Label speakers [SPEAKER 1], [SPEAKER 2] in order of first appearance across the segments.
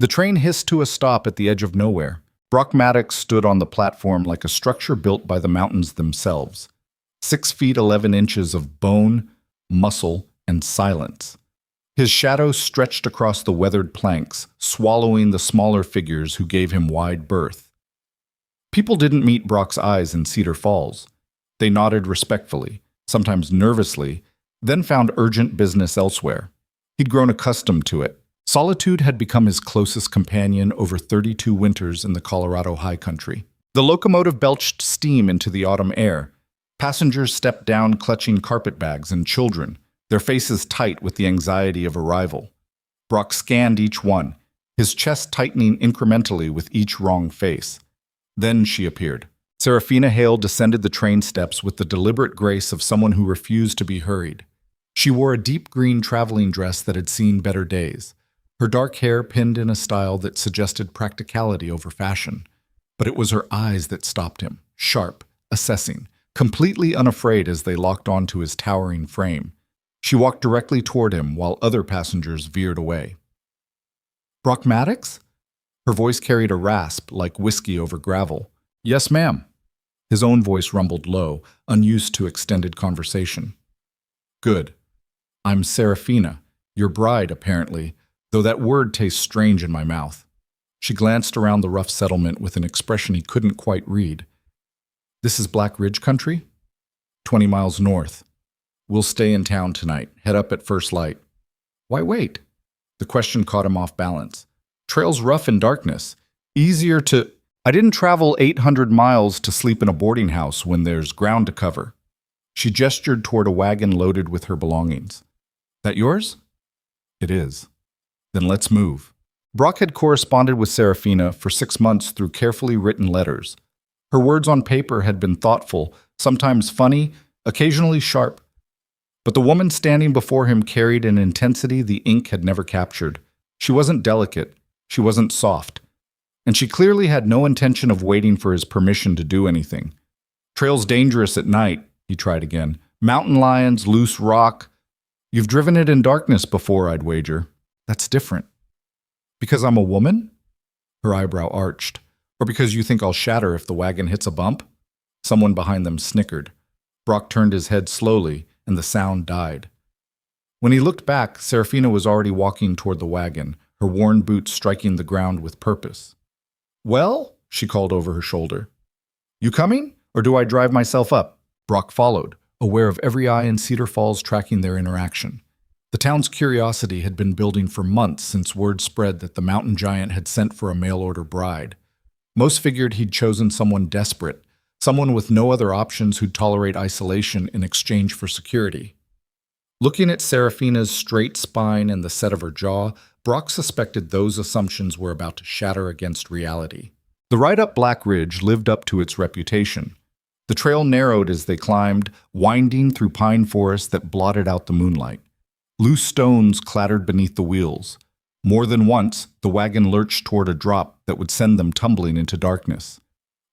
[SPEAKER 1] The train hissed to a stop at the edge of nowhere. Brock Maddox stood on the platform like a structure built by the mountains themselves. 6 feet 11 inches of bone, muscle, and silence. His shadow stretched across the weathered planks, swallowing the smaller figures who gave him wide berth. People didn't meet Brock's eyes in Cedar Falls. They nodded respectfully, sometimes nervously, then found urgent business elsewhere. He'd grown accustomed to it. Solitude had become his closest companion over 32 winters in the Colorado high country. The locomotive belched steam into the autumn air. Passengers stepped down clutching carpetbags and children, their faces tight with the anxiety of arrival. Brock scanned each one, his chest tightening incrementally with each wrong face. Then she appeared. Serafina Hale descended the train steps with the deliberate grace of someone who refused to be hurried. She wore a deep green traveling dress that had seen better days, her dark hair pinned in a style that suggested practicality over fashion. But it was her eyes that stopped him, sharp, assessing, completely unafraid as they locked onto his towering frame. She walked directly toward him while other passengers veered away. "Brock Maddox?" Her voice carried a rasp like whiskey over gravel. "Yes, ma'am." His own voice rumbled low, unused to extended conversation. "Good. I'm Serafina, your bride, apparently, though that word tastes strange in my mouth." She glanced around the rough settlement with an expression he couldn't quite read. "This is Black Ridge country?" 20 miles north. We'll stay in town tonight, head up at first light." "Why wait?" The question caught him off balance. "Trail's rough in darkness. Easier to—" "I didn't travel 800 miles to sleep in a boarding house when there's ground to cover." She gestured toward a wagon loaded with her belongings. "That yours?" "It is." "Then let's move." Brock had corresponded with Serafina for 6 months through carefully written letters. Her words on paper had been thoughtful, sometimes funny, occasionally sharp. But the woman standing before him carried an intensity the ink had never captured. She wasn't delicate. She wasn't soft. And she clearly had no intention of waiting for his permission to do anything. "Trail's dangerous at night," he tried again. "Mountain lions, loose rock. You've driven it in darkness before, I'd wager." "That's different." "Because I'm a woman?" Her eyebrow arched. "Or because you think I'll shatter if the wagon hits a bump?" Someone behind them snickered. Brock turned his head slowly, and the sound died. When he looked back, Serafina was already walking toward the wagon, her worn boots striking the ground with purpose. "Well?" she called over her shoulder. "You coming? Or do I drive myself up?" Brock followed, aware of every eye in Cedar Falls tracking their interaction. The town's curiosity had been building for months since word spread that the mountain giant had sent for a mail-order bride. Most figured he'd chosen someone desperate, someone with no other options who'd tolerate isolation in exchange for security. Looking at Serafina's straight spine and the set of her jaw, Brock suspected those assumptions were about to shatter against reality. The ride up Black Ridge lived up to its reputation. The trail narrowed as they climbed, winding through pine forests that blotted out the moonlight. Loose stones clattered beneath the wheels. More than once, the wagon lurched toward a drop that would send them tumbling into darkness.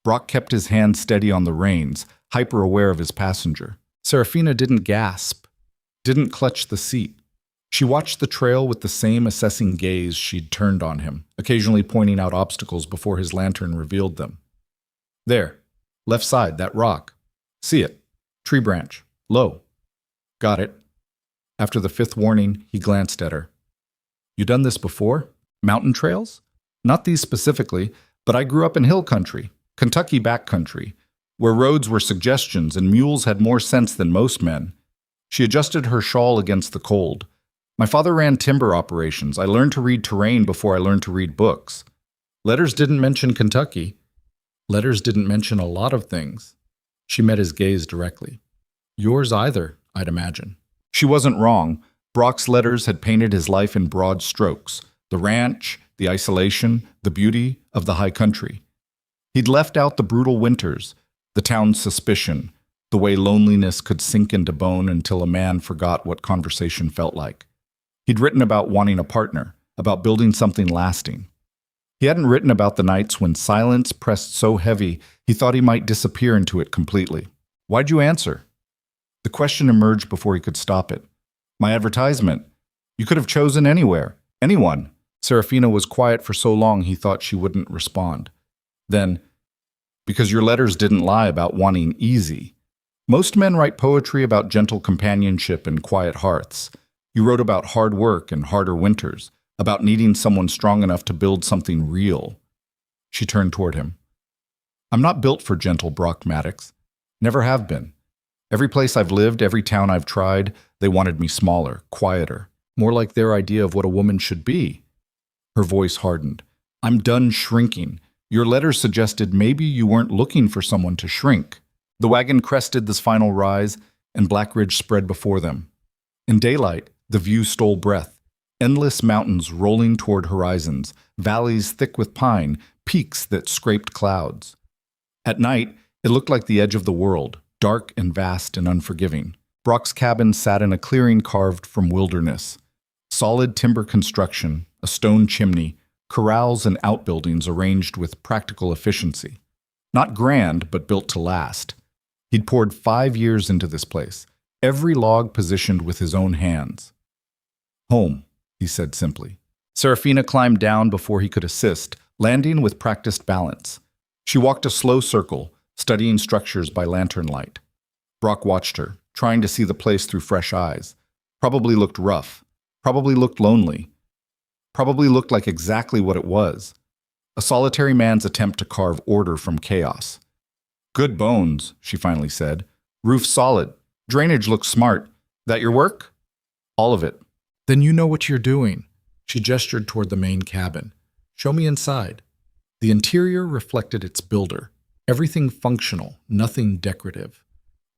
[SPEAKER 1] Brock kept his hand steady on the reins, hyper-aware of his passenger. Serafina didn't gasp, didn't clutch the seat. She watched the trail with the same assessing gaze she'd turned on him, occasionally pointing out obstacles before his lantern revealed them. "There, left side, that rock. See it? Tree branch. Low." "Got it." After the 5th warning, he glanced at her. "You done this before? Mountain trails?" "Not these specifically, but I grew up in hill country. Kentucky backcountry, where roads were suggestions and mules had more sense than most men." She adjusted her shawl against the cold. "My father ran timber operations. I learned to read terrain before I learned to read books. Letters didn't mention Kentucky." "Letters didn't mention a lot of things." She met his gaze directly. "Yours either, I'd imagine." She wasn't wrong. Brock's letters had painted his life in broad strokes. The ranch, the isolation, the beauty of the high country. He'd left out the brutal winters, the town's suspicion, the way loneliness could sink into bone until a man forgot what conversation felt like. He'd written about wanting a partner, about building something lasting. He hadn't written about the nights when silence pressed so heavy he thought he might disappear into it completely. "Why'd you answer?" The question emerged before he could stop it. "My advertisement. You could have chosen anywhere. Anyone." Serafina was quiet for so long he thought she wouldn't respond. Then, because your letters didn't lie about wanting easy. Most men write poetry about gentle companionship and quiet hearths. You wrote about hard work and harder winters, about needing someone strong enough to build something real. She turned toward him. I'm not built for gentle, Brock Maddox. Never have been. Every place I've lived, every town I've tried, they wanted me smaller, quieter, more like their idea of what a woman should be. Her voice hardened. I'm done shrinking. Your letters suggested maybe you weren't looking for someone to shrink. The wagon crested this final rise, and Black Ridge spread before them. In daylight, the view stole breath. Endless mountains rolling toward horizons, valleys thick with pine, peaks that scraped clouds. At night, it looked like the edge of the world, dark and vast and unforgiving. Brock's cabin sat in a clearing carved from wilderness. Solid timber construction, a stone chimney, corrals and outbuildings arranged with practical efficiency. Not grand, but built to last. He'd poured 5 years into this place, every log positioned with his own hands. Home, he said simply. Serafina climbed down before he could assist, landing with practiced balance. She walked a slow circle, studying structures by lantern light. Brock watched her, trying to see the place through fresh eyes. Probably looked rough. Probably looked lonely. Probably looked like exactly what it was. A solitary man's attempt to carve order from chaos. Good bones, she finally said. Roof solid. Drainage looks smart. That your work? All of it. Then you know what you're doing. She gestured toward the main cabin. Show me inside. The interior reflected its builder. Everything functional, nothing decorative.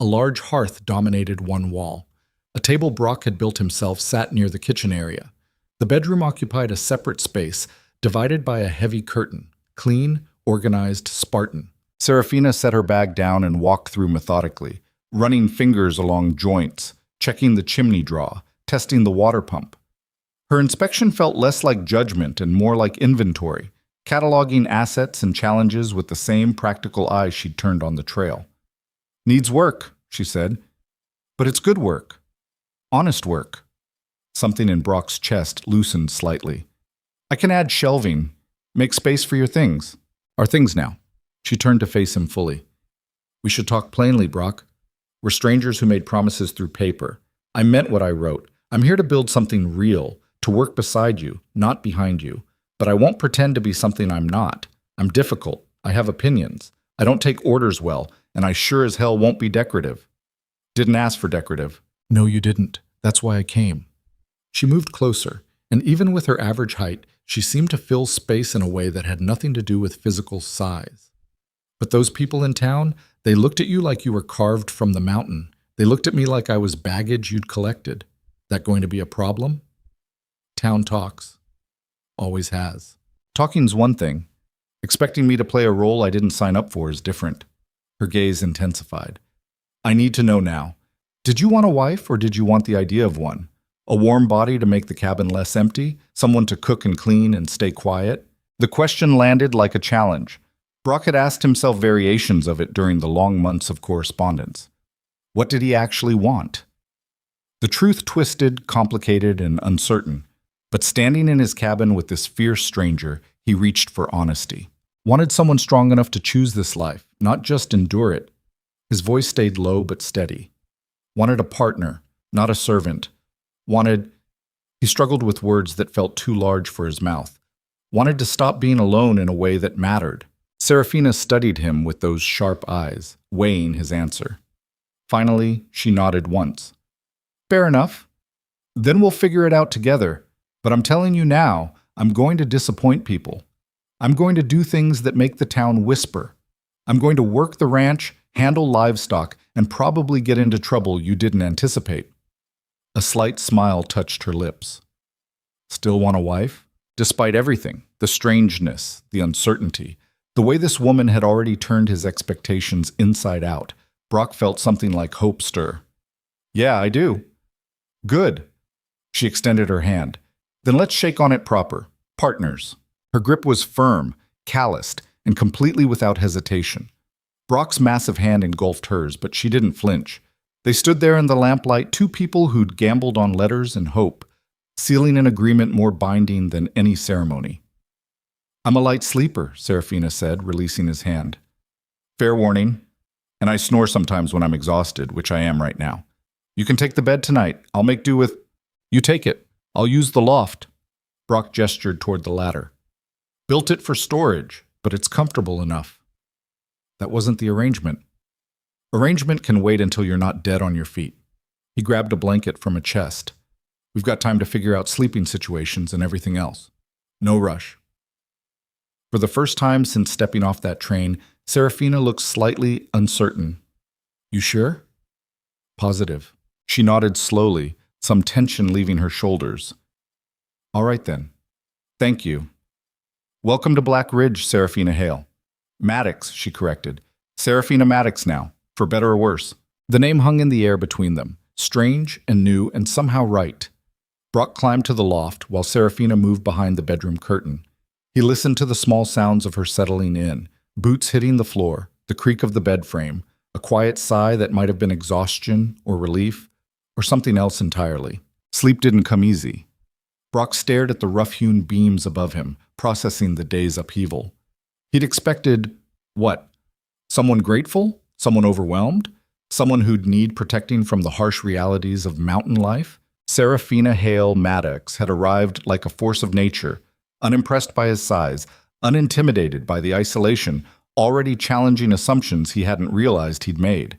[SPEAKER 1] A large hearth dominated one wall. A table Brock had built himself sat near the kitchen area. The bedroom occupied a separate space, divided by a heavy curtain, clean, organized, Spartan. Serafina set her bag down and walked through methodically, running fingers along joints, checking the chimney draw, testing the water pump. Her inspection felt less like judgment and more like inventory, cataloging assets and challenges with the same practical eye she'd turned on the trail. Needs work, she said, but it's good work. Honest work. Something in Brock's chest loosened slightly. I can add shelving, make space for your things. Our things now. She turned to face him fully. We should talk plainly, Brock. We're strangers who made promises through paper. I meant what I wrote. I'm here to build something real, to work beside you, not behind you. But I won't pretend to be something I'm not. I'm difficult. I have opinions. I don't take orders well, and I sure as hell won't be decorative. Didn't ask for decorative. No, you didn't. That's why I came. She moved closer, and even with her average height, she seemed to fill space in a way that had nothing to do with physical size. But those people in town, they looked at you like you were carved from the mountain. They looked at me like I was baggage you'd collected. That going to be a problem? Town talks. Always has. Talking's one thing. Expecting me to play a role I didn't sign up for is different. Her gaze intensified. I need to know now. Did you want a wife or did you want the idea of one? A warm body to make the cabin less empty? Someone to cook and clean and stay quiet? The question landed like a challenge. Brock had asked himself variations of it during the long months of correspondence. What did he actually want? The truth twisted, complicated, and uncertain. But standing in his cabin with this fierce stranger, he reached for honesty. Wanted someone strong enough to choose this life, not just endure it. His voice stayed low but steady. Wanted a partner, not a servant. He struggled with words that felt too large for his mouth. Wanted to stop being alone in a way that mattered. Serafina studied him with those sharp eyes, weighing his answer. Finally, she nodded once. Fair enough. Then we'll figure it out together. But I'm telling you now, I'm going to disappoint people. I'm going to do things that make the town whisper. I'm going to work the ranch, handle livestock, and probably get into trouble you didn't anticipate. A slight smile touched her lips. Still want a wife? Despite everything, the strangeness, the uncertainty, the way this woman had already turned his expectations inside out, Brock felt something like hope stir. Yeah, I do. Good. She extended her hand. Then let's shake on it proper. Partners. Her grip was firm, calloused, and completely without hesitation. Brock's massive hand engulfed hers, but she didn't flinch. They stood there in the lamplight, two people who'd gambled on letters and hope. sealing an agreement more binding than any ceremony. I'm a light sleeper, Serafina said, releasing his hand. Fair warning, and I snore sometimes when I'm exhausted, which I am right now. You can take the bed tonight. I'll make do with... You take it. I'll use the loft. Brock gestured toward the ladder. Built it for storage, but it's comfortable enough. That wasn't the arrangement. Arrangement can wait until you're not dead on your feet. He grabbed a blanket from a chest. We've got time to figure out sleeping situations and everything else. No rush. For the first time since stepping off that train, Serafina looked slightly uncertain. You sure? Positive. She nodded slowly, some tension leaving her shoulders. All right then. Thank you. Welcome to Black Ridge, Serafina Hale. Maddox, she corrected. Serafina Maddox now, for better or worse. The name hung in the air between them, strange and new and somehow right. Brock climbed to the loft while Serafina moved behind the bedroom curtain. He listened to the small sounds of her settling in, boots hitting the floor, the creak of the bed frame, a quiet sigh that might have been exhaustion or relief, or something else entirely. Sleep didn't come easy. Brock stared at the rough-hewn beams above him, processing the day's upheaval. He'd expected, what? Someone grateful? Someone overwhelmed? Someone who'd need protecting from the harsh realities of mountain life? Serafina Hale Maddox had arrived like a force of nature, unimpressed by his size, unintimidated by the isolation, already challenging assumptions he hadn't realized he'd made.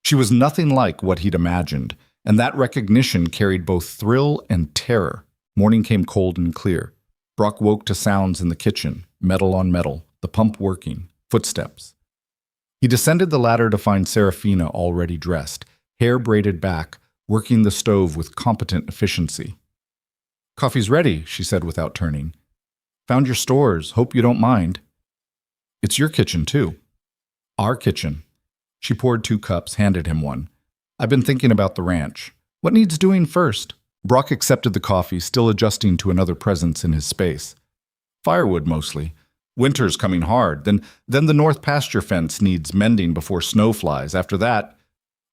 [SPEAKER 1] She was nothing like what he'd imagined, and that recognition carried both thrill and terror. Morning came cold and clear. Brock woke to sounds in the kitchen, metal on metal, the pump working, footsteps. He descended the ladder to find Serafina already dressed, hair braided back, working the stove with competent efficiency. Coffee's ready, she said without turning. Found your stores, hope you don't mind. It's your kitchen, too. Our kitchen. She poured 2 cups, handed him one. I've been thinking about the ranch. What needs doing first? Brock accepted the coffee, still adjusting to another presence in his space. Firewood, mostly. Winter's coming hard. Then the north pasture fence needs mending before snow flies. After that,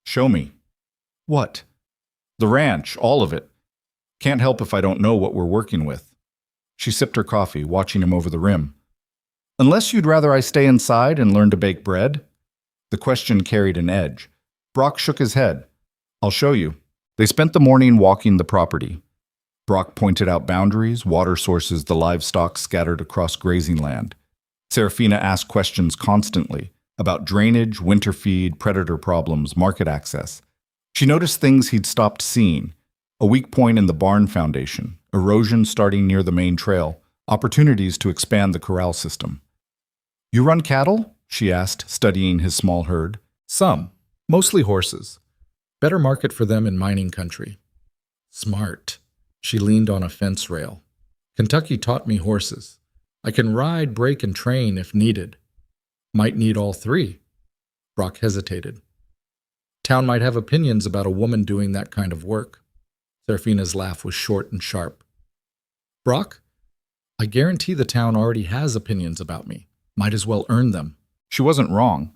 [SPEAKER 1] show me. What? The ranch, all of it. Can't help if I don't know what we're working with. She sipped her coffee, watching him over the rim. Unless you'd rather I stay inside and learn to bake bread? The question carried an edge. Brock shook his head. I'll show you. They spent the morning walking the property. Brock pointed out boundaries, water sources, the livestock scattered across grazing land. Serafina asked questions constantly about drainage, winter feed, predator problems, market access. She noticed things he'd stopped seeing. A weak point in the barn foundation, erosion starting near the main trail, opportunities to expand the corral system. You run cattle? She asked, studying his small herd. Some, mostly horses. Better market for them in mining country. Smart. She leaned on a fence rail. Kentucky taught me horses. I can ride, break, and train if needed. Might need all 3. Brock hesitated. Town might have opinions about a woman doing that kind of work. Serafina's laugh was short and sharp. Brock, I guarantee the town already has opinions about me. Might as well earn them. She wasn't wrong.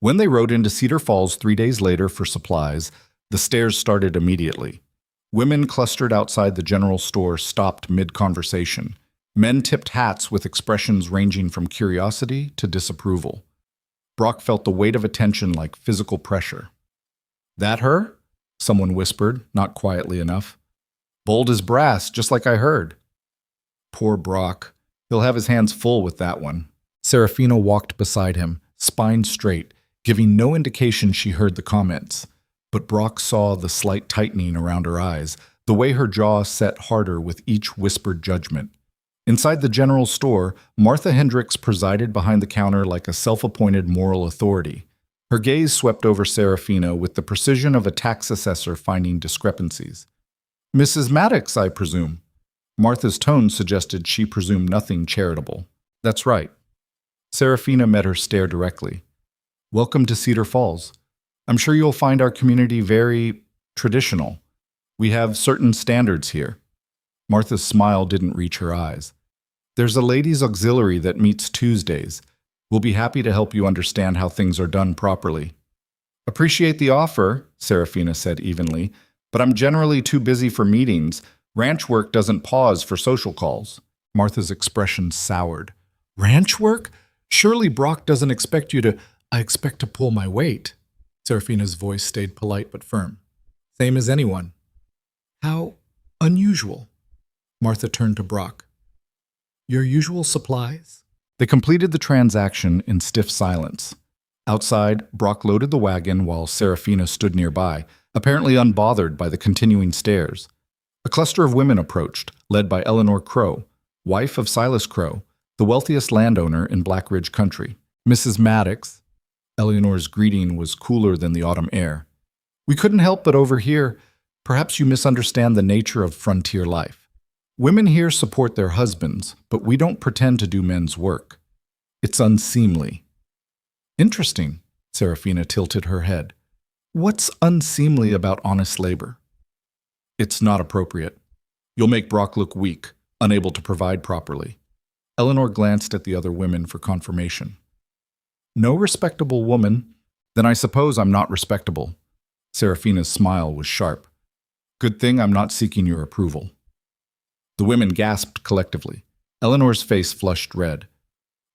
[SPEAKER 1] When they rode into Cedar Falls 3 days later for supplies, the stares started immediately. Women clustered outside the general store stopped mid-conversation. Men tipped hats with expressions ranging from curiosity to disapproval. Brock felt the weight of attention like physical pressure. That her? Someone whispered, not quietly enough. Bold as brass, just like I heard. Poor Brock. He'll have his hands full with that one. Serafina walked beside him, spine straight, giving no indication she heard the comments. But Brock saw the slight tightening around her eyes, the way her jaw set harder with each whispered judgment. Inside the general store, Martha Hendricks presided behind the counter like a self-appointed moral authority. Her gaze swept over Serafina with the precision of a tax assessor finding discrepancies. Mrs. Maddox, I presume. Martha's tone suggested she presumed nothing charitable. That's right. Serafina met her stare directly. Welcome to Cedar Falls. I'm sure you'll find our community very traditional. We have certain standards here. Martha's smile didn't reach her eyes. There's a ladies' auxiliary that meets Tuesdays. We'll be happy to help you understand how things are done properly. Appreciate the offer, Serafina said evenly, but I'm generally too busy for meetings. Ranch work doesn't pause for social calls. Martha's expression soured. Ranch work? Surely Brock doesn't expect you to— I expect to pull my weight. Serafina's voice stayed polite but firm. Same as anyone. How unusual. Martha turned to Brock. Your usual supplies? They completed the transaction in stiff silence. Outside, Brock loaded the wagon while Serafina stood nearby, apparently unbothered by the continuing stares. A cluster of women approached, led by Eleanor Crow, wife of Silas Crow, the wealthiest landowner in Black Ridge Country. Mrs. Maddox. Eleanor's greeting was cooler than the autumn air. We couldn't help but overhear. Perhaps you misunderstand the nature of frontier life. Women here support their husbands, but we don't pretend to do men's work. It's unseemly. Interesting, Serafina tilted her head. What's unseemly about honest labor? It's not appropriate. You'll make Brock look weak, unable to provide properly. Eleanor glanced at the other women for confirmation. No respectable woman? Then I suppose I'm not respectable. Serafina's smile was sharp. Good thing I'm not seeking your approval. The women gasped collectively. Eleanor's face flushed red.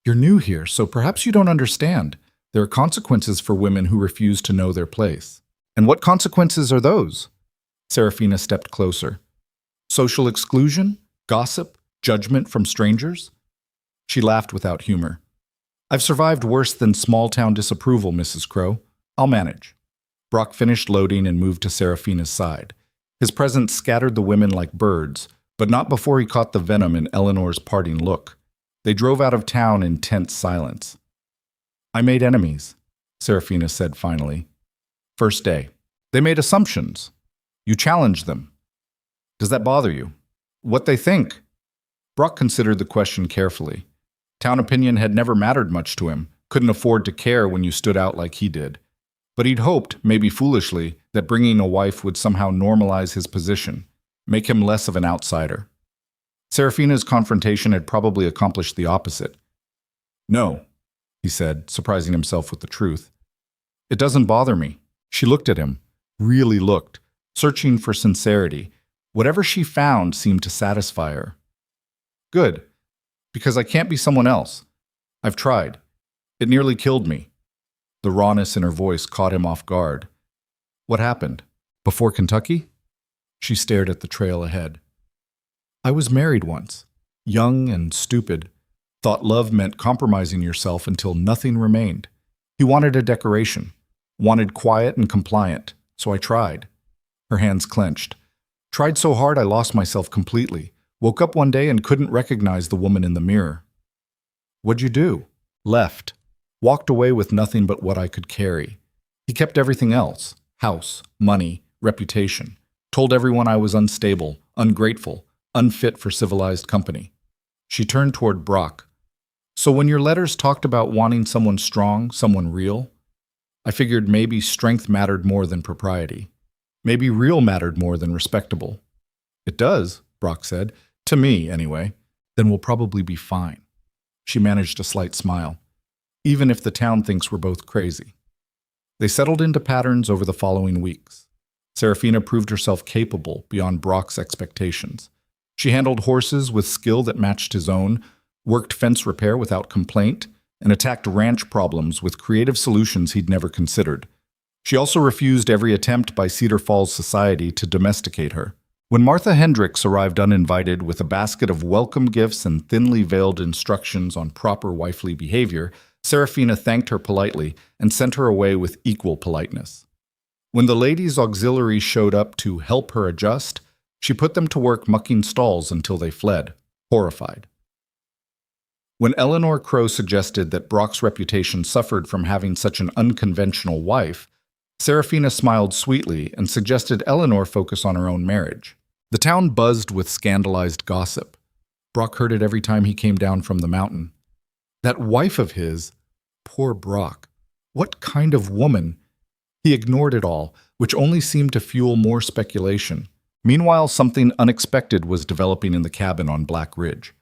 [SPEAKER 1] You're new here, so perhaps you don't understand. There are consequences for women who refuse to know their place. And what consequences are those? Serafina stepped closer. Social exclusion? Gossip? Judgment from strangers? She laughed without humor. I've survived worse than small-town disapproval, Mrs. Crow. I'll manage. Brock finished loading and moved to Serafina's side. His presence scattered the women like birds, but not before he caught the venom in Eleanor's parting look. They drove out of town in tense silence. I made enemies, Serafina said finally. First day. They made assumptions. You challenged them. Does that bother you? What they think? Brock considered the question carefully. Town opinion had never mattered much to him, couldn't afford to care when you stood out like he did. But he'd hoped, maybe foolishly, that bringing a wife would somehow normalize his position, make him less of an outsider. Serafina's confrontation had probably accomplished the opposite. No, he said, surprising himself with the truth. It doesn't bother me. She looked at him, really looked, searching for sincerity. Whatever she found seemed to satisfy her. Good, because I can't be someone else. I've tried. It nearly killed me. The rawness in her voice caught him off guard. What happened? Before Kentucky? She stared at the trail ahead. I was married once, young and stupid. Thought love meant compromising yourself until nothing remained. He wanted a decoration, wanted quiet and compliant, so I tried. Her hands clenched. Tried so hard I lost myself completely. Woke up one day and couldn't recognize the woman in the mirror. What'd you do? Left. Walked away with nothing but what I could carry. He kept everything else. House, money, reputation. Told everyone I was unstable, ungrateful, unfit for civilized company. She turned toward Brock. So when your letters talked about wanting someone strong, someone real, I figured maybe strength mattered more than propriety. Maybe real mattered more than respectable. It does, Brock said. To me, anyway. Then we'll probably be fine. She managed a slight smile. Even if the town thinks we're both crazy. They settled into patterns over the following weeks. Serafina proved herself capable beyond Brock's expectations. She handled horses with skill that matched his own, worked fence repair without complaint, and attacked ranch problems with creative solutions he'd never considered. She also refused every attempt by Cedar Falls society to domesticate her. When Martha Hendricks arrived uninvited with a basket of welcome gifts and thinly veiled instructions on proper wifely behavior, Serafina thanked her politely and sent her away with equal politeness. When the ladies' auxiliary showed up to help her adjust, she put them to work mucking stalls until they fled, horrified. When Eleanor Crow suggested that Brock's reputation suffered from having such an unconventional wife, Serafina smiled sweetly and suggested Eleanor focus on her own marriage. The town buzzed with scandalized gossip. Brock heard it every time he came down from the mountain. That wife of his, poor Brock, what kind of woman? He ignored it all, which only seemed to fuel more speculation. Meanwhile, something unexpected was developing in the cabin on Black Ridge.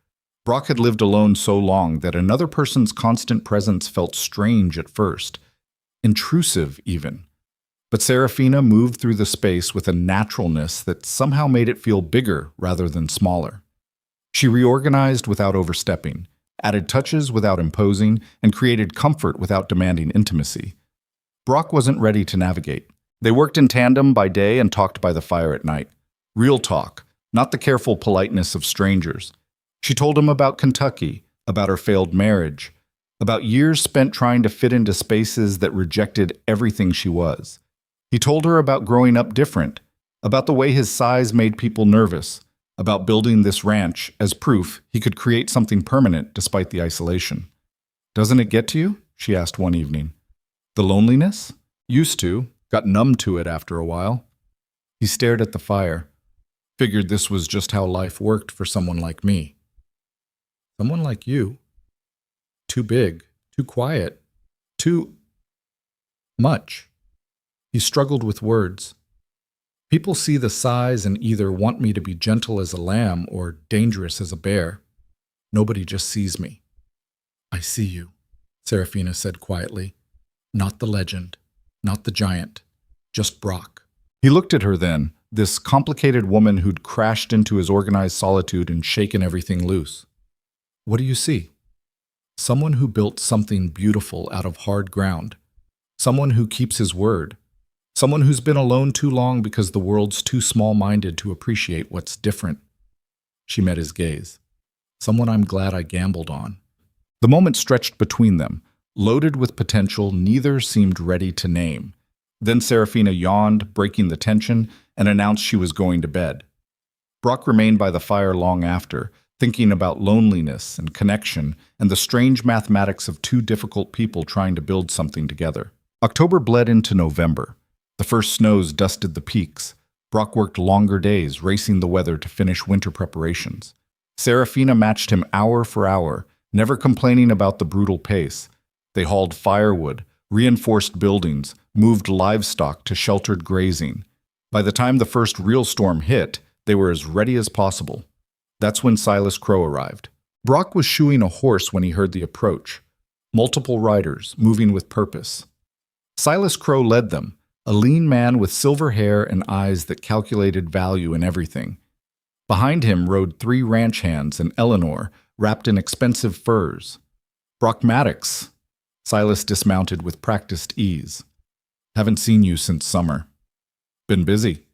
[SPEAKER 1] Brock had lived alone so long that another person's constant presence felt strange at first, intrusive even. But Serafina moved through the space with a naturalness that somehow made it feel bigger rather than smaller. She reorganized without overstepping, added touches without imposing, and created comfort without demanding intimacy. Brock wasn't ready to navigate. They worked in tandem by day and talked by the fire at night. Real talk, not the careful politeness of strangers. She told him about Kentucky, about her failed marriage, about years spent trying to fit into spaces that rejected everything she was. He told her about growing up different, about the way his size made people nervous, about building this ranch as proof he could create something permanent despite the isolation. "Doesn't it get to you?" she asked one evening. "The loneliness?" "Used to. Got numb to it after a while." He stared at the fire. Figured this was just how life worked for someone like me. "Someone like you? Too big, too quiet, too much." He struggled with words. "People see the size and either want me to be gentle as a lamb or dangerous as a bear. Nobody just sees me." "I see you," Serafina said quietly. "Not the legend, not the giant, just Brock." He looked at her then, this complicated woman who'd crashed into his organized solitude and shaken everything loose. "What do you see?" "Someone who built something beautiful out of hard ground. Someone who keeps his word. Someone who's been alone too long because the world's too small-minded to appreciate what's different." She met his gaze. "Someone I'm glad I gambled on." The moment stretched between them, loaded with potential neither seemed ready to name. Then Serafina yawned, breaking the tension, and announced she was going to bed. Brock remained by the fire long after, thinking about loneliness and connection and the strange mathematics of two difficult people trying to build something together. October bled into November. The first snows dusted the peaks. Brock worked longer days, racing the weather to finish winter preparations. Serafina matched him hour for hour, never complaining about the brutal pace. They hauled firewood, reinforced buildings, moved livestock to sheltered grazing. By the time the first real storm hit, they were as ready as possible. That's when Silas Crow arrived. Brock was shoeing a horse when he heard the approach. Multiple riders, moving with purpose. Silas Crow led them, a lean man with silver hair and eyes that calculated value in everything. Behind him rode 3 ranch hands and Eleanor, wrapped in expensive furs. "Brock Maddox." Silas dismounted with practiced ease. "Haven't seen you since summer." "Been busy."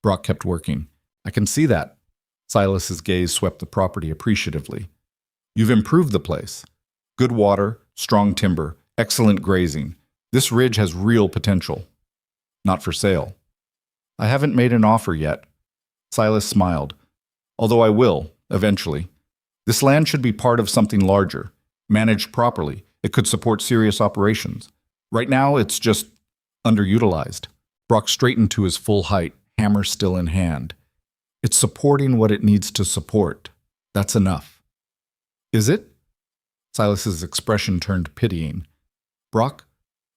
[SPEAKER 1] Brock kept working. "I can see that." Silas's gaze swept the property appreciatively. "You've improved the place. Good water, strong timber, excellent grazing. This ridge has real potential." "Not for sale." "I haven't made an offer yet." Silas smiled. "Although I will, eventually. This land should be part of something larger. Managed properly, it could support serious operations. Right now, it's just underutilized." Brock straightened to his full height, hammer still in hand. "It's supporting what it needs to support. That's enough." "Is it?" Silas's expression turned pitying. "Brock,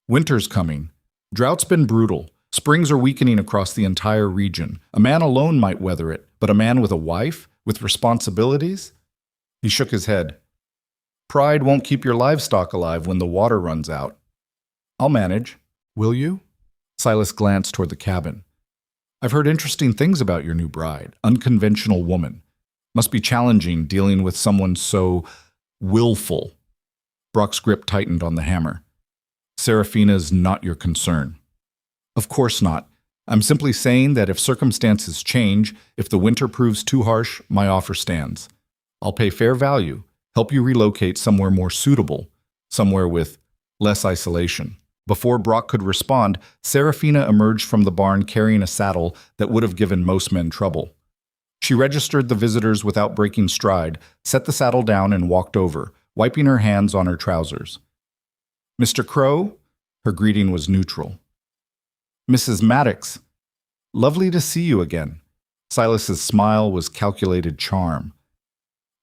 [SPEAKER 1] winter's coming. Drought's been brutal. Springs are weakening across the entire region. A man alone might weather it, but a man with a wife, with responsibilities?" He shook his head. "Pride won't keep your livestock alive when the water runs out." "I'll manage." "Will you?" Silas glanced toward the cabin. "I've heard interesting things about your new bride. Unconventional woman. Must be challenging dealing with someone so willful." Brock's grip tightened on the hammer. "Serafina's not your concern." "Of course not. I'm simply saying that if circumstances change, if the winter proves too harsh, my offer stands. I'll pay fair value, help you relocate somewhere more suitable, somewhere with less isolation." Before Brock could respond, Serafina emerged from the barn carrying a saddle that would have given most men trouble. She registered the visitors without breaking stride, set the saddle down and walked over, wiping her hands on her trousers. "Mr. Crow?" Her greeting was neutral. "Mrs. Maddox, lovely to see you again." Silas's smile was calculated charm.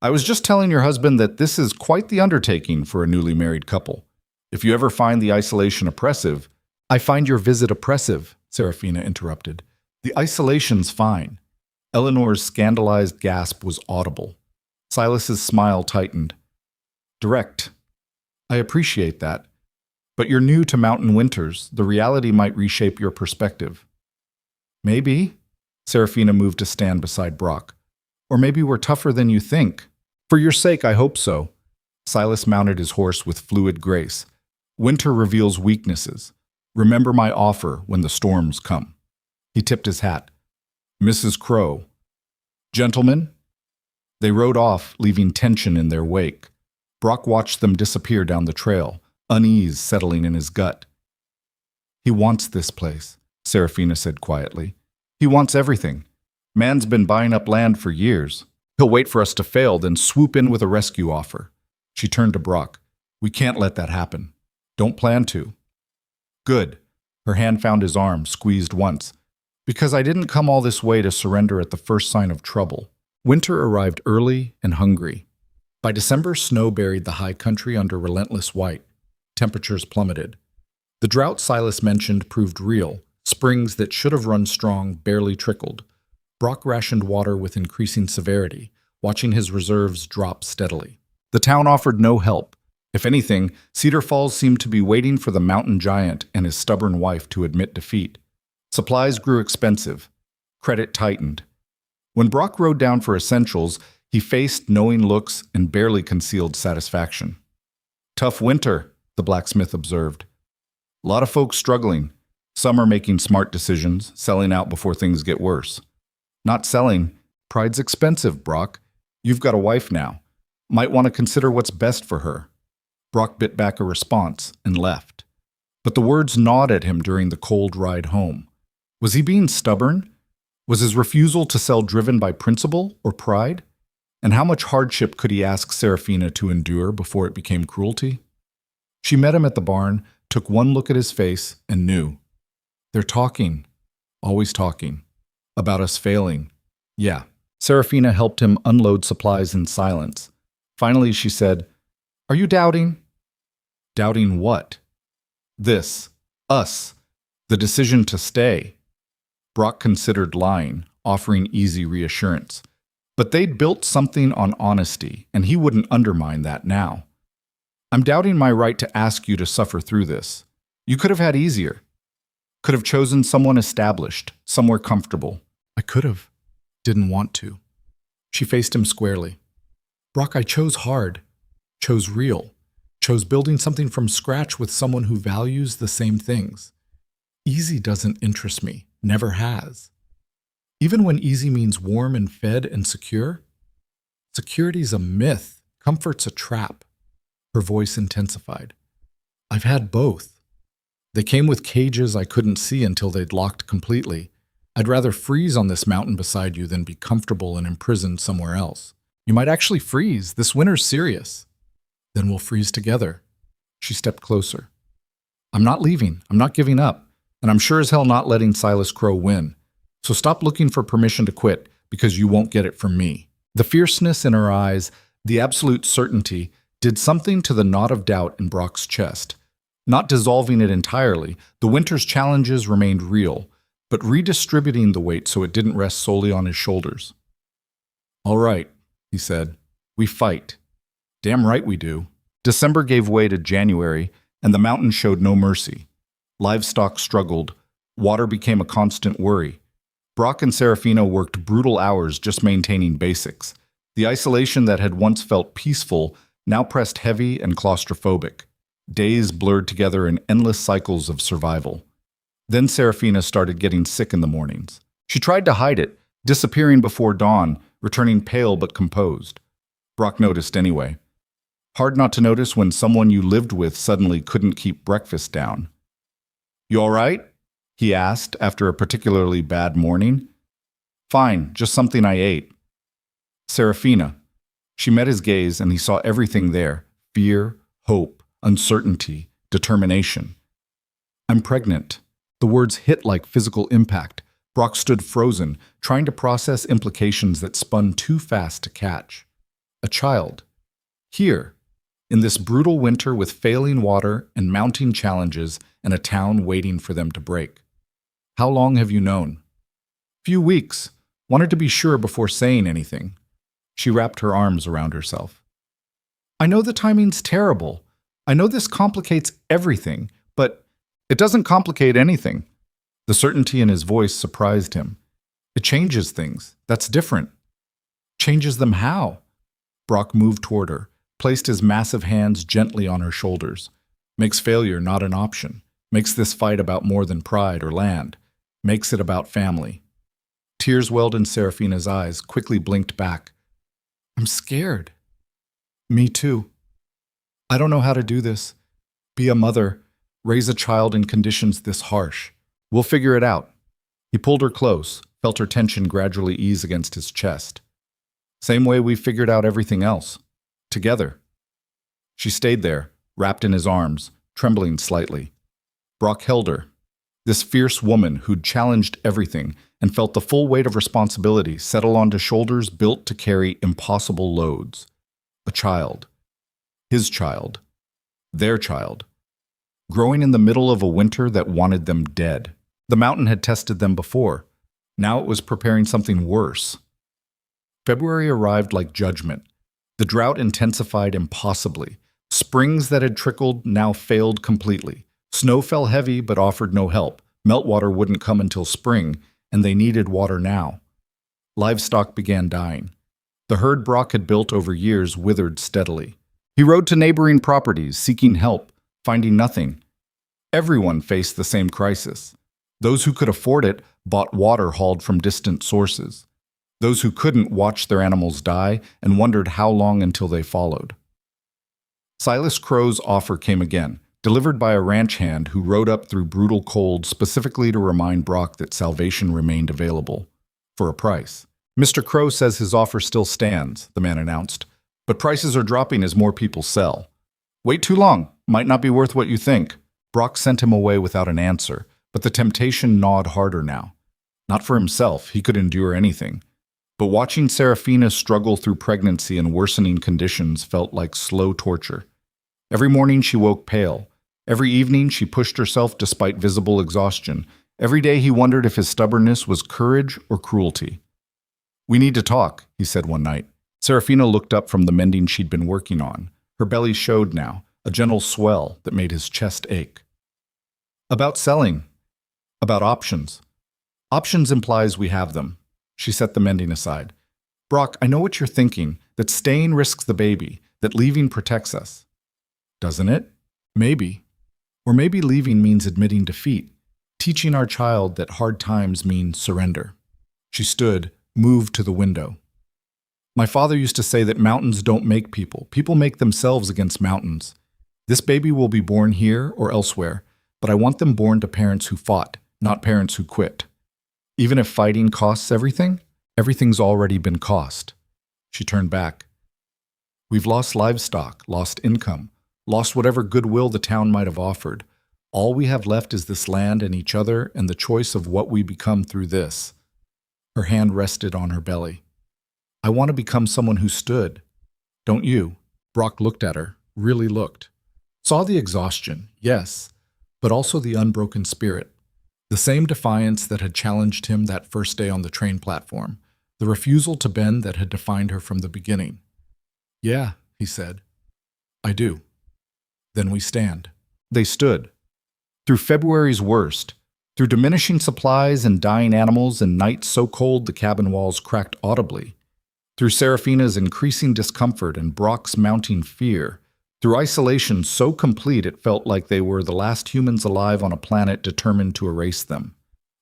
[SPEAKER 1] "I was just telling your husband that this is quite the undertaking for a newly married couple. If you ever find the isolation oppressive—" "I find your visit oppressive," Serafina interrupted. "The isolation's fine." Eleanor's scandalized gasp was audible. Silas's smile tightened. "Direct. I appreciate that. But you're new to mountain winters. The reality might reshape your perspective. Maybe. Serafina moved to stand beside Brock. Or maybe we're tougher than you think. For your sake, I hope so. Silas mounted his horse with fluid grace. Winter reveals weaknesses. Remember my offer when the storms come. He tipped his hat. Mrs. Crow. Gentlemen? They rode off, leaving tension in their wake. Brock watched them disappear down the trail, unease settling in his gut. He wants this place, Serafina said quietly. He wants everything. Man's been buying up land for years. He'll wait for us to fail, then swoop in with a rescue offer. She turned to Brock. We can't let that happen. Don't plan to. Good. Her hand found his arm, squeezed once. Because I didn't come all this way to surrender at the first sign of trouble. Winter arrived early and hungry. By December, snow buried the high country under relentless white. Temperatures plummeted. The drought Silas mentioned proved real. Springs that should have run strong barely trickled. Brock rationed water with increasing severity, watching his reserves drop steadily. The town offered no help. If anything, Cedar Falls seemed to be waiting for the mountain giant and his stubborn wife to admit defeat. Supplies grew expensive. Credit tightened. When Brock rode down for essentials, he faced knowing looks and barely concealed satisfaction. Tough winter, the blacksmith observed. A lot of folks struggling. Some are making smart decisions, selling out before things get worse. Not selling. Pride's expensive, Brock. You've got a wife now. Might want to consider what's best for her. Brock bit back a response and left. But the words gnawed at him during the cold ride home. Was he being stubborn? Was his refusal to sell driven by principle or pride? And how much hardship could he ask Serafina to endure before it became cruelty? She met him at the barn, took one look at his face, and knew. They're talking. Always talking. About us failing. Yeah. Serafina helped him unload supplies in silence. Finally, she said, Are you doubting? Doubting what? This. Us. The decision to stay. Brock considered lying, offering easy reassurance. But they'd built something on honesty, and he wouldn't undermine that now. I'm doubting my right to ask you to suffer through this. You could have had easier. Could have chosen someone established, somewhere comfortable. I could have. Didn't want to. She faced him squarely. Brock, I chose hard. Chose real. Chose building something from scratch with someone who values the same things. Easy doesn't interest me. Never has. Even when easy means warm and fed and secure, security's a myth, comfort's a trap. Her voice intensified. I've had both. They came with cages I couldn't see until they'd locked completely. I'd rather freeze on this mountain beside you than be comfortable and imprisoned somewhere else. You might actually freeze. This winter's serious. Then we'll freeze together. She stepped closer. I'm not leaving. I'm not giving up. And I'm sure as hell not letting Silas Crow win. So stop looking for permission to quit, because you won't get it from me. The fierceness in her eyes, the absolute certainty, did something to the knot of doubt in Brock's chest. Not dissolving it entirely, the winter's challenges remained real, but redistributing the weight so it didn't rest solely on his shoulders. All right, he said. We fight. Damn right we do. December gave way to January, and the mountain showed no mercy. Livestock struggled. Water became a constant worry. Brock and Serafina worked brutal hours just maintaining basics. The isolation that had once felt peaceful now pressed heavy and claustrophobic. Days blurred together in endless cycles of survival. Then Serafina started getting sick in the mornings. She tried to hide it, disappearing before dawn, returning pale but composed. Brock noticed anyway. Hard not to notice when someone you lived with suddenly couldn't keep breakfast down. You all right? He asked after a particularly bad morning. Fine, just something I ate. Serafina. She met his gaze and he saw everything there. Fear, hope, uncertainty, determination. I'm pregnant. The words hit like physical impact. Brock stood frozen, trying to process implications that spun too fast to catch. A child. Here. In this brutal winter with failing water and mounting challenges and a town waiting for them to break. How long have you known? Few weeks. Wanted to be sure before saying anything. She wrapped her arms around herself. I know the timing's terrible, I know this complicates everything, but it doesn't complicate anything. The certainty in his voice surprised him. It changes things. That's different. Changes them how? Brock moved toward her, placed his massive hands gently on her shoulders. Makes failure not an option. Makes this fight about more than pride or land. Makes it about family. Tears welled in Serafina's eyes, quickly blinked back. I'm scared. Me too. I don't know how to do this. Be a mother, raise a child in conditions this harsh. We'll figure it out. He pulled her close, felt her tension gradually ease against his chest. Same way we figured out everything else. Together. She stayed there, wrapped in his arms, trembling slightly. Brock held her. This fierce woman who'd challenged everything and felt the full weight of responsibility settle onto shoulders built to carry impossible loads. A child. His child. Their child. Growing in the middle of a winter that wanted them dead. The mountain had tested them before. Now it was preparing something worse. February arrived like judgment. The drought intensified impossibly. Springs that had trickled now failed completely. Snow fell heavy but offered no help. Meltwater wouldn't come until spring, and they needed water now. Livestock began dying. The herd Brock had built over years withered steadily. He rode to neighboring properties, seeking help, finding nothing. Everyone faced the same crisis. Those who could afford it bought water hauled from distant sources. Those who couldn't watched their animals die and wondered how long until they followed. Silas Crow's offer came again, delivered by a ranch hand who rode up through brutal cold specifically to remind Brock that salvation remained available. For a price. Mr. Crow says his offer still stands, the man announced, but prices are dropping as more people sell. Wait too long. Might not be worth what you think. Brock sent him away without an answer, but the temptation gnawed harder now. Not for himself, he could endure anything. But watching Serafina struggle through pregnancy and worsening conditions felt like slow torture. Every morning she woke pale. Every evening she pushed herself despite visible exhaustion. Every day he wondered if his stubbornness was courage or cruelty. We need to talk, he said one night. Serafina looked up from the mending she'd been working on. Her belly showed now, a gentle swell that made his chest ache. About selling. About options. Options implies we have them. She set the mending aside. Brock, I know what you're thinking, that staying risks the baby, that leaving protects us. Doesn't it? Maybe. Or maybe leaving means admitting defeat, teaching our child that hard times mean surrender. She stood, moved to the window. My father used to say that mountains don't make people. People make themselves against mountains. This baby will be born here or elsewhere, but I want them born to parents who fought, not parents who quit. Even if fighting costs everything, everything's already been cost. She turned back. We've lost livestock, lost income, lost whatever goodwill the town might have offered. All we have left is this land and each other and the choice of what we become through this. Her hand rested on her belly. I want to become someone who stood. Don't you? Brock looked at her, really looked. Saw the exhaustion, yes, but also the unbroken spirit. The same defiance that had challenged him that first day on the train platform. The refusal to bend that had defined her from the beginning. Yeah, he said. I do. Then we stand. They stood. Through February's worst, through diminishing supplies and dying animals and nights so cold the cabin walls cracked audibly, through Serafina's increasing discomfort and Brock's mounting fear, through isolation so complete it felt like they were the last humans alive on a planet determined to erase them.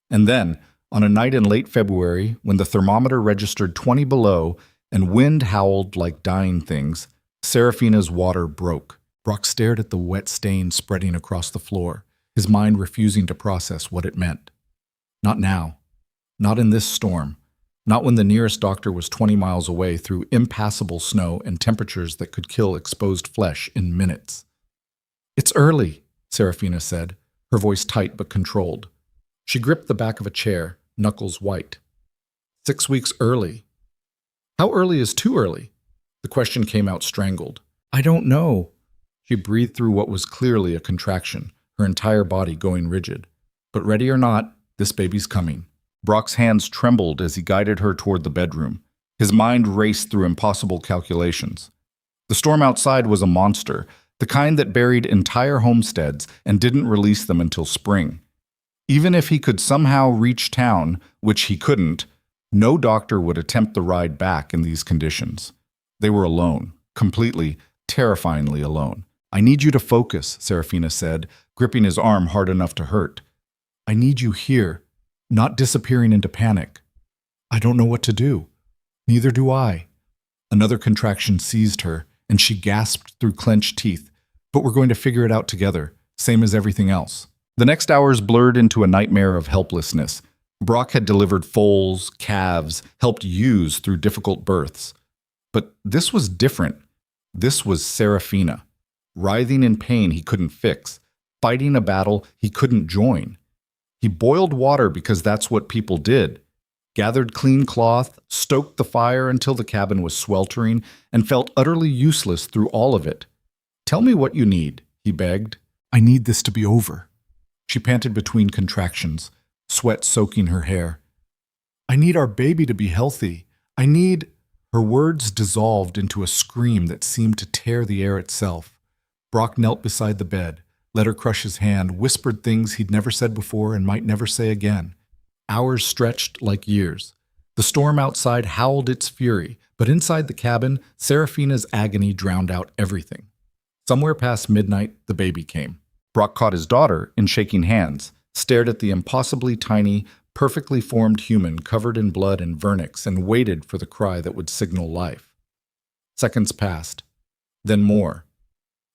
[SPEAKER 1] And then, on a night in late February, when the thermometer registered 20 below and wind howled like dying things, Serafina's water broke. Brock stared at the wet stain spreading across the floor, his mind refusing to process what it meant. Not now. Not in this storm. Not when the nearest doctor was 20 miles away through impassable snow and temperatures that could kill exposed flesh in minutes. It's early, Serafina said, her voice tight but controlled. She gripped the back of a chair, knuckles white. 6 weeks early. How early is too early? The question came out strangled. I don't know. She breathed through what was clearly a contraction, her entire body going rigid. But ready or not, this baby's coming. Brock's hands trembled as he guided her toward the bedroom. His mind raced through impossible calculations. The storm outside was a monster, the kind that buried entire homesteads and didn't release them until spring. Even if he could somehow reach town, which he couldn't, no doctor would attempt the ride back in these conditions. They were alone, completely, terrifyingly alone. "I need you to focus," Serafina said, gripping his arm hard enough to hurt. "I need you here, not disappearing into panic." "I don't know what to do." "Neither do I." Another contraction seized her, and she gasped through clenched teeth. "But we're going to figure it out together, same as everything else." The next hours blurred into a nightmare of helplessness. Brock had delivered foals, calves, helped ewes through difficult births. But this was different. This was Serafina, writhing in pain he couldn't fix, fighting a battle he couldn't join. He boiled water because that's what people did, gathered clean cloth, stoked the fire until the cabin was sweltering, and felt utterly useless through all of it. "Tell me what you need," he begged. "I need this to be over." She panted between contractions, sweat soaking her hair. "I need our baby to be healthy. I need—" Her words dissolved into a scream that seemed to tear the air itself. Brock knelt beside the bed, let her crush his hand, whispered things he'd never said before and might never say again. Hours stretched like years. The storm outside howled its fury, but inside the cabin, Serafina's agony drowned out everything. Somewhere past midnight, the baby came. Brock caught his daughter in shaking hands, stared at the impossibly tiny, perfectly formed human covered in blood and vernix, and waited for the cry that would signal life. Seconds passed, then more.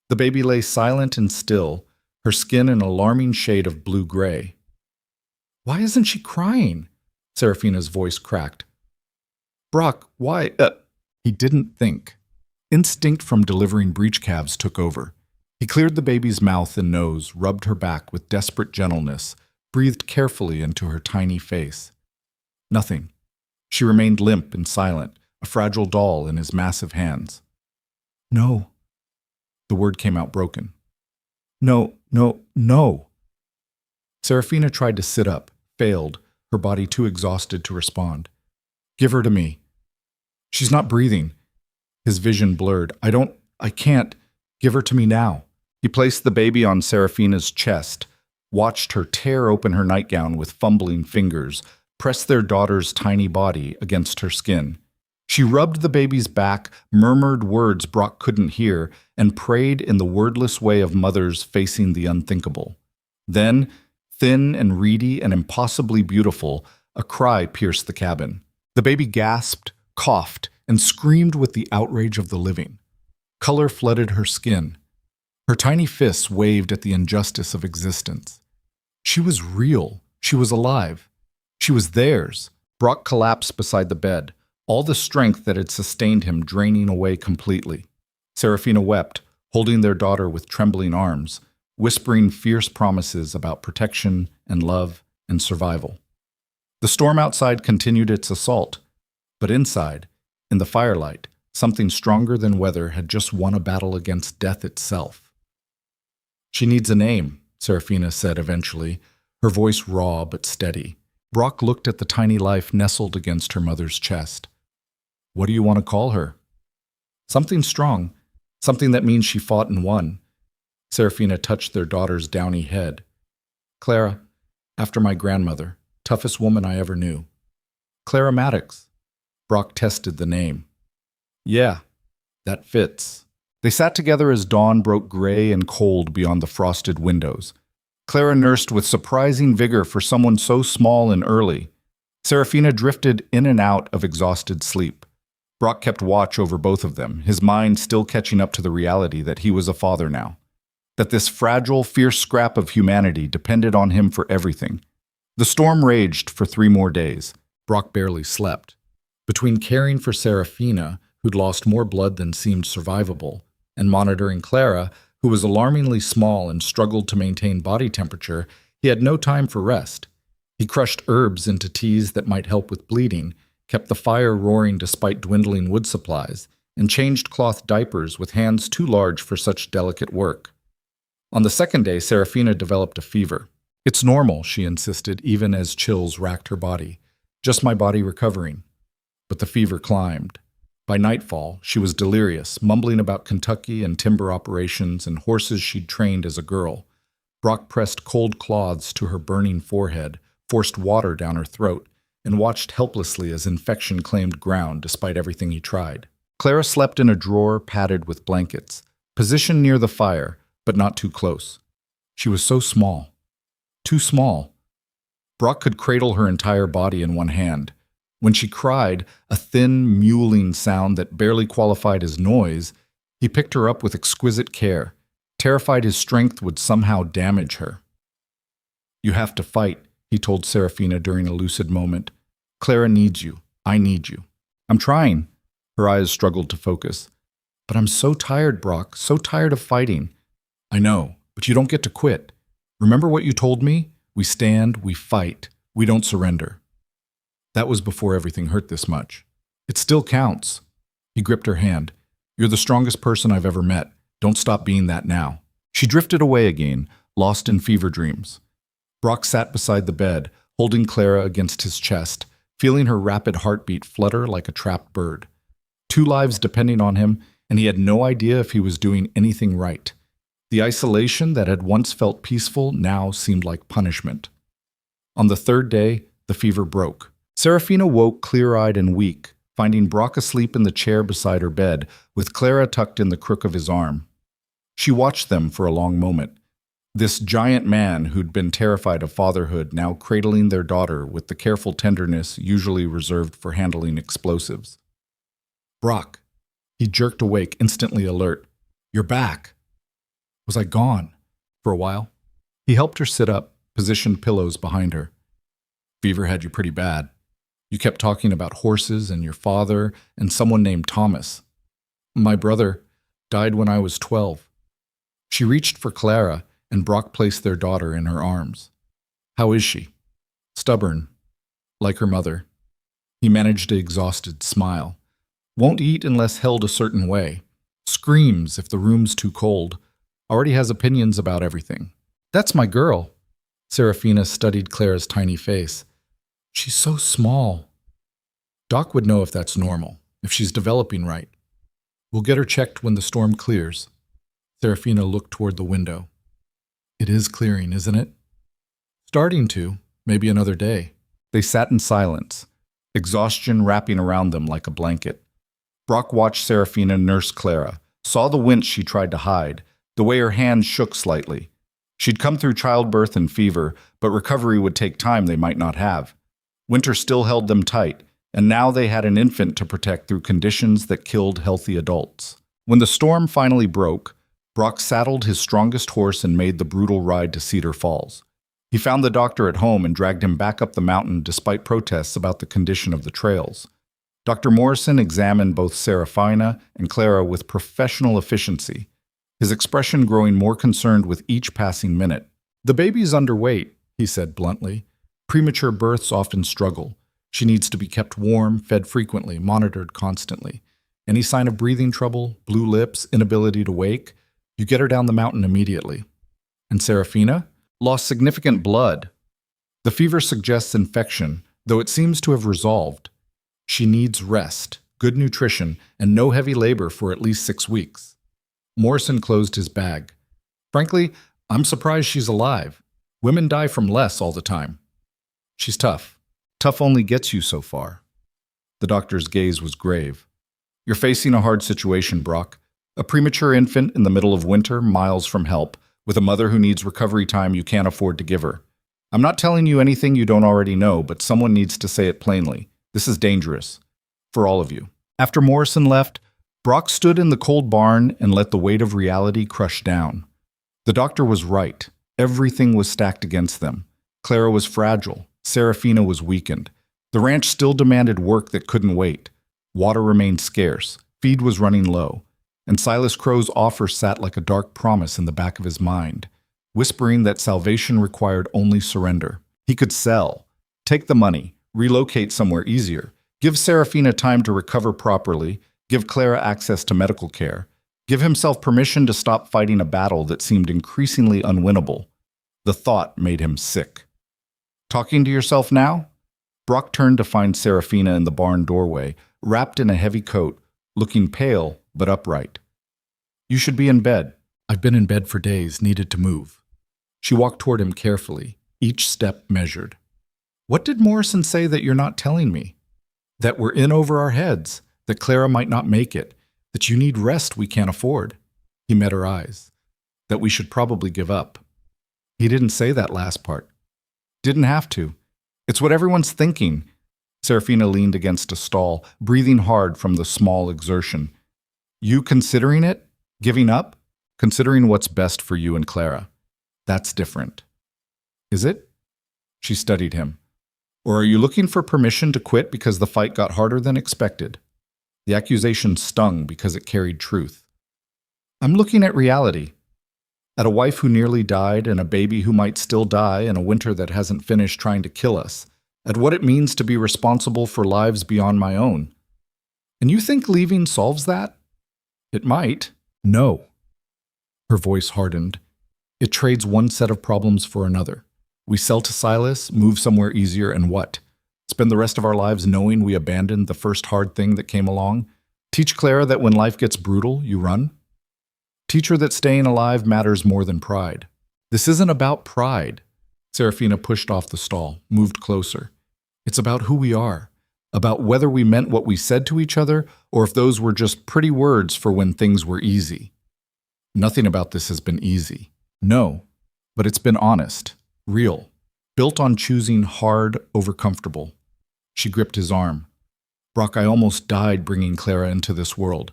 [SPEAKER 1] The baby lay silent and still, her skin an alarming shade of blue-gray. "Why isn't she crying?" Serafina's voice cracked. "Brock, why—" He didn't think. Instinct from delivering breech calves took over. He cleared the baby's mouth and nose, rubbed her back with desperate gentleness, breathed carefully into her tiny face. Nothing. She remained limp and silent, a fragile doll in his massive hands. "No." The word came out broken. "No, no, no." Serafina tried to sit up, failed, her body too exhausted to respond. "Give her to me." "She's not breathing." His vision blurred. I can't. Give her to me now." He placed the baby on Serafina's chest, watched her tear open her nightgown with fumbling fingers, press their daughter's tiny body against her skin. She rubbed the baby's back, murmured words Brock couldn't hear, and prayed in the wordless way of mothers facing the unthinkable. Then, thin and reedy and impossibly beautiful, a cry pierced the cabin. The baby gasped, coughed, and screamed with the outrage of the living. Color flooded her skin. Her tiny fists waved at the injustice of existence. She was real. She was alive. She was theirs. Brock collapsed beside the bed, all the strength that had sustained him draining away completely. Serafina wept, holding their daughter with trembling arms, whispering fierce promises about protection and love and survival. The storm outside continued its assault, but inside, in the firelight, something stronger than weather had just won a battle against death itself. "She needs a name," Serafina said eventually, her voice raw but steady. Brock looked at the tiny life nestled against her mother's chest. "What do you want to call her?" "Something strong, something that means she fought and won." Serafina touched their daughter's downy head. "Clara, after my grandmother, toughest woman I ever knew." "Clara Maddox." Brock tested the name. "Yeah, that fits." They sat together as dawn broke gray and cold beyond the frosted windows. Clara nursed with surprising vigor for someone so small and early. Serafina drifted in and out of exhausted sleep. Brock kept watch over both of them, his mind still catching up to the reality that he was a father now, that this fragile, fierce scrap of humanity depended on him for everything. The storm raged for 3 more days. Brock barely slept. Between caring for Serafina, who'd lost more blood than seemed survivable, and monitoring Clara, who was alarmingly small and struggled to maintain body temperature, he had no time for rest. He crushed herbs into teas that might help with bleeding, kept the fire roaring despite dwindling wood supplies, and changed cloth diapers with hands too large for such delicate work. On the second day, Serafina developed a fever. "It's normal," she insisted, even as chills racked her body. "Just my body recovering." But the fever climbed. By nightfall, she was delirious, mumbling about Kentucky and timber operations and horses she'd trained as a girl. Brock pressed cold cloths to her burning forehead, forced water down her throat, and watched helplessly as infection claimed ground despite everything he tried. Clara slept in a drawer padded with blankets, positioned near the fire, but not too close. She was so small. Too small. Brock could cradle her entire body in one hand. When she cried, a thin, mewling sound that barely qualified as noise, he picked her up with exquisite care, terrified his strength would somehow damage her. "You have to fight," he told Serafina during a lucid moment. "Clara needs you. I need you." "I'm trying." Her eyes struggled to focus. "But I'm so tired, Brock, so tired of fighting." "I know, but you don't get to quit. Remember what you told me? We stand, we fight, we don't surrender." That was before everything hurt this much. "It still counts." He gripped her hand. "You're the strongest person I've ever met. Don't stop being that now." She drifted away again, lost in fever dreams. Brock sat beside the bed, holding Clara against his chest, feeling her rapid heartbeat flutter like a trapped bird. 2 lives depending on him, and he had no idea if he was doing anything right. The isolation that had once felt peaceful now seemed like punishment. On the 3rd day, the fever broke. Serafina woke clear-eyed and weak, finding Brock asleep in the chair beside her bed, with Clara tucked in the crook of his arm. She watched them for a long moment. This giant man who'd been terrified of fatherhood now cradling their daughter with the careful tenderness usually reserved for handling explosives. "Brock." He jerked awake, instantly alert. "You're back." "Was I gone?" "For a while." He helped her sit up, positioned pillows behind her. "Fever had you pretty bad. You kept talking about horses and your father and someone named Thomas." "My brother died when I was 12. She reached for Clara, and Brock placed their daughter in her arms. "How is she?" "Stubborn, like her mother." He managed an exhausted smile. "Won't eat unless held a certain way. Screams if the room's too cold. Already has opinions about everything." "That's my girl." Serafina studied Clara's tiny face. "She's so small." "Doc would know if that's normal, if she's developing right. We'll get her checked when the storm clears." Serafina looked toward the window. "It is clearing, isn't it?" "Starting to. Maybe another day." They sat in silence, exhaustion wrapping around them like a blanket. Brock watched Serafina nurse Clara, saw the wince she tried to hide, the way her hands shook slightly. She'd come through childbirth and fever, but recovery would take time they might not have. Winter still held them tight, and now they had an infant to protect through conditions that killed healthy adults. When the storm finally broke, Brock saddled his strongest horse and made the brutal ride to Cedar Falls. He found the doctor at home and dragged him back up the mountain despite protests about the condition of the trails. Dr. Morrison examined both Serafina and Clara with professional efficiency, his expression growing more concerned with each passing minute. "The baby's underweight," he said bluntly. "Premature births often struggle. She needs to be kept warm, fed frequently, monitored constantly. Any sign of breathing trouble, blue lips, inability to wake, you get her down the mountain immediately." "And Serafina?" "Lost significant blood. The fever suggests infection, though it seems to have resolved. She needs rest, good nutrition, and no heavy labor for at least 6 weeks." Morrison closed his bag. "Frankly, I'm surprised she's alive. Women die from less all the time." "She's tough. Tough only gets you so far." The doctor's gaze was grave. "You're facing a hard situation, Brock. A premature infant in the middle of winter, miles from help, with a mother who needs recovery time you can't afford to give her. I'm not telling you anything you don't already know, but someone needs to say it plainly. This is dangerous. For all of you." After Morrison left, Brock stood in the cold barn and let the weight of reality crush down. The doctor was right. Everything was stacked against them. Clara was fragile. Serafina was weakened. The ranch still demanded work that couldn't wait. Water remained scarce. Feed was running low. And Silas Crow's offer sat like a dark promise in the back of his mind, whispering that salvation required only surrender. He could sell, take the money, relocate somewhere easier, give Serafina time to recover properly, give Clara access to medical care, give himself permission to stop fighting a battle that seemed increasingly unwinnable. The thought made him sick. "Talking to yourself now?" Brock turned to find Serafina in the barn doorway, wrapped in a heavy coat, looking pale but upright. "You should be in bed." "I've been in bed for days, needed to move." She walked toward him carefully, each step measured. "What did Morrison say that you're not telling me?" "That we're in over our heads, that Clara might not make it, that you need rest we can't afford." He met her eyes. "That we should probably give up." He didn't say that last part. Didn't have to. It's what everyone's thinking. Serafina leaned against a stall, breathing hard from the small exertion. "You considering it? Giving up? Considering what's best for you and Clara. That's different." "Is it?" She studied him. "Or are you looking for permission to quit because the fight got harder than expected?" The accusation stung because it carried truth. "I'm looking at reality. At a wife who nearly died and a baby who might still die in a winter that hasn't finished trying to kill us. At what it means to be responsible for lives beyond my own. And you think leaving solves that?" "It might." "No." Her voice hardened. "It trades one set of problems for another. We sell to Silas, move somewhere easier, and what? Spend the rest of our lives knowing we abandoned the first hard thing that came along? Teach Clara that when life gets brutal, you run? Teach her that staying alive matters more than pride. This isn't about pride." Serafina pushed off the stall, moved closer. "It's about who we are, about whether we meant what we said to each other or if those were just pretty words for when things were easy. Nothing about this has been easy. No, but it's been honest, real, built on choosing hard over comfortable." She gripped his arm. "Brock, I almost died bringing Clara into this world.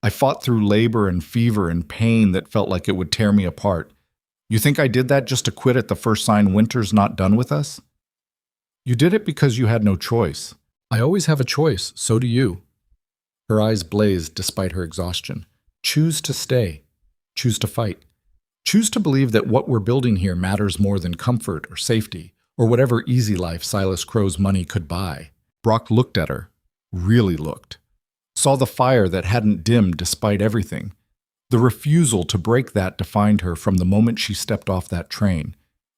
[SPEAKER 1] I fought through labor and fever and pain that felt like it would tear me apart. You think I did that just to quit at the first sign winter's not done with us? You did it because you had no choice. I always have a choice, so do you." Her eyes blazed despite her exhaustion. "Choose to stay. Choose to fight. Choose to believe that what we're building here matters more than comfort or safety, or whatever easy life Silas Crow's money could buy." Brock looked at her, really looked. Saw the fire that hadn't dimmed despite everything. The refusal to break that defined her from the moment she stepped off that train.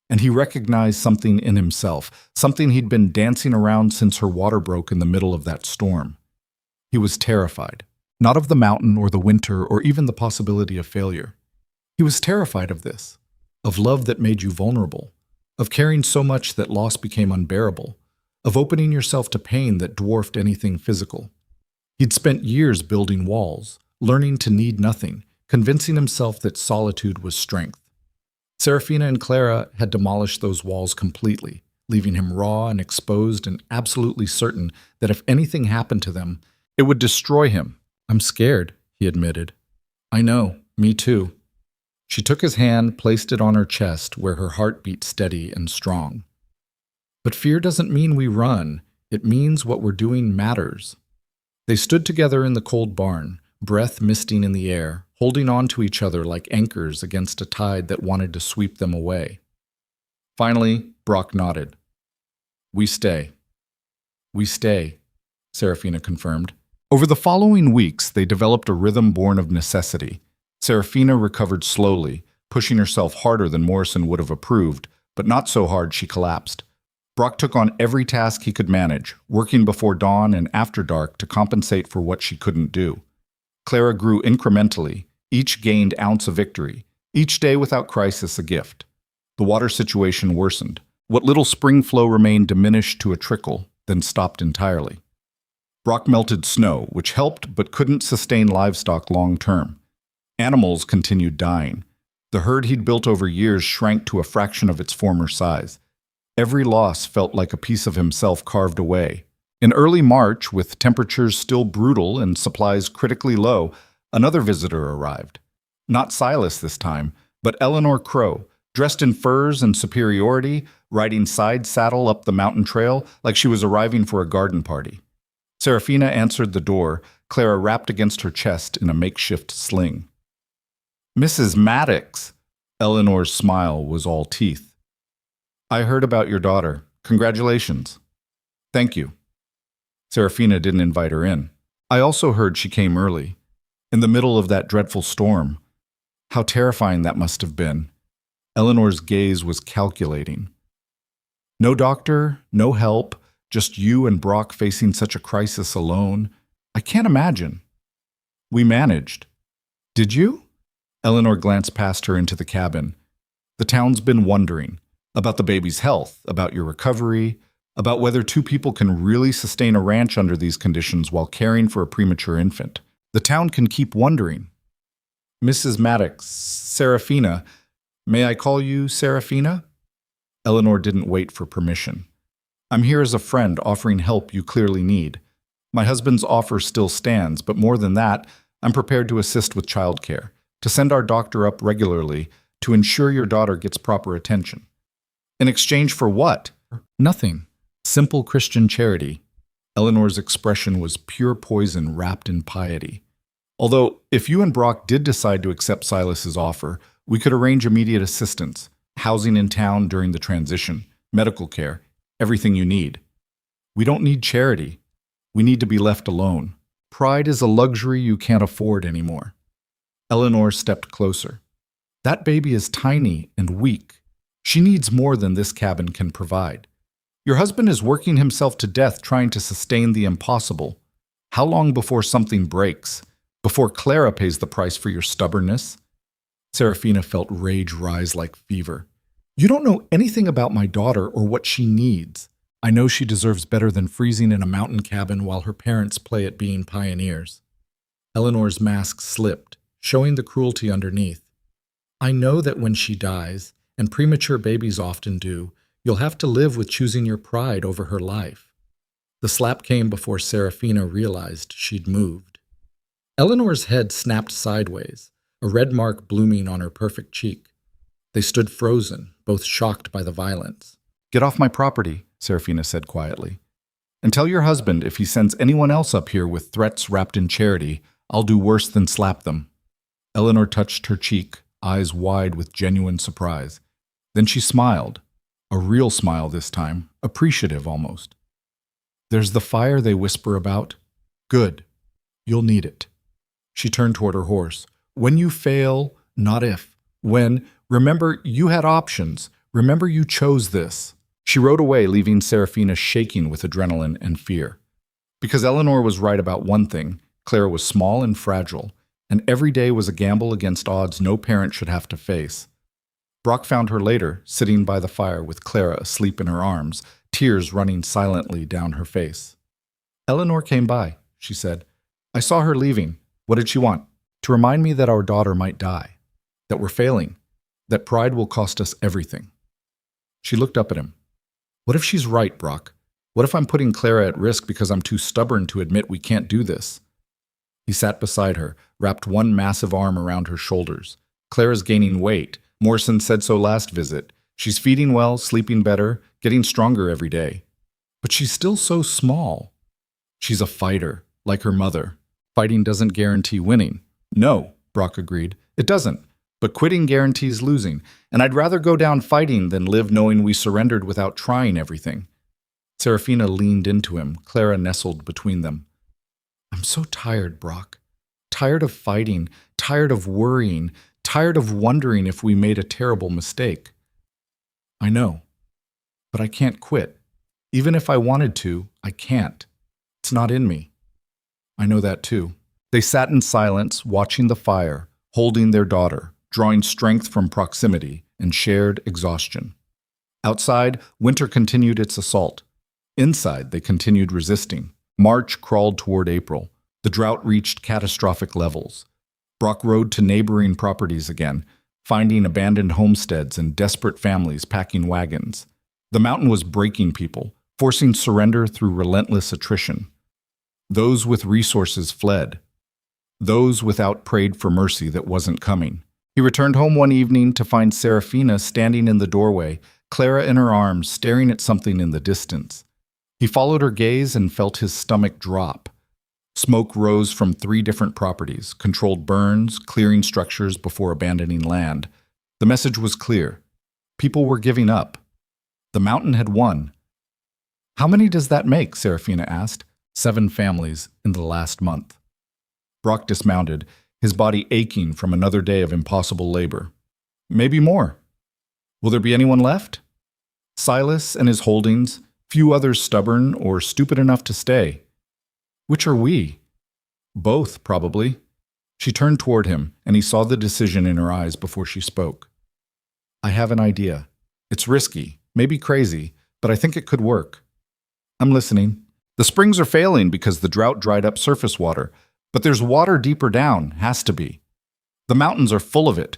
[SPEAKER 1] And he recognized something in himself, something he'd been dancing around since her water broke in the middle of that storm. He was terrified, not of the mountain or the winter or even the possibility of failure. He was terrified of this, of love that made you vulnerable, of caring so much that loss became unbearable, of opening yourself to pain that dwarfed anything physical. He'd spent years building walls, learning to need nothing, convincing himself that solitude was strength. Serafina and Clara had demolished those walls completely, leaving him raw and exposed and absolutely certain that if anything happened to them, it would destroy him. "I'm scared," he admitted. "I know, me too." She took his hand, placed it on her chest where her heart beat steady and strong. "But fear doesn't mean we run. It means what we're doing matters." They stood together in the cold barn, breath misting in the air, holding on to each other like anchors against a tide that wanted to sweep them away. Finally, Brock nodded. "We stay." "We stay," Serafina confirmed. Over the following weeks, they developed a rhythm born of necessity. Serafina recovered slowly, pushing herself harder than Morrison would have approved, but not so hard she collapsed. Brock took on every task he could manage, working before dawn and after dark to compensate for what she couldn't do. Clara grew incrementally, each gained ounce of victory, each day without crisis a gift. The water situation worsened. What little spring flow remained diminished to a trickle, then stopped entirely. Brock melted snow, which helped but couldn't sustain livestock long term. Animals continued dying. The herd he'd built over years shrank to a fraction of its former size. Every loss felt like a piece of himself carved away. In early March, with temperatures still brutal and supplies critically low, another visitor arrived. Not Silas this time, but Eleanor Crow, dressed in furs and superiority, riding side saddle up the mountain trail like she was arriving for a garden party. Serafina answered the door, Clara wrapped against her chest in a makeshift sling. "Mrs. Maddox!" Eleanor's smile was all teeth. "I heard about your daughter. Congratulations." "Thank you." Serafina didn't invite her in. "I also heard she came early, in the middle of that dreadful storm. How terrifying that must have been." Eleanor's gaze was calculating. "No doctor, no help, just you and Brock facing such a crisis alone. I can't imagine." We managed. Did you? Eleanor glanced past her into the cabin. The town's been wondering about the baby's health, about your recovery, about whether two people can really sustain a ranch under these conditions while caring for a premature infant. The town can keep wondering. Mrs. Maddox, Serafina, may I call you Serafina? Eleanor didn't wait for permission. I'm here as a friend offering help you clearly need. My husband's offer still stands, but more than that, I'm prepared to assist with childcare, to send our doctor up regularly, to ensure your daughter gets proper attention. In exchange for what? Nothing. Simple Christian charity. Eleanor's expression was pure poison wrapped in piety. Although, if you and Brock did decide to accept Silas's offer, we could arrange immediate assistance, housing in town during the transition, medical care, everything you need. We don't need charity. We need to be left alone. Pride is a luxury you can't afford anymore. Eleanor stepped closer. That baby is tiny and weak. She needs more than this cabin can provide. Your husband is working himself to death trying to sustain the impossible. How long before something breaks? Before Clara pays the price for your stubbornness? Serafina felt rage rise like fever. You don't know anything about my daughter or what she needs. I know she deserves better than freezing in a mountain cabin while her parents play at being pioneers. Eleanor's mask slipped, showing the cruelty underneath. I know that when she dies, and premature babies often do, you'll have to live with choosing your pride over her life. The slap came before Serafina realized she'd moved. Eleanor's head snapped sideways, a red mark blooming on her perfect cheek. They stood frozen, both shocked by the violence. Get off my property, Serafina said quietly. And tell your husband if he sends anyone else up here with threats wrapped in charity, I'll do worse than slap them. Eleanor touched her cheek, eyes wide with genuine surprise. Then she smiled, a real smile this time, appreciative almost. There's the fire they whisper about. Good. You'll need it. She turned toward her horse. When you fail, not if. When, remember you had options. Remember you chose this. She rode away, leaving Serafina shaking with adrenaline and fear. Because Eleanor was right about one thing, Clara was small and fragile, and every day was a gamble against odds no parent should have to face. Brock found her later, sitting by the fire with Clara asleep in her arms, tears running silently down her face. Eleanor came by, she said. I saw her leaving. What did she want? To remind me that our daughter might die, that we're failing, that pride will cost us everything. She looked up at him. What if she's right, Brock? What if I'm putting Clara at risk because I'm too stubborn to admit we can't do this? He sat beside her, wrapped one massive arm around her shoulders. Clara's gaining weight. Morrison said so last visit. She's feeding well, sleeping better, getting stronger every day. But she's still so small. She's a fighter, like her mother. Fighting doesn't guarantee winning. No, Brock agreed. It doesn't. But quitting guarantees losing. And I'd rather go down fighting than live knowing we surrendered without trying everything. Serafina leaned into him, Clara nestled between them. I'm so tired, Brock. Tired of fighting, tired of worrying, tired of wondering if we made a terrible mistake. I know, but I can't quit. Even if I wanted to, I can't. It's not in me. I know that too. They sat in silence, watching the fire, holding their daughter, drawing strength from proximity and shared exhaustion. Outside, winter continued its assault. Inside, they continued resisting. March crawled toward April. The drought reached catastrophic levels. Brock rode to neighboring properties again, finding abandoned homesteads and desperate families packing wagons. The mountain was breaking people, forcing surrender through relentless attrition. Those with resources fled. Those without prayed for mercy that wasn't coming. He returned home one evening to find Serafina standing in the doorway, Clara in her arms, staring at something in the distance. He followed her gaze and felt his stomach drop. Smoke rose from 3 different properties, controlled burns, clearing structures before abandoning land. The message was clear. People were giving up. The mountain had won. How many does that make? Serafina asked. 7 families in the last month. Brock dismounted, his body aching from another day of impossible labor. Maybe more. Will there be anyone left? Silas and his holdings, few others stubborn or stupid enough to stay. Which are we? Both, probably. She turned toward him, and he saw the decision in her eyes before she spoke. I have an idea. It's risky, maybe crazy, but I think it could work. I'm listening. The springs are failing because the drought dried up surface water, but there's water deeper down, has to be. The mountains are full of it.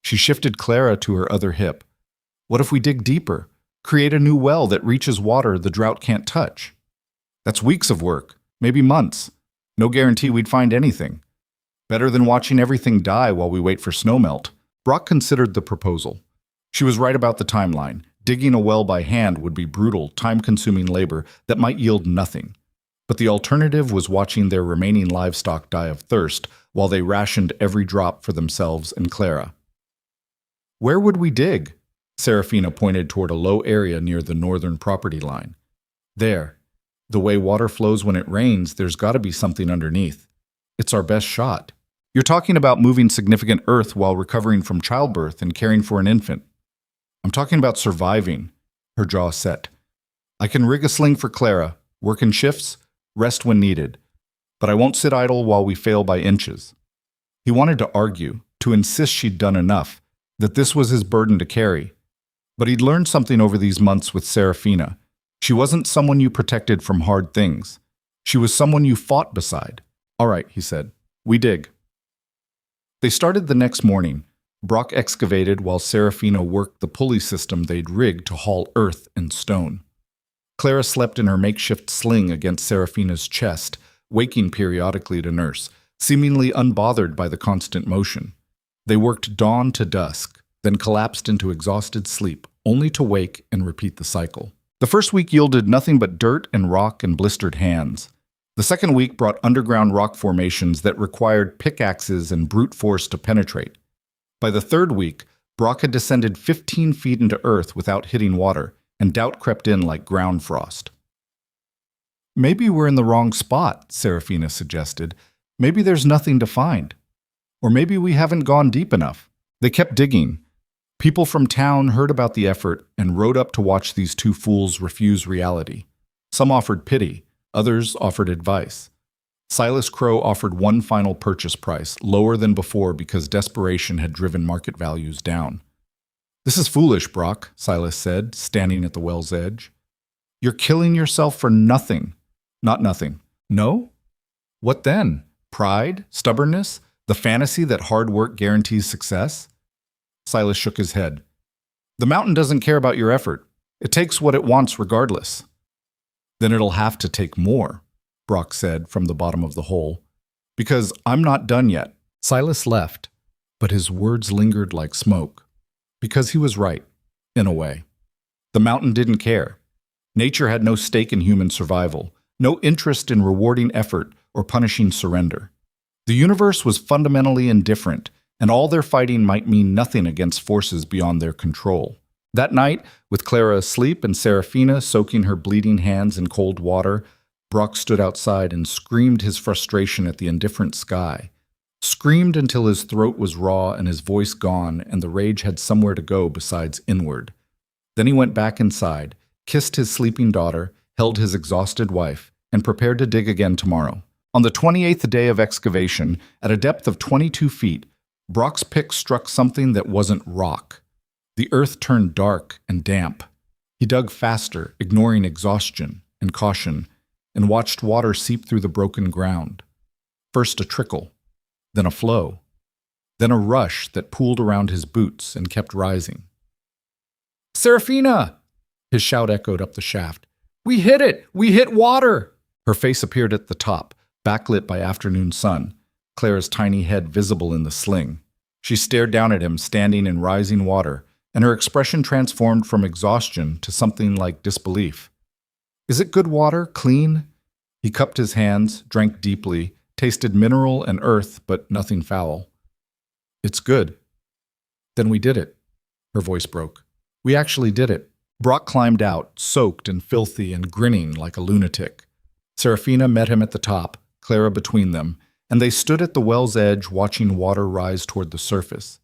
[SPEAKER 1] She shifted Clara to her other hip. What if we dig deeper? Create a new well that reaches water the drought can't touch? That's weeks of work, maybe months. No guarantee we'd find anything. Better than watching everything die while we wait for snowmelt. Brock considered the proposal. She was right about the timeline. Digging a well by hand would be brutal, time-consuming labor that might yield nothing. But the alternative was watching their remaining livestock die of thirst while they rationed every drop for themselves and Clara. Where would we dig? Serafina pointed toward a low area near the northern property line. There. The way water flows when it rains, there's got to be something underneath. It's our best shot. You're talking about moving significant earth while recovering from childbirth and caring for an infant. I'm talking about surviving. Her jaw set. I can rig a sling for Clara, work in shifts, rest when needed. But I won't sit idle while we fail by inches. He wanted to argue, to insist she'd done enough, that this was his burden to carry. But he'd learned something over these months with Serafina. She wasn't someone you protected from hard things. She was someone you fought beside. All right, he said. We dig. They started the next morning. Brock excavated while Serafina worked the pulley system they'd rigged to haul earth and stone. Clara slept in her makeshift sling against Serafina's chest, waking periodically to nurse, seemingly unbothered by the constant motion. They worked dawn to dusk, then collapsed into exhausted sleep, only to wake and repeat the cycle. The first week yielded nothing but dirt and rock and blistered hands. The second week brought underground rock formations that required pickaxes and brute force to penetrate. By the third week, Brock had descended 15 feet into earth without hitting water, and doubt crept in like ground frost. Maybe we're in the wrong spot, Serafina suggested. Maybe there's nothing to find. Or maybe we haven't gone deep enough. They kept digging. People from town heard about the effort and rode up to watch these two fools refuse reality. Some offered pity, others offered advice. Silas Crow offered one final purchase price, lower than before because desperation had driven market values down. This is foolish, Brock, Silas said, standing at the well's edge. You're killing yourself for nothing. Not nothing. No? What then? Pride? Stubbornness? The fantasy that hard work guarantees success? Silas shook his head. The mountain doesn't care about your effort. It takes what it wants regardless. Then it'll have to take more, Brock said from the bottom of the hole. Because I'm not done yet. Silas left, but his words lingered like smoke. Because he was right, in a way. The mountain didn't care. Nature had no stake in human survival, no interest in rewarding effort or punishing surrender. The universe was fundamentally indifferent, and all their fighting might mean nothing against forces beyond their control. That night, with Clara asleep and Serafina soaking her bleeding hands in cold water, Brock stood outside and screamed his frustration at the indifferent sky. Screamed until his throat was raw and his voice gone and the rage had somewhere to go besides inward. Then he went back inside, kissed his sleeping daughter, held his exhausted wife, and prepared to dig again tomorrow. On the 28th day of excavation, at a depth of 22 feet, Brock's pick struck something that wasn't rock. The earth turned dark and damp. He dug faster, ignoring exhaustion and caution, and watched water seep through the broken ground. First a trickle, then a flow, then a rush that pooled around his boots and kept rising. Serafina! His shout echoed up the shaft. We hit it! We hit water! Her face appeared at the top, backlit by afternoon sun, Clara's tiny head visible in the sling. She stared down at him, standing in rising water, and her expression transformed from exhaustion to something like disbelief. Is it good water? Clean? He cupped his hands, drank deeply, tasted mineral and earth, but nothing foul. It's good. Then we did it. Her voice broke. We actually did it. Brock climbed out, soaked and filthy and grinning like a lunatic. Serafina met him at the top, Clara between them, and they stood at the well's edge watching water rise toward the surface.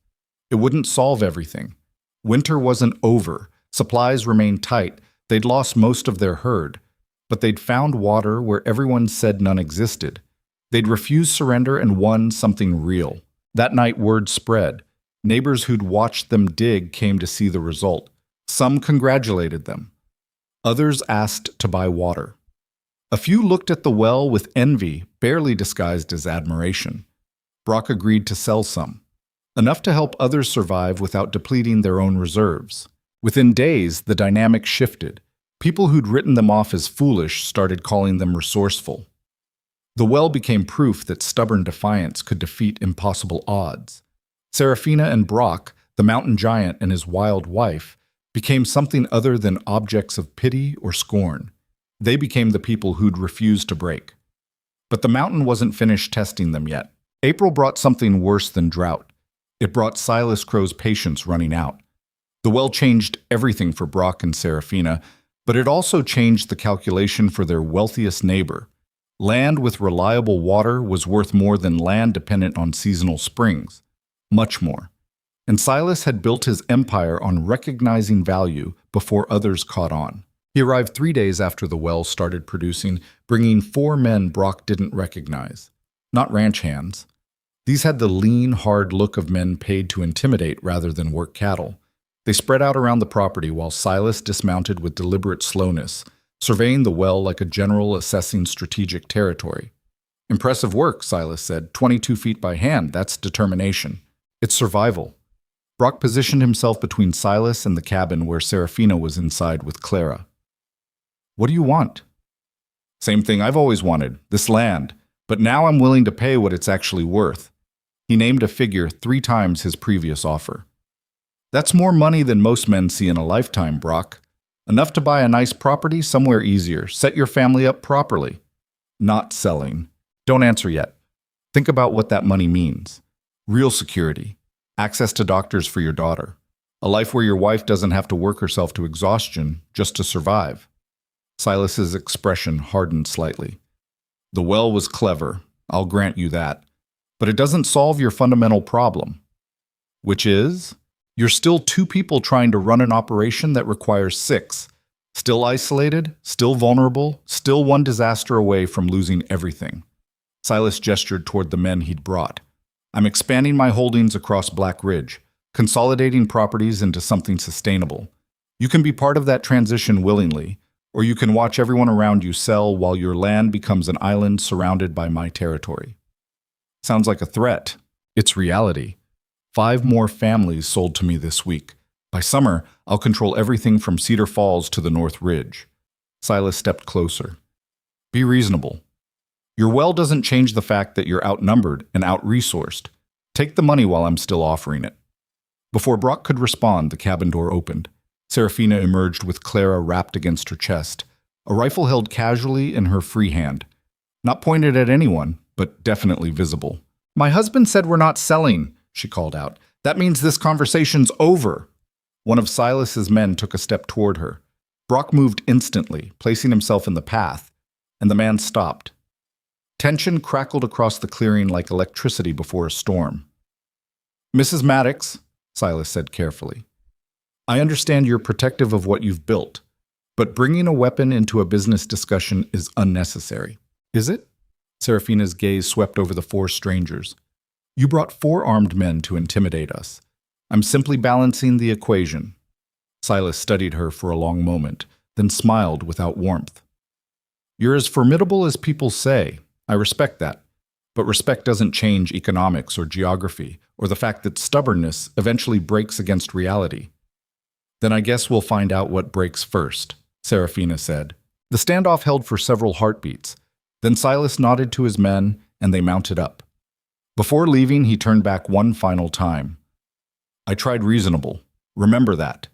[SPEAKER 1] It wouldn't solve everything. Winter wasn't over. Supplies remained tight. They'd lost most of their herd. But they'd found water where everyone said none existed. They'd refused surrender and won something real. That night, word spread. Neighbors who'd watched them dig came to see the result. Some congratulated them. Others asked to buy water. A few looked at the well with envy, barely disguised as admiration. Brock agreed to sell some, enough to help others survive without depleting their own reserves. Within days, the dynamic shifted. People who'd written them off as foolish started calling them resourceful. The well became proof that stubborn defiance could defeat impossible odds. Serafina and Brock, the mountain giant and his wild wife, became something other than objects of pity or scorn. They became the people who'd refused to break. But the mountain wasn't finished testing them yet. April brought something worse than drought. It brought Silas Crow's patience running out. The well changed everything for Brock and Serafina, but it also changed the calculation for their wealthiest neighbor. Land with reliable water was worth more than land dependent on seasonal springs. Much more. And Silas had built his empire on recognizing value before others caught on. He arrived 3 days after the well started producing, bringing 4 men Brock didn't recognize. Not ranch hands. These had the lean, hard look of men paid to intimidate rather than work cattle. They spread out around the property while Silas dismounted with deliberate slowness, surveying the well like a general assessing strategic territory. "Impressive work," Silas said. 22 feet by hand, that's determination. It's survival. Brock positioned himself between Silas and the cabin where Serafina was inside with Clara. "What do you want?" "Same thing I've always wanted, this land. But now I'm willing to pay what it's actually worth." He named a figure 3 times his previous offer. "That's more money than most men see in a lifetime, Brock. Enough to buy a nice property somewhere easier, set your family up properly." "Not selling." "Don't answer yet. Think about what that money means. Real security. Access to doctors for your daughter. A life where your wife doesn't have to work herself to exhaustion just to survive." Silas's expression hardened slightly. "The well was clever, I'll grant you that. But it doesn't solve your fundamental problem." "Which is?" "You're still 2 people trying to run an operation that requires 6. Still isolated, still vulnerable, still one disaster away from losing everything." Silas gestured toward the men he'd brought. "I'm expanding my holdings across Black Ridge, consolidating properties into something sustainable. You can be part of that transition willingly, or you can watch everyone around you sell while your land becomes an island surrounded by my territory." Sounds like a threat. It's reality. 5 more families sold to me this week. By summer, I'll control everything from Cedar Falls to the North Ridge. Silas stepped closer. "Be reasonable. Your well doesn't change the fact that you're outnumbered and out-resourced. Take the money while I'm still offering it." Before Brock could respond, the cabin door opened. Serafina emerged with Clara wrapped against her chest, a rifle held casually in her free hand. Not pointed at anyone, but definitely visible. "My husband said we're not selling," she called out. "That means this conversation's over." One of Silas's men took a step toward her. Brock moved instantly, placing himself in the path, and the man stopped. Tension crackled across the clearing like electricity before a storm. "Mrs. Maddox," Silas said carefully, "I understand you're protective of what you've built, but bringing a weapon into a business discussion is unnecessary." "Is it?" Serafina's gaze swept over the 4 strangers. "You brought 4 armed men to intimidate us. I'm simply balancing the equation." Silas studied her for a long moment, then smiled without warmth. "You're as formidable as people say. I respect that. But respect doesn't change economics or geography, or the fact that stubbornness eventually breaks against reality." "Then I guess we'll find out what breaks first," Serafina said. The standoff held for several heartbeats. Then Silas nodded to his men, and they mounted up. Before leaving, he turned back one final time. "I tried reasonable. Remember that."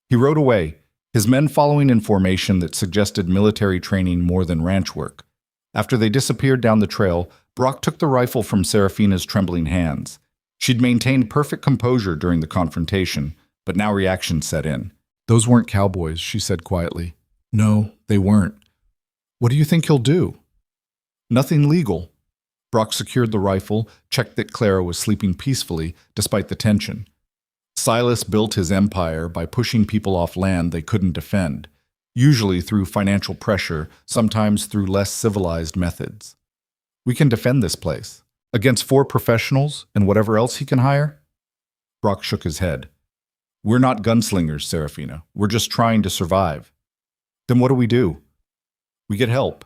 [SPEAKER 1] He rode away, his men following in formation that suggested military training more than ranch work. After they disappeared down the trail, Brock took the rifle from Serafina's trembling hands. She'd maintained perfect composure during the confrontation, but now reaction set in. "Those weren't cowboys," she said quietly. "No, they weren't." "What do you think he'll do?" "Nothing legal." Brock secured the rifle, checked that Clara was sleeping peacefully despite the tension. Silas built his empire by pushing people off land they couldn't defend, usually through financial pressure, sometimes through less civilized methods. We can defend this place. Against 4 professionals and whatever else he can hire? Brock shook his head. We're not gunslingers, Serafina. We're just trying to survive. Then what do? We get help.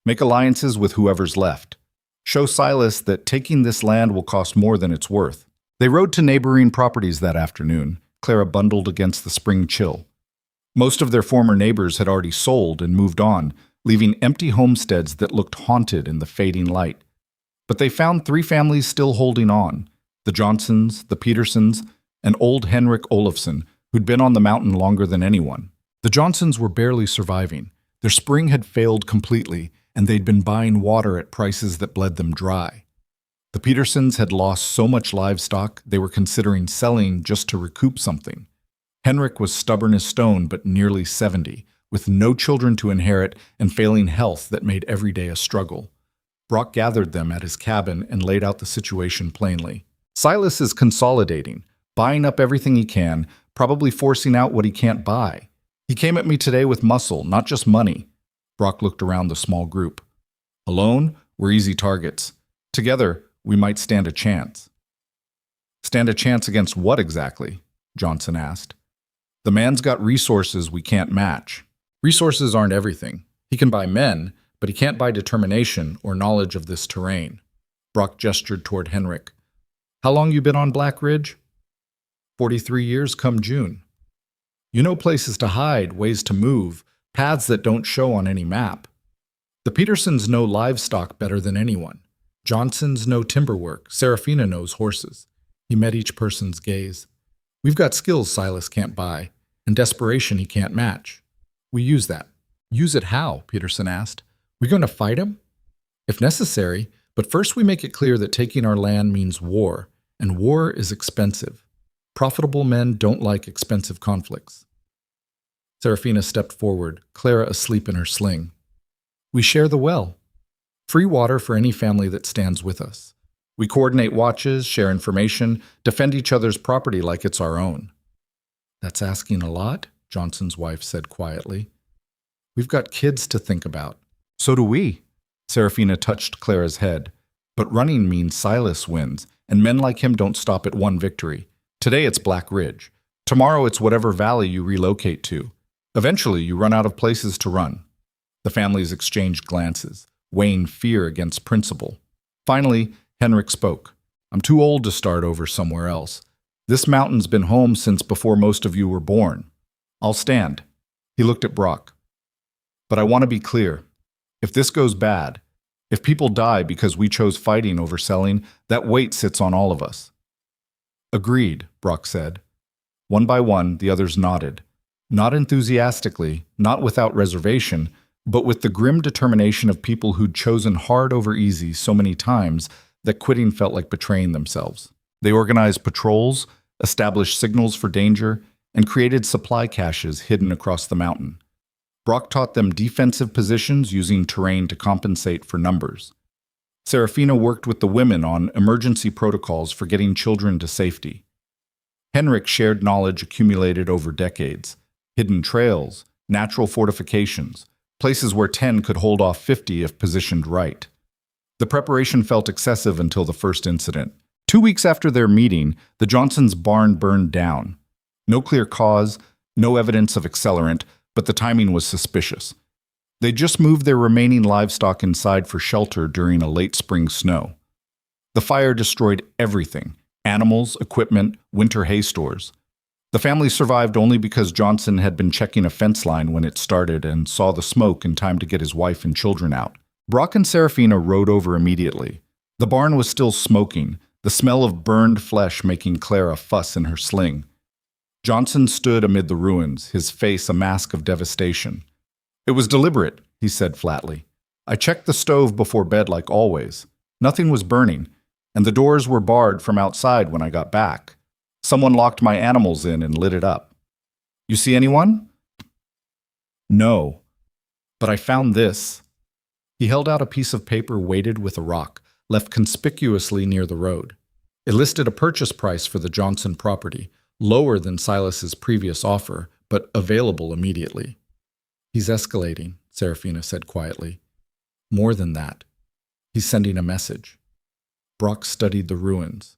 [SPEAKER 1] Make alliances with whoever's left. Show Silas that taking this land will cost more than it's worth. They rode to neighboring properties that afternoon, Clara bundled against the spring chill. Most of their former neighbors had already sold and moved on, leaving empty homesteads that looked haunted in the fading light. But they found 3 families still holding on: the Johnsons, the Petersons, and old Henrik Olafsson, who'd been on the mountain longer than anyone. The Johnsons were barely surviving. Their spring had failed completely, and they'd been buying water at prices that bled them dry. The Petersons had lost so much livestock they were considering selling just to recoup something. Henrik was stubborn as stone but nearly 70, with no children to inherit and failing health that made every day a struggle. Brock gathered them at his cabin and laid out the situation plainly. Silas is consolidating, buying up everything he can, probably forcing out what he can't buy. He came at me today with muscle, not just money. Brock looked around the small group. Alone, we're easy targets. Together, we might stand a chance. Stand a chance against what exactly? Johnson asked. The man's got resources we can't match. Resources aren't everything. He can buy men, but he can't buy determination or knowledge of this terrain. Brock gestured toward Henrik. How long you been on Black Ridge? 43 years come June. You know places to hide, ways to move, paths that don't show on any map. The Petersons know livestock better than anyone. Johnsons know timber work. Serafina knows horses. He met each person's gaze. We've got skills Silas can't buy, and desperation he can't match. We use that. Use it how? Peterson asked. We going to fight him? If necessary, but first we make it clear that taking our land means war, and war is expensive. Profitable men don't like expensive conflicts. Serafina stepped forward, Clara asleep in her sling. We share the well. Free water for any family that stands with us. We coordinate watches, share information, defend each other's property like it's our own. That's asking a lot, Johnson's wife said quietly. We've got kids to think about. So do we. Serafina touched Clara's head. But running means Silas wins, and men like him don't stop at one victory. Today it's Black Ridge. Tomorrow it's whatever valley you relocate to. Eventually you run out of places to run. The families exchanged glances, weighing fear against principle. Finally, Henrik spoke. I'm too old to start over somewhere else. This mountain's been home since before most of you were born. I'll stand. He looked at Brock. But I want to be clear. If this goes bad, if people die because we chose fighting over selling, that weight sits on all of us. Agreed, Brock said. One by one, the others nodded. Not enthusiastically, not without reservation, but with the grim determination of people who'd chosen hard over easy so many times that quitting felt like betraying themselves. They organized patrols, established signals for danger, and created supply caches hidden across the mountain. Brock taught them defensive positions using terrain to compensate for numbers. Serafina worked with the women on emergency protocols for getting children to safety. Henrik shared knowledge accumulated over decades, hidden trails, natural fortifications, places where 10 could hold off 50 if positioned right. The preparation felt excessive until the first incident. 2 weeks after their meeting, the Johnsons' barn burned down. No clear cause, no evidence of accelerant, but the timing was suspicious. They just moved their remaining livestock inside for shelter during a late spring snow. The fire destroyed everything: animals, equipment, winter hay stores. The family survived only because Johnson had been checking a fence line when it started and saw the smoke in time to get his wife and children out. Brock and Serafina rode over immediately. The barn was still smoking, the smell of burned flesh making Clara fuss in her sling. Johnson stood amid the ruins, his face a mask of devastation. It was deliberate, he said flatly. I checked the stove before bed like always. Nothing was burning, and the doors were barred from outside when I got back. Someone locked my animals in and lit it up. You see anyone? No. But I found this. He held out a piece of paper weighted with a rock, left conspicuously near the road. It listed a purchase price for the Johnson property, lower than Silas's previous offer, but available immediately. He's escalating, Serafina said quietly. More than that. He's sending a message. Brock studied the ruins.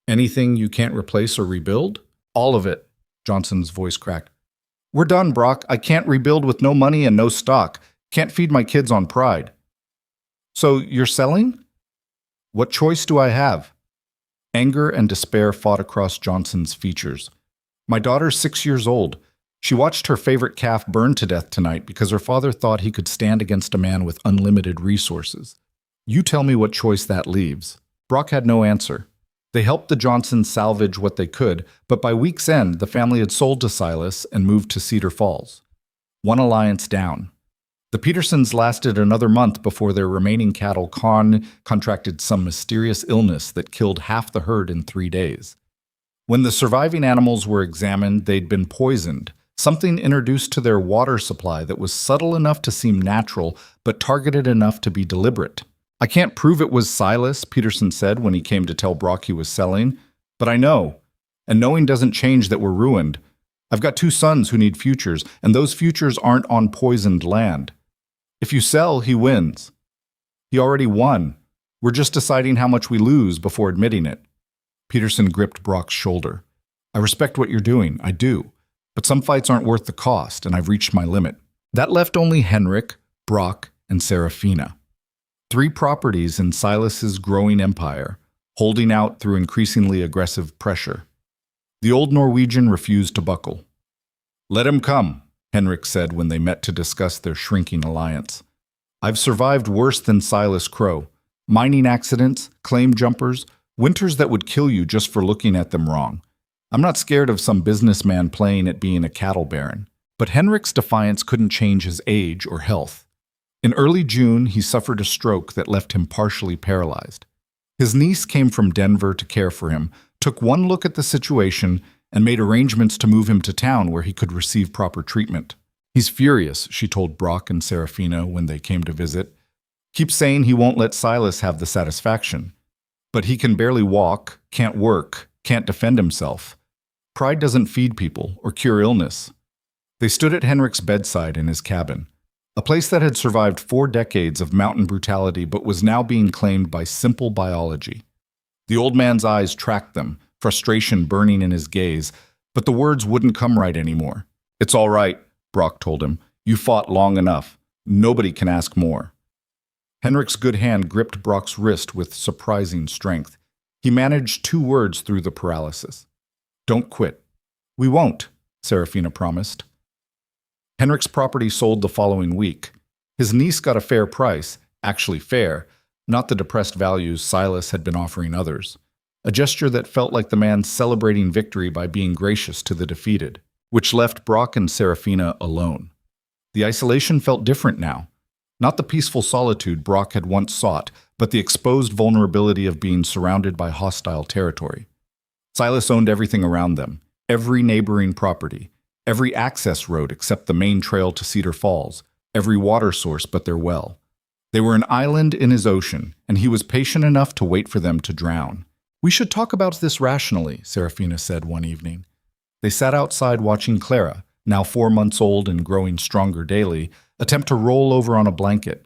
[SPEAKER 1] Anything you can't replace or rebuild? All of it, Johnson's voice cracked. We're done, Brock. I can't rebuild with no money and no stock. Can't feed my kids on pride. So you're selling? What choice do I have? Anger and despair fought across Johnson's features. My daughter's 6 years old. She watched her favorite calf burn to death tonight because her father thought he could stand against a man with unlimited resources. You tell me what choice that leaves. Brock had no answer. They helped the Johnsons salvage what they could, but by week's end, the family had sold to Silas and moved to Cedar Falls. One alliance down. The Petersons lasted another month before their remaining cattle contracted some mysterious illness that killed half the herd in 3 days. When the surviving animals were examined, they'd been poisoned, something introduced to their water supply that was subtle enough to seem natural, but targeted enough to be deliberate. I can't prove it was Silas, Peterson said when he came to tell Brock he was selling, but I know. And knowing doesn't change that we're ruined. I've got 2 sons who need futures, and those futures aren't on poisoned land. If you sell, he wins. He already won. We're just deciding how much we lose before admitting it. Peterson gripped Brock's shoulder. I respect what you're doing, I do. But some fights aren't worth the cost, and I've reached my limit. That left only Henrik, Brock, and Serafina. 3 properties in Silas's growing empire, holding out through increasingly aggressive pressure. The old Norwegian refused to buckle. Let him come, Henrik said when they met to discuss their shrinking alliance. I've survived worse than Silas Crow. Mining accidents, claim jumpers, winters that would kill you just for looking at them wrong. I'm not scared of some businessman playing at being a cattle baron. But Henrik's defiance couldn't change his age or health. In early June, he suffered a stroke that left him partially paralyzed. His niece came from Denver to care for him, took one look at the situation, and made arrangements to move him to town where he could receive proper treatment. He's furious, she told Brock and Serafina when they came to visit. Keeps saying he won't let Silas have the satisfaction. But he can barely walk, can't work, can't defend himself. Pride doesn't feed people or cure illness. They stood at Henrik's bedside in his cabin, a place that had survived 4 decades of mountain brutality but was now being claimed by simple biology. The old man's eyes tracked them, frustration burning in his gaze, but the words wouldn't come right anymore. It's all right, Brock told him. You fought long enough. Nobody can ask more. Henrik's good hand gripped Brock's wrist with surprising strength. He managed 2 words through the paralysis. Don't quit. We won't, Serafina promised. Henrik's property sold the following week. His niece got a fair price, actually fair, not the depressed values Silas had been offering others. A gesture that felt like the man celebrating victory by being gracious to the defeated, which left Brock and Serafina alone. The isolation felt different now. Not the peaceful solitude Brock had once sought, but the exposed vulnerability of being surrounded by hostile territory. Silas owned everything around them, every neighboring property, every access road except the main trail to Cedar Falls, every water source but their well. They were an island in his ocean, and he was patient enough to wait for them to drown. We should talk about this rationally, Serafina said one evening. They sat outside watching Clara, now 4 months old and growing stronger daily, attempt to roll over on a blanket.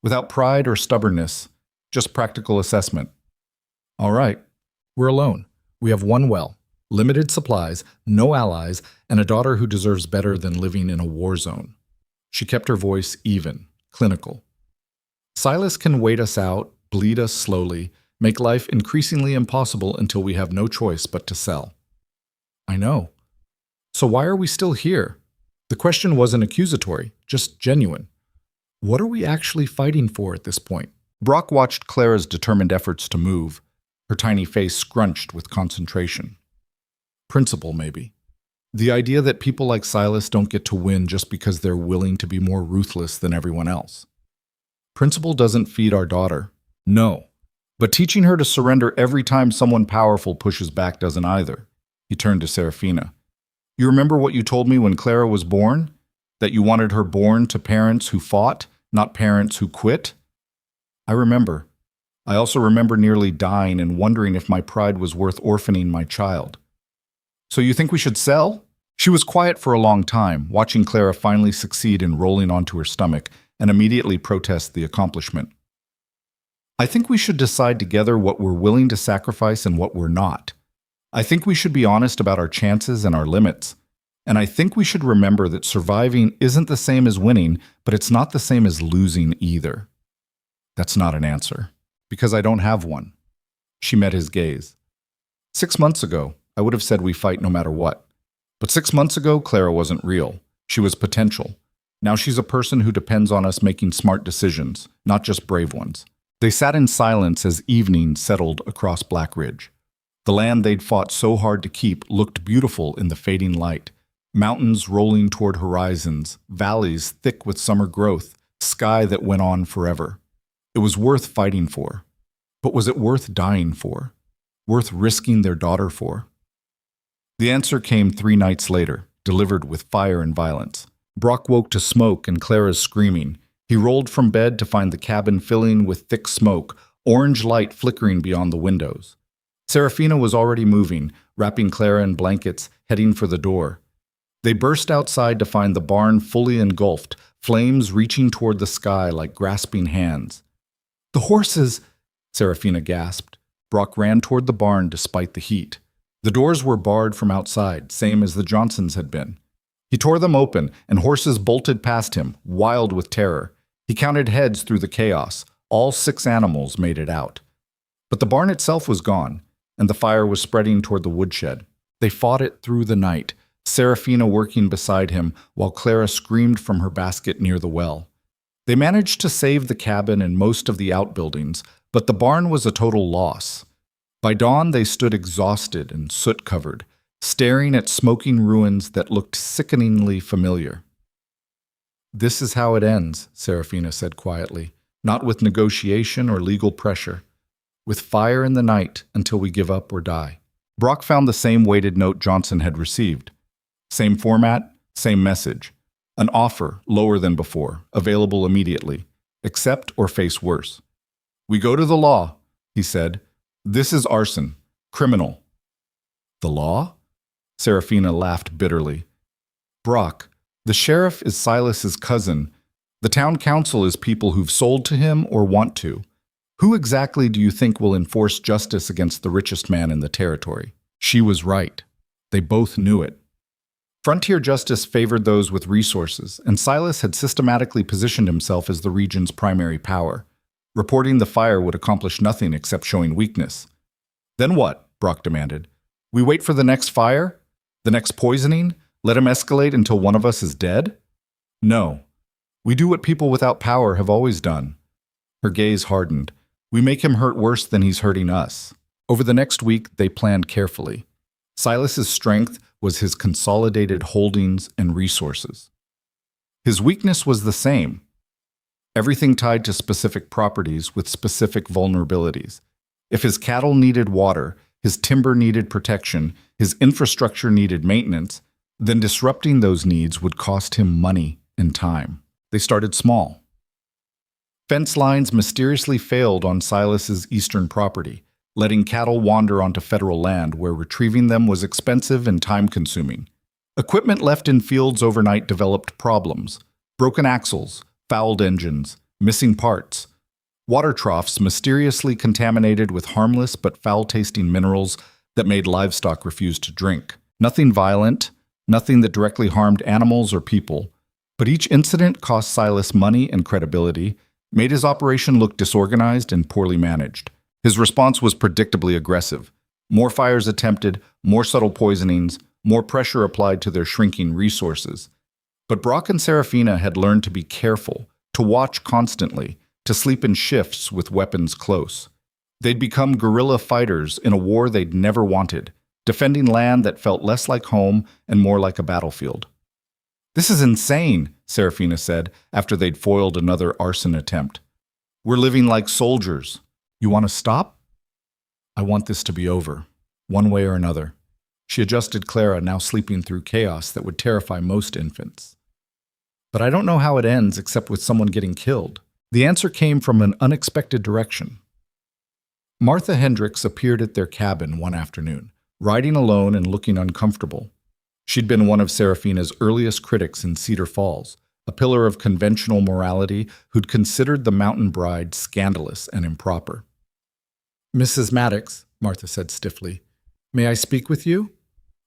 [SPEAKER 1] Without pride or stubbornness, just practical assessment. All right, we're alone. We have one well, limited supplies, no allies, and a daughter who deserves better than living in a war zone. She kept her voice even, clinical. Silas can wait us out, bleed us slowly, make life increasingly impossible until we have no choice but to sell. I know. So why are we still here? The question wasn't accusatory, just genuine. What are we actually fighting for at this point? Brock watched Clara's determined efforts to move, her tiny face scrunched with concentration. Principle, maybe. The idea that people like Silas don't get to win just because they're willing to be more ruthless than everyone else. Principle doesn't feed our daughter. No. But teaching her to surrender every time someone powerful pushes back doesn't either. He turned to Serafina. You remember what you told me when Clara was born? That you wanted her born to parents who fought, not parents who quit? I remember. I also remember nearly dying and wondering if my pride was worth orphaning my child. So you think we should sell? She was quiet for a long time, watching Clara finally succeed in rolling onto her stomach and immediately protest the accomplishment. I think we should decide together what we're willing to sacrifice and what we're not. I think we should be honest about our chances and our limits. And I think we should remember that surviving isn't the same as winning, but it's not the same as losing either. That's not an answer, because I don't have one. She met his gaze. 6 months ago, I would have said we fight no matter what. But 6 months ago, Clara wasn't real. She was potential. Now she's a person who depends on us making smart decisions, not just brave ones. They sat in silence as evening settled across Black Ridge. The land they'd fought so hard to keep looked beautiful in the fading light. Mountains rolling toward horizons, valleys thick with summer growth, sky that went on forever. It was worth fighting for. But was it worth dying for? Worth risking their daughter for? The answer came 3 nights later, delivered with fire and violence. Brock woke to smoke and Clara's screaming. He rolled from bed to find the cabin filling with thick smoke, orange light flickering beyond the windows. Serafina was already moving, wrapping Clara in blankets, heading for the door. They burst outside to find the barn fully engulfed, flames reaching toward the sky like grasping hands. "The horses!" Serafina gasped. Brock ran toward the barn despite the heat. The doors were barred from outside, same as the Johnsons had been. He tore them open, and horses bolted past him, wild with terror. He counted heads through the chaos. All 6 animals made it out. But the barn itself was gone, and the fire was spreading toward the woodshed. They fought it through the night, Serafina working beside him while Clara screamed from her basket near the well. They managed to save the cabin and most of the outbuildings, but the barn was a total loss. By dawn, they stood exhausted and soot-covered, staring at smoking ruins that looked sickeningly familiar. "This is how it ends," Serafina said quietly, "not with negotiation or legal pressure. With fire in the night until we give up or die." Brock found the same weighted note Johnson had received. Same format, same message. An offer, lower than before, available immediately. Accept or face worse. "We go to the law," he said. "This is arson. Criminal." "The law?" Serafina laughed bitterly. "Brock, the sheriff is Silas's cousin. The town council is people who've sold to him or want to. Who exactly do you think will enforce justice against the richest man in the territory?" She was right. They both knew it. Frontier justice favored those with resources, and Silas had systematically positioned himself as the region's primary power. Reporting the fire would accomplish nothing except showing weakness. "Then what?" Brock demanded. "We wait for the next fire? The next poisoning? Let him escalate until one of us is dead?" "No. We do what people without power have always done." Her gaze hardened. "We make him hurt worse than he's hurting us." Over the next week, they planned carefully. Silas's strength was his consolidated holdings and resources. His weakness was the same. Everything tied to specific properties with specific vulnerabilities. If his cattle needed water, his timber needed protection, his infrastructure needed maintenance, then disrupting those needs would cost him money and time. They started small. Fence lines mysteriously failed on Silas's eastern property, letting cattle wander onto federal land where retrieving them was expensive and time-consuming. Equipment left in fields overnight developed problems: broken axles, fouled engines, missing parts. Water troughs mysteriously contaminated with harmless but foul-tasting minerals that made livestock refuse to drink. Nothing violent, nothing that directly harmed animals or people, but each incident cost Silas money and credibility, made his operation look disorganized and poorly managed. His response was predictably aggressive. More fires attempted, more subtle poisonings, more pressure applied to their shrinking resources. But Brock and Serafina had learned to be careful, to watch constantly, to sleep in shifts with weapons close. They'd become guerrilla fighters in a war they'd never wanted, defending land that felt less like home and more like a battlefield. "This is insane," Serafina said after they'd foiled another arson attempt. "We're living like soldiers. You want to stop?" "I want this to be over, one way or another." She adjusted Clara, now sleeping through chaos that would terrify most infants. "But I don't know how it ends except with someone getting killed." The answer came from an unexpected direction. Martha Hendricks appeared at their cabin one afternoon, riding alone and looking uncomfortable. She'd been one of Serafina's earliest critics in Cedar Falls, a pillar of conventional morality who'd considered the mountain bride scandalous and improper. "Mrs. Maddox," Martha said stiffly, "may I speak with you?"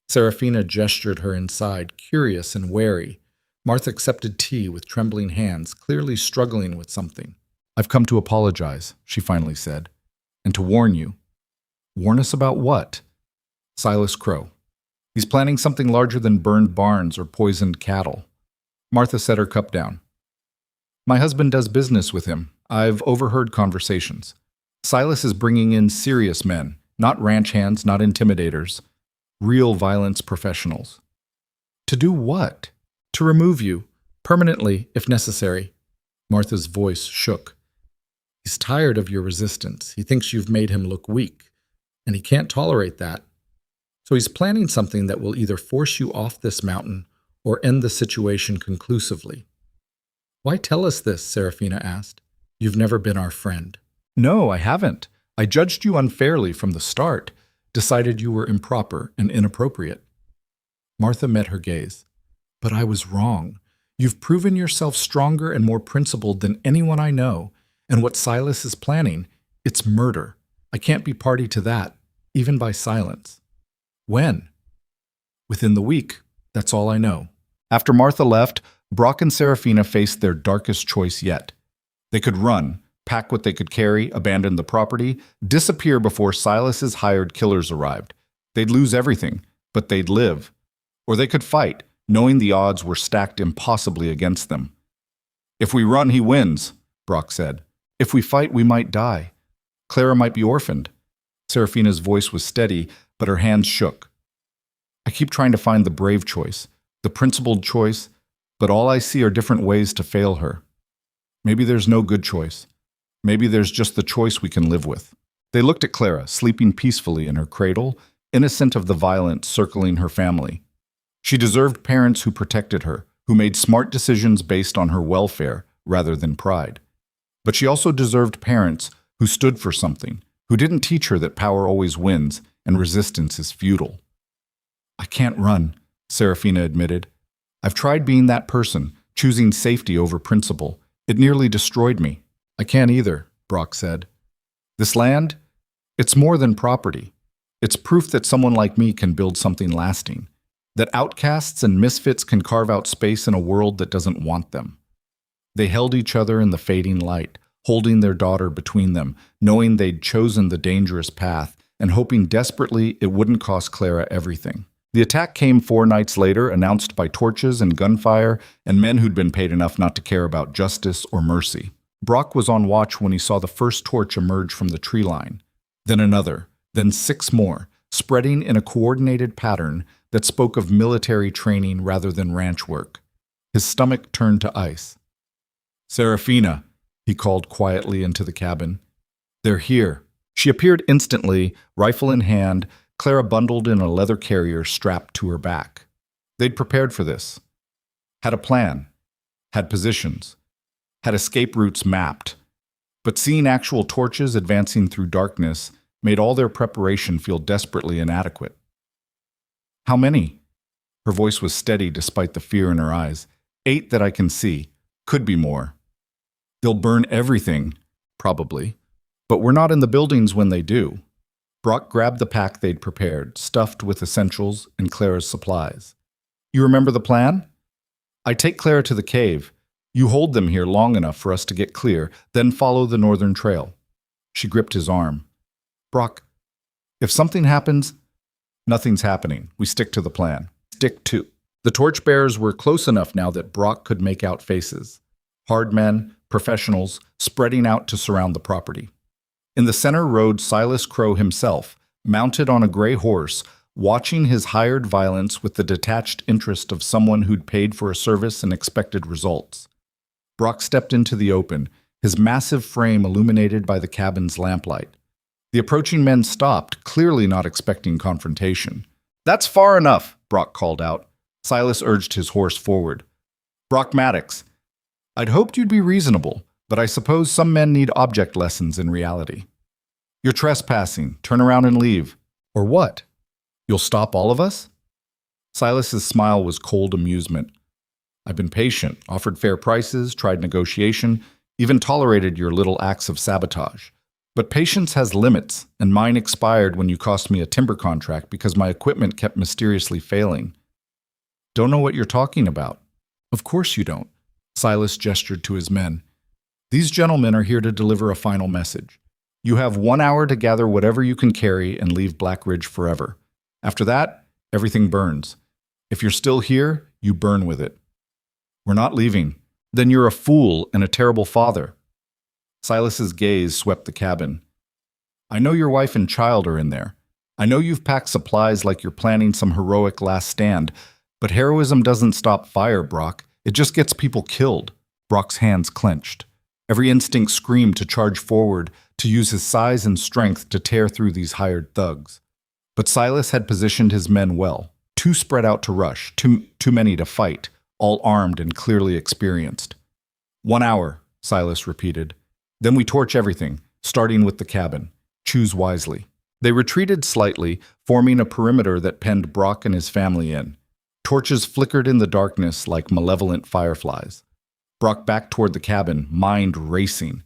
[SPEAKER 1] Serafina gestured her inside, curious and wary. Martha accepted tea with trembling hands, clearly struggling with something. "I've come to apologize," she finally said, "and to warn you." "Warn us about what?" "Silas Crow. He's planning something larger than burned barns or poisoned cattle." Martha set her cup down. "My husband does business with him. I've overheard conversations. Silas is bringing in serious men, not ranch hands, not intimidators, real violence professionals." "To do what?" "To remove you, permanently if necessary." Martha's voice shook. "He's tired of your resistance. He thinks you've made him look weak, and he can't tolerate that. So he's planning something that will either force you off this mountain or end the situation conclusively." "Why tell us this?" Serafina asked. "You've never been our friend." "No, I haven't. I judged you unfairly from the start, decided you were improper and inappropriate." Martha met her gaze. "But I was wrong. You've proven yourself stronger and more principled than anyone I know, and what Silas is planning, it's murder. I can't be party to that, even by silence." "When?" "Within the week. That's all I know." After Martha left, Brock and Serafina faced their darkest choice yet. They could run, pack what they could carry, abandon the property, disappear before Silas's hired killers arrived. They'd lose everything, but they'd live. Or they could fight, knowing the odds were stacked impossibly against them. "If we run, he wins," Brock said. "If we fight, we might die. Clara might be orphaned." Serafina's voice was steady, but her hands shook. "I keep trying to find the brave choice, the principled choice, but all I see are different ways to fail her. Maybe there's no good choice. Maybe there's just the choice we can live with." They looked at Clara, sleeping peacefully in her cradle, innocent of the violence circling her family. She deserved parents who protected her, who made smart decisions based on her welfare rather than pride. But she also deserved parents who stood for something, who didn't teach her that power always wins and resistance is futile. "I can't run," Serafina admitted. "I've tried being that person, choosing safety over principle. It nearly destroyed me." "I can't either," Brock said. "This land, it's more than property. It's proof that someone like me can build something lasting, that outcasts and misfits can carve out space in a world that doesn't want them." They held each other in the fading light, holding their daughter between them, knowing they'd chosen the dangerous path and hoping desperately it wouldn't cost Clara everything. The attack came 4 nights later, announced by torches and gunfire and men who'd been paid enough not to care about justice or mercy. Brock was on watch when he saw the first torch emerge from the tree line, then another, then 6 more, spreading in a coordinated pattern that spoke of military training rather than ranch work. His stomach turned to ice. "Serafina," he called quietly into the cabin. "They're here." She appeared instantly, rifle in hand, Clara bundled in a leather carrier strapped to her back. They'd prepared for this. Had a plan. Had positions. Had escape routes mapped. But seeing actual torches advancing through darkness made all their preparation feel desperately inadequate. "How many?" Her voice was steady despite the fear in her eyes. 8 that I can see. Could be more. They'll burn everything, probably. But we're not in the buildings when they do." Brock grabbed the pack they'd prepared, stuffed with essentials and Clara's supplies. "You remember the plan? I take Clara to the cave. You hold them here long enough for us to get clear, then follow the northern trail." She gripped his arm. "Brock, if something happens..." "Nothing's happening. We stick to the plan." "Stick to..." The torchbearers were close enough now that Brock could make out faces. Hard men, professionals, spreading out to surround the property. In the center rode Silas Crow himself, mounted on a gray horse, watching his hired violence with the detached interest of someone who'd paid for a service and expected results. Brock stepped into the open, his massive frame illuminated by the cabin's lamplight. The approaching men stopped, clearly not expecting confrontation. "That's far enough," Brock called out. Silas urged his horse forward. "Brock Maddox, I'd hoped you'd be reasonable, but I suppose some men need object lessons in reality. You're trespassing. Turn around and leave." "Or what? You'll stop all of us?" Silas's smile was cold amusement. I've been patient, offered fair prices, tried negotiation, even tolerated your little acts of sabotage. But patience has limits, and mine expired when you cost me a timber contract because my equipment kept mysteriously failing. Don't know what you're talking about. Of course you don't. Silas gestured to his men. These gentlemen are here to deliver a final message. You have 1 hour to gather whatever you can carry and leave Black Ridge forever. After that, everything burns. If you're still here, you burn with it. We're not leaving. Then you're a fool and a terrible father. Silas's gaze swept the cabin. I know your wife and child are in there. I know you've packed supplies like you're planning some heroic last stand, but heroism doesn't stop fire, Brock. It just gets people killed. Brock's hands clenched. Every instinct screamed to charge forward, to use his size and strength to tear through these hired thugs. But Silas had positioned his men well. Too spread out to rush, too many to fight, all armed and clearly experienced. 1 hour, Silas repeated. Then we torch everything, starting with the cabin. Choose wisely. They retreated slightly, forming a perimeter that penned Brock and his family in. Torches flickered in the darkness like malevolent fireflies. Brock backed toward the cabin, mind racing.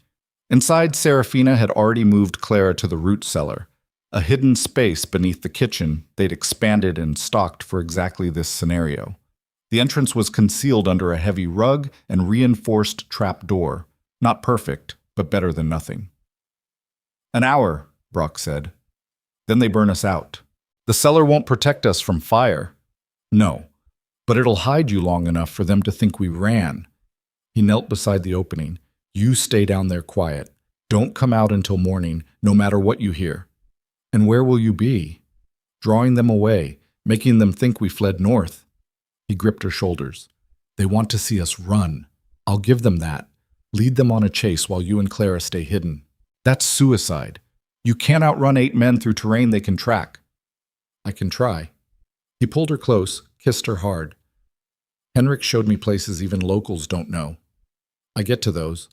[SPEAKER 1] Inside, Serafina had already moved Clara to the root cellar, a hidden space beneath the kitchen they'd expanded and stocked for exactly this scenario. The entrance was concealed under a heavy rug and reinforced trap door. Not perfect, but better than nothing. 1 hour, Brock said. Then they burn us out. The cellar won't protect us from fire. No, but it'll hide you long enough for them to think we ran. He knelt beside the opening. You stay down there quiet. Don't come out until morning, no matter what you hear. And where will you be? Drawing them away, making them think we fled north. He gripped her shoulders. They want to see us run. I'll give them that. Lead them on a chase while you and Clara stay hidden. That's suicide. You can't outrun 8 men through terrain they can track. I can try. He pulled her close, kissed her hard. Henrik showed me places even locals don't know. I get to those.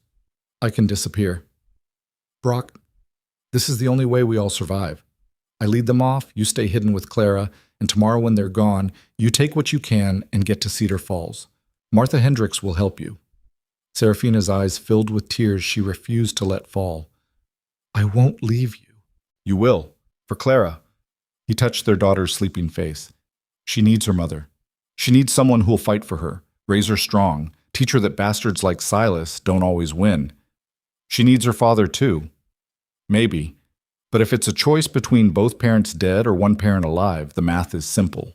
[SPEAKER 1] I can disappear. Brock, this is the only way we all survive. I lead them off, you stay hidden with Clara, and tomorrow when they're gone, you take what you can and get to Cedar Falls. Martha Hendricks will help you. Serafina's eyes filled with tears she refused to let fall. I won't leave you. You will. For Clara. He touched their daughter's sleeping face. She needs her mother. She needs someone who'll fight for her, raise her strong, teach her that bastards like Silas don't always win. She needs her father too. Maybe. But if it's a choice between both parents dead or one parent alive, the math is simple.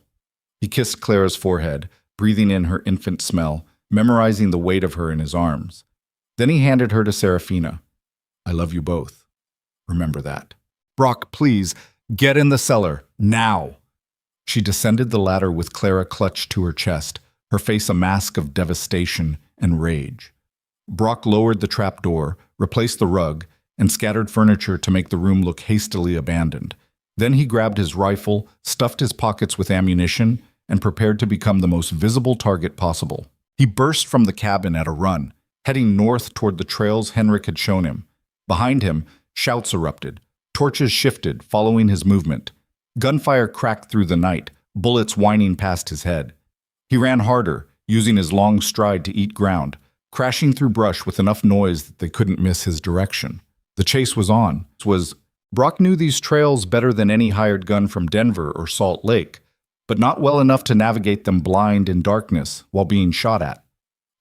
[SPEAKER 1] He kissed Clara's forehead, breathing in her infant smell, memorizing the weight of her in his arms. Then he handed her to Serafina. I love you both. Remember that. Brock, please, get in the cellar, now. She descended the ladder with Clara clutched to her chest, her face a mask of devastation and rage. Brock lowered the trap door, replaced the rug, and scattered furniture to make the room look hastily abandoned. Then he grabbed his rifle, stuffed his pockets with ammunition, and prepared to become the most visible target possible. He burst from the cabin at a run, heading north toward the trails Henrik had shown him. Behind him, shouts erupted. Torches shifted, following his movement. Gunfire cracked through the night, bullets whining past his head. He ran harder, using his long stride to eat ground, crashing through brush with enough noise that they couldn't miss his direction. The chase was on. Brock knew these trails better than any hired gun from Denver or Salt Lake, but not well enough to navigate them blind in darkness while being shot at.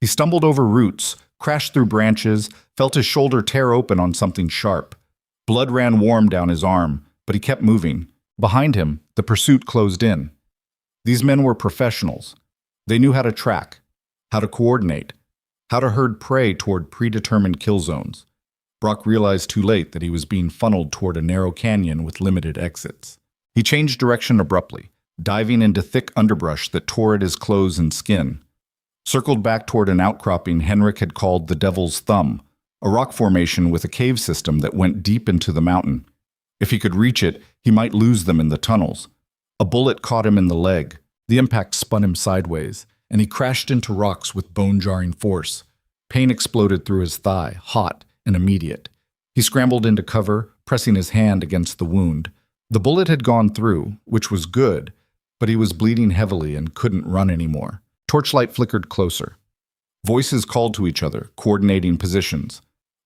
[SPEAKER 1] He stumbled over roots, crashed through branches, felt his shoulder tear open on something sharp. Blood ran warm down his arm, but he kept moving. Behind him, the pursuit closed in. These men were professionals. They knew how to track, how to coordinate, how to herd prey toward predetermined kill zones. Brock realized too late that he was being funneled toward a narrow canyon with limited exits. He changed direction abruptly, diving into thick underbrush that tore at his clothes and skin. Circled back toward an outcropping Henrik had called the Devil's Thumb, a rock formation with a cave system that went deep into the mountain. If he could reach it, he might lose them in the tunnels. A bullet caught him in the leg. The impact spun him sideways, and he crashed into rocks with bone-jarring force. Pain exploded through his thigh, hot and immediate. He scrambled into cover, pressing his hand against the wound. The bullet had gone through, which was good, but he was bleeding heavily and couldn't run anymore. Torchlight flickered closer. Voices called to each other, coordinating positions.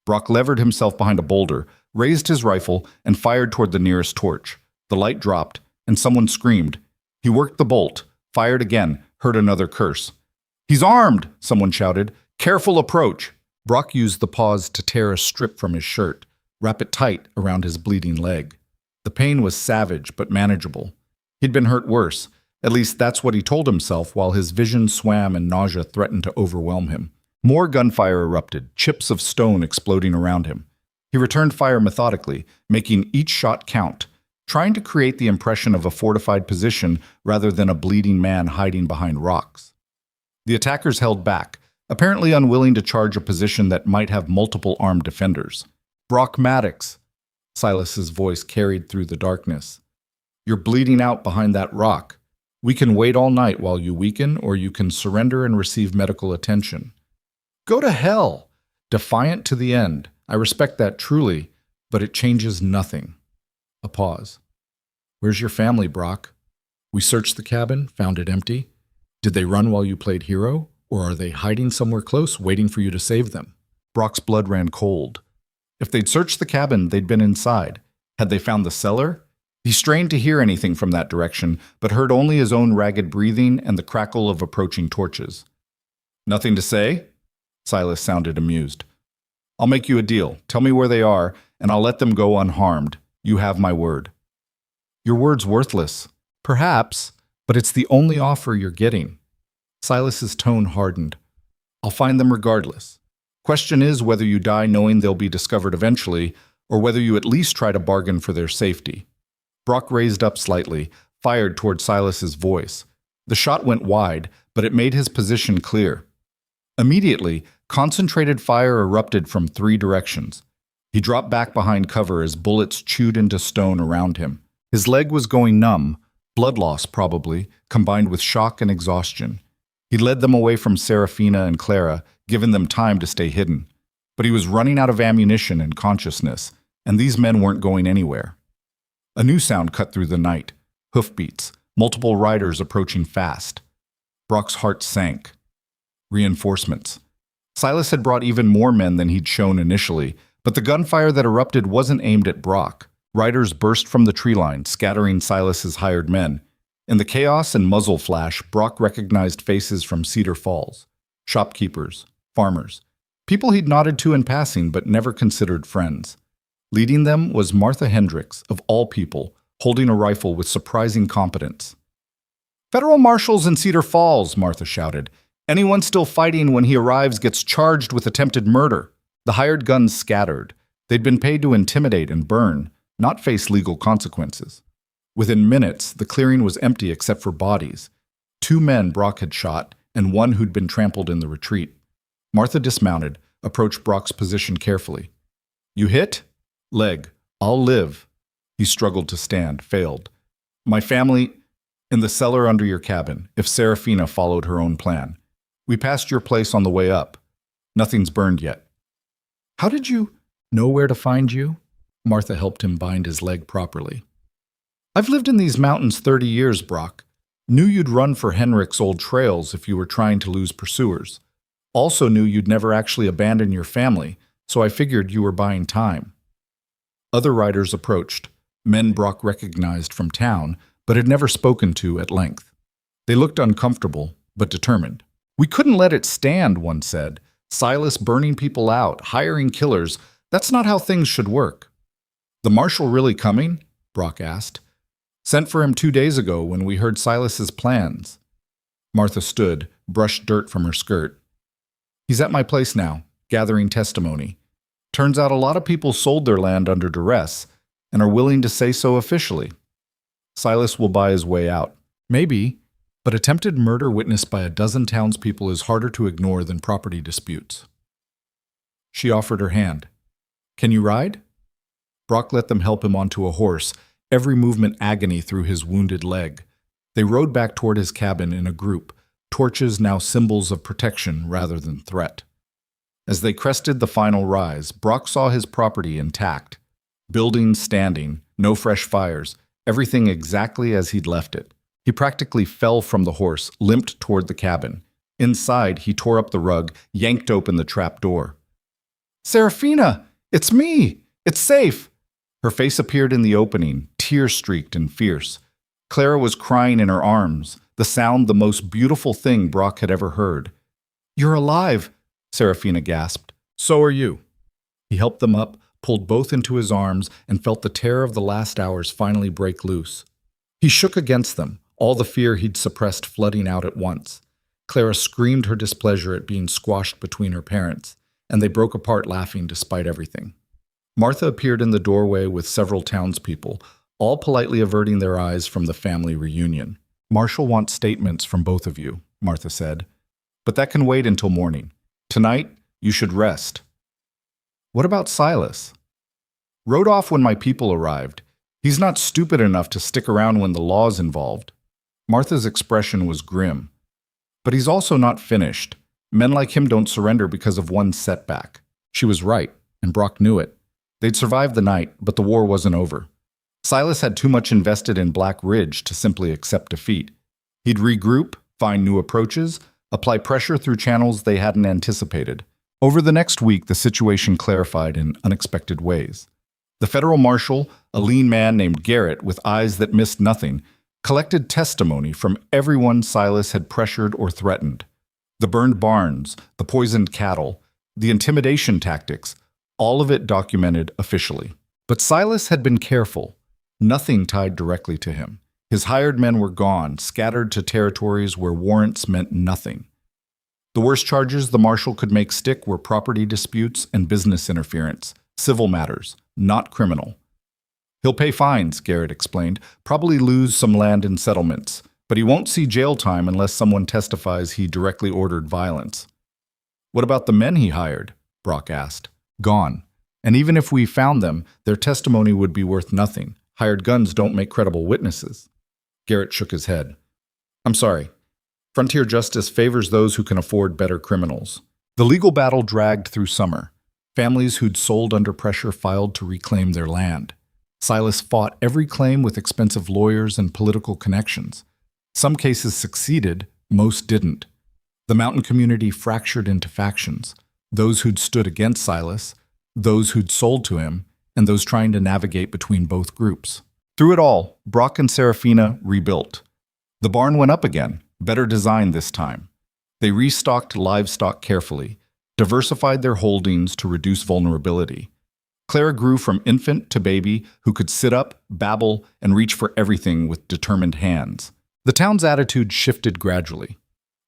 [SPEAKER 1] Brock levered himself behind a boulder, raised his rifle, and fired toward the nearest torch. The light dropped, and someone screamed. He worked the bolt, fired again, heard another curse. "He's armed!" someone shouted. "Careful approach!" Brock used the pause to tear a strip from his shirt, wrap it tight around his bleeding leg. The pain was savage but manageable. He'd been hurt worse. At least that's what he told himself while his vision swam and nausea threatened to overwhelm him. More gunfire erupted, chips of stone exploding around him. He returned fire methodically, making each shot count, trying to create the impression of a fortified position rather than a bleeding man hiding behind rocks. The attackers held back, apparently unwilling to charge a position that might have multiple armed defenders. "Brock Maddox," Silas's voice carried through the darkness. "You're bleeding out behind that rock. We can wait all night while you weaken, or you can surrender and receive medical attention." "Go to hell!" Defiant to the end. "I respect that truly, but it changes nothing." A pause. "Where's your family, Brock?" "We searched the cabin, found it empty. Did they run while you played hero, or are they hiding somewhere close, waiting for you to save them?" Brock's blood ran cold. If they'd searched the cabin, they'd been inside. Had they found the cellar? He strained to hear anything from that direction, but heard only his own ragged breathing and the crackle of approaching torches. "Nothing to say?" Silas sounded amused. "I'll make you a deal. Tell me where they are, and I'll let them go unharmed. You have my word." "Your word's worthless." "Perhaps, but it's the only offer you're getting." Silas's tone hardened. "I'll find them regardless. Question is whether you die knowing they'll be discovered eventually, or whether you at least try to bargain for their safety." Brock raised up slightly, fired toward Silas's voice. The shot went wide, but it made his position clear. Immediately, concentrated fire erupted from 3 directions. He dropped back behind cover as bullets chewed into stone around him. His leg was going numb, blood loss probably, combined with shock and exhaustion. He led them away from Serafina and Clara, giving them time to stay hidden. But he was running out of ammunition and consciousness, and these men weren't going anywhere. A new sound cut through the night. Hoofbeats, multiple riders approaching fast. Brock's heart sank. Reinforcements. Silas had brought even more men than he'd shown initially, but the gunfire that erupted wasn't aimed at Brock. Riders burst from the tree line, scattering Silas's hired men. In the chaos and muzzle flash, Brock recognized faces from Cedar Falls. Shopkeepers, farmers, people he'd nodded to in passing but never considered friends. Leading them was Martha Hendricks, of all people, holding a rifle with surprising competence. "Federal marshals in Cedar Falls," Martha shouted. "Anyone still fighting when he arrives gets charged with attempted murder." The hired guns scattered. They'd been paid to intimidate and burn, not face legal consequences. Within minutes, the clearing was empty except for bodies. 2 men Brock had shot, and 1 who'd been trampled in the retreat. Martha dismounted, approached Brock's position carefully. "You hit?" "Leg. I'll live." He struggled to stand, failed. "My family in the cellar under your cabin, if Serafina followed her own plan. We passed your place on the way up. Nothing's burned yet." "How did you know where to find you?" Martha helped him bind his leg properly. "I've lived in these mountains 30 years, Brock. Knew you'd run for Henrik's old trails if you were trying to lose pursuers. Also knew you'd never actually abandon your family, so I figured you were buying time." Other riders approached, men Brock recognized from town, but had never spoken to at length. They looked uncomfortable, but determined. "We couldn't let it stand," one said. "Silas burning people out, hiring killers, that's not how things should work." "The marshal really coming?" Brock asked. "Sent for him 2 days ago when we heard Silas's plans." Martha stood, brushed dirt from her skirt. "He's at my place now, gathering testimony. Turns out a lot of people sold their land under duress and are willing to say so officially. Silas will buy his way out." "Maybe, but attempted murder witnessed by a dozen townspeople is harder to ignore than property disputes." She offered her hand. "Can you ride?" Brock let them help him onto a horse, every movement agony through his wounded leg. They rode back toward his cabin in a group, torches now symbols of protection rather than threat. As they crested the final rise, Brock saw his property intact. Buildings standing, no fresh fires, everything exactly as he'd left it. He practically fell from the horse, limped toward the cabin. Inside, he tore up the rug, yanked open the trap door. "Serafina! It's me! It's safe!" Her face appeared in the opening, tear-streaked and fierce. Clara was crying in her arms, the sound the most beautiful thing Brock had ever heard. "You're alive!" Serafina gasped. "So are you." He helped them up, pulled both into his arms, and felt the terror of the last hours finally break loose. He shook against them, all the fear he'd suppressed flooding out at once. Clara screamed her displeasure at being squashed between her parents, and they broke apart laughing despite everything. Martha appeared in the doorway with several townspeople, all politely averting their eyes from the family reunion. "Marshall wants statements from both of you," Martha said. "But that can wait until morning. Tonight, you should rest." "What about Silas?" "Rode off when my people arrived. He's not stupid enough to stick around when the law's involved." Martha's expression was grim. "But he's also not finished. Men like him don't surrender because of one setback." She was right, and Brock knew it. They'd survived the night, but the war wasn't over. Silas had too much invested in Black Ridge to simply accept defeat. He'd regroup, find new approaches, apply pressure through channels they hadn't anticipated. Over the next week, the situation clarified in unexpected ways. The federal marshal, a lean man named Garrett with eyes that missed nothing, collected testimony from everyone Silas had pressured or threatened. The burned barns, the poisoned cattle, the intimidation tactics, all of it documented officially. But Silas had been careful. Nothing tied directly to him. His hired men were gone, scattered to territories where warrants meant nothing. The worst charges the marshal could make stick were property disputes and business interference, civil matters, not criminal. "He'll pay fines," Garrett explained, "probably lose some land and settlements, but he won't see jail time unless someone testifies he directly ordered violence." "What about the men he hired?" Brock asked. "Gone. And even if we found them, their testimony would be worth nothing. Hired guns don't make credible witnesses." Garrett shook his head. "I'm sorry. Frontier justice favors those who can afford better criminals." The legal battle dragged through summer. Families who'd sold under pressure filed to reclaim their land. Silas fought every claim with expensive lawyers and political connections. Some cases succeeded, most didn't. The mountain community fractured into factions, those who'd stood against Silas, those who'd sold to him, and those trying to navigate between both groups. Through it all, Brock and Serafina rebuilt. The barn went up again, better designed this time. They restocked livestock carefully, diversified their holdings to reduce vulnerability. Clara grew from infant to baby who could sit up, babble, and reach for everything with determined hands. The town's attitude shifted gradually.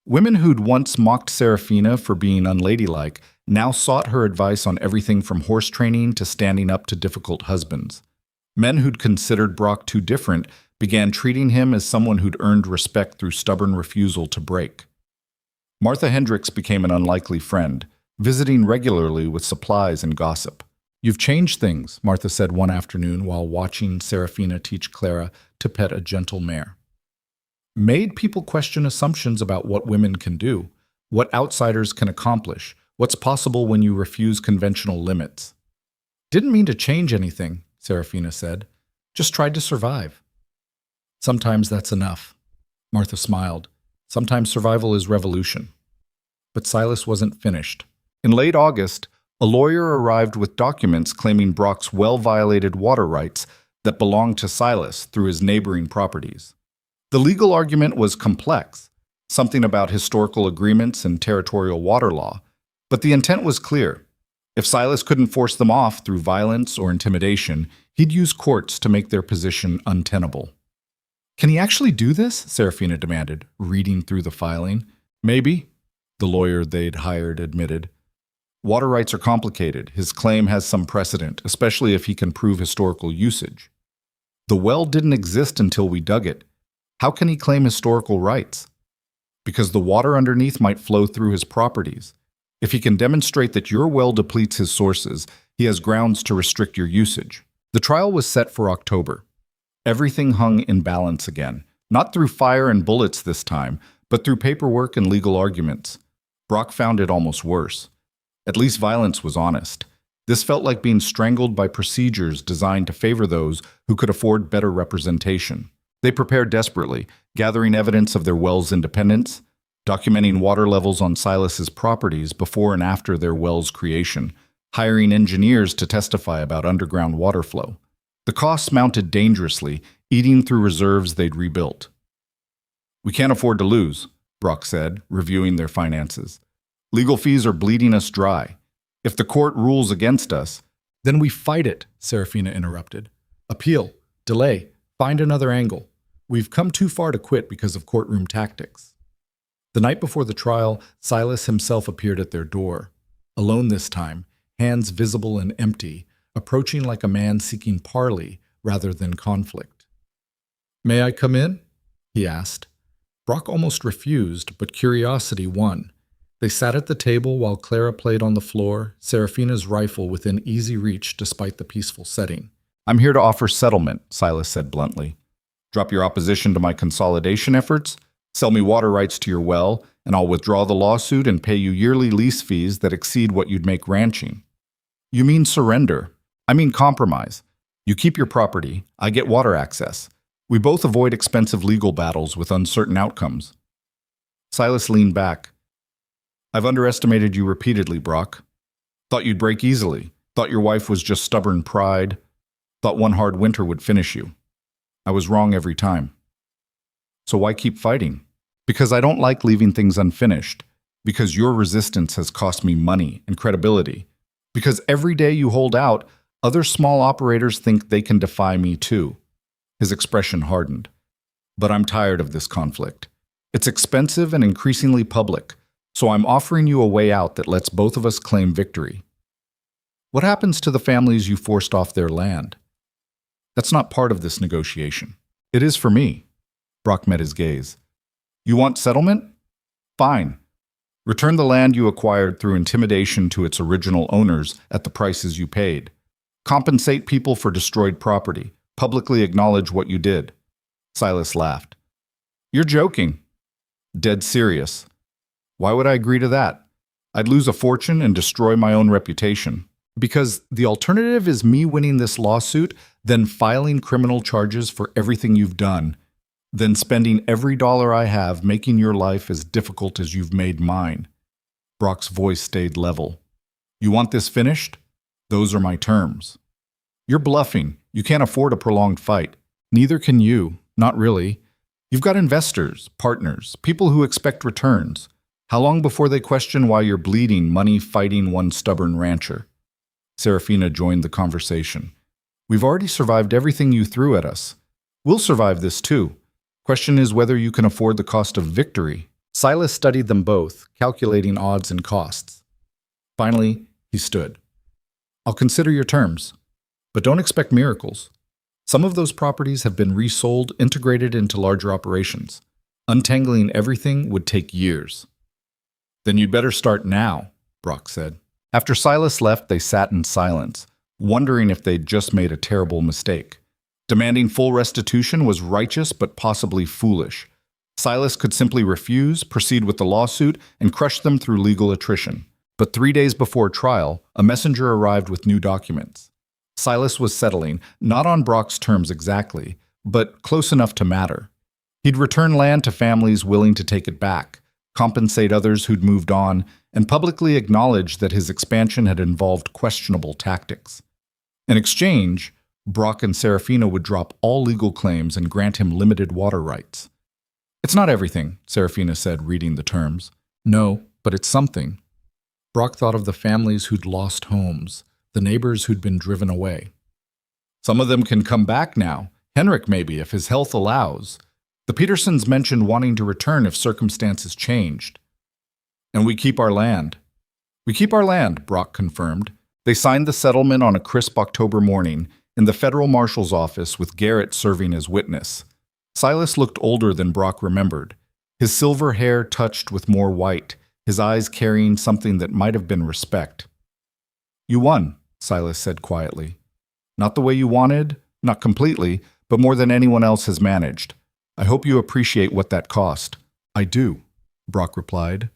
[SPEAKER 1] Women who'd once mocked Serafina for being unladylike now sought her advice on everything from horse training to standing up to difficult husbands. Men who'd considered Brock too different began treating him as someone who'd earned respect through stubborn refusal to break. Martha Hendricks became an unlikely friend, visiting regularly with supplies and gossip. "You've changed things," Martha said one afternoon while watching Serafina teach Clara to pet a gentle mare. "Made people question assumptions about what women can do, what outsiders can accomplish, what's possible when you refuse conventional limits." "Didn't mean to change anything," Serafina said. "Just tried to survive." "Sometimes that's enough." Martha smiled. "Sometimes survival is revolution." But Silas wasn't finished. In late August, a lawyer arrived with documents claiming Brock's well violated water rights that belonged to Silas through his neighboring properties. The legal argument was complex, something about historical agreements and territorial water law, but the intent was clear. If Silas couldn't force them off through violence or intimidation, he'd use courts to make their position untenable. "Can he actually do this?" Serafina demanded, reading through the filing. "Maybe," the lawyer they'd hired admitted. "Water rights are complicated. His claim has some precedent, especially if he can prove historical usage. The well didn't exist until we dug it. How can he claim historical rights? Because the water underneath might flow through his properties. If he can demonstrate that your well depletes his sources, he has grounds to restrict your usage." The trial was set for October. Everything hung in balance again, not through fire and bullets this time, but through paperwork and legal arguments. Brock found it almost worse. At least violence was honest. This felt like being strangled by procedures designed to favor those who could afford better representation. They prepared desperately, gathering evidence of their well's independence, documenting water levels on Silas's properties before and after their well's creation, hiring engineers to testify about underground water flow. The costs mounted dangerously, eating through reserves they'd rebuilt. "We can't afford to lose," Brock said, reviewing their finances. "Legal fees are bleeding us dry. If the court rules against us—"
[SPEAKER 2] "Then we fight it," Serafina interrupted. "Appeal, delay, find another angle. We've come too far to quit because of courtroom tactics." The night before the trial, Silas himself appeared at their door. Alone this time, hands visible and empty, approaching like a man seeking parley rather than conflict. "May I come in?" he asked. Brock almost refused, but curiosity won. They sat at the table while Clara played on the floor, Serafina's rifle within easy reach despite the peaceful setting.
[SPEAKER 1] "I'm here to offer settlement," Silas said bluntly. "Drop your opposition to my consolidation efforts, sell me water rights to your well, and I'll withdraw the lawsuit and pay you yearly lease fees that exceed what you'd make ranching." "You mean surrender? I mean compromise. You keep your property, I get water access. We both avoid expensive legal battles with uncertain outcomes." Silas leaned back. "I've underestimated you repeatedly, Brock. Thought you'd break easily. Thought your wife was just stubborn pride. Thought one hard winter would finish you. I was wrong every time. So why keep fighting? Because I don't like leaving things unfinished. Because your resistance has cost me money and credibility. Because every day you hold out, other small operators think they can defy me too." His expression hardened. "But I'm tired of this conflict. It's expensive and increasingly public, so I'm offering you a way out that lets both of us claim victory." "What happens to the families you forced off their land?" "That's not part of this negotiation. It is for me." Brock met his gaze. "You want settlement? Fine. Return the land you acquired through intimidation to its original owners at the prices you paid. Compensate people for destroyed property. Publicly acknowledge what you did." Silas laughed. "You're joking." "Dead serious." "Why would I agree to that? I'd lose a fortune and destroy my own reputation." "Because the alternative is me winning this lawsuit, then filing criminal charges for everything you've done, then spending every dollar I have making your life as difficult as you've made mine." Brock's voice stayed level. "You want this finished? Those are my terms." "You're bluffing. You can't afford a prolonged fight." "Neither can you. Not really. You've got investors, partners, people who expect returns. How long before they question why you're bleeding money fighting one stubborn rancher?" Serafina joined the conversation. "We've already survived everything you threw at us. We'll survive this too. Question is whether you can afford the cost of victory." Silas studied them both, calculating odds and costs. Finally, he stood. "I'll consider your terms. But don't expect miracles. Some of those properties have been resold, integrated into larger operations. Untangling everything would take years." "Then you'd better start now," Brock said. After Silas left, they sat in silence, wondering if they'd just made a terrible mistake. Demanding full restitution was righteous but possibly foolish. Silas could simply refuse, proceed with the lawsuit, and crush them through legal attrition. But 3 days before trial, a messenger arrived with new documents. Silas was settling, not on Brock's terms exactly, but close enough to matter. He'd return land to families willing to take it back, compensate others who'd moved on, and publicly acknowledge that his expansion had involved questionable tactics. In exchange, Brock and Serafina would drop all legal claims and grant him limited water rights. "It's not everything," Serafina said, reading the terms. "No, but it's something." Brock thought of the families who'd lost homes, the neighbors who'd been driven away. "Some of them can come back now. Henrik maybe, if his health allows. The Petersons mentioned wanting to return if circumstances changed. And we keep our land." "We keep our land," Brock confirmed. They signed the settlement on a crisp October morning in the federal marshal's office with Garrett serving as witness. Silas looked older than Brock remembered, his silver hair touched with more white, his eyes carrying something that might have been respect. "You won," Silas said quietly. "Not the way you wanted, not completely, but more than anyone else has managed. I hope you appreciate what that cost." "I do," Brock replied.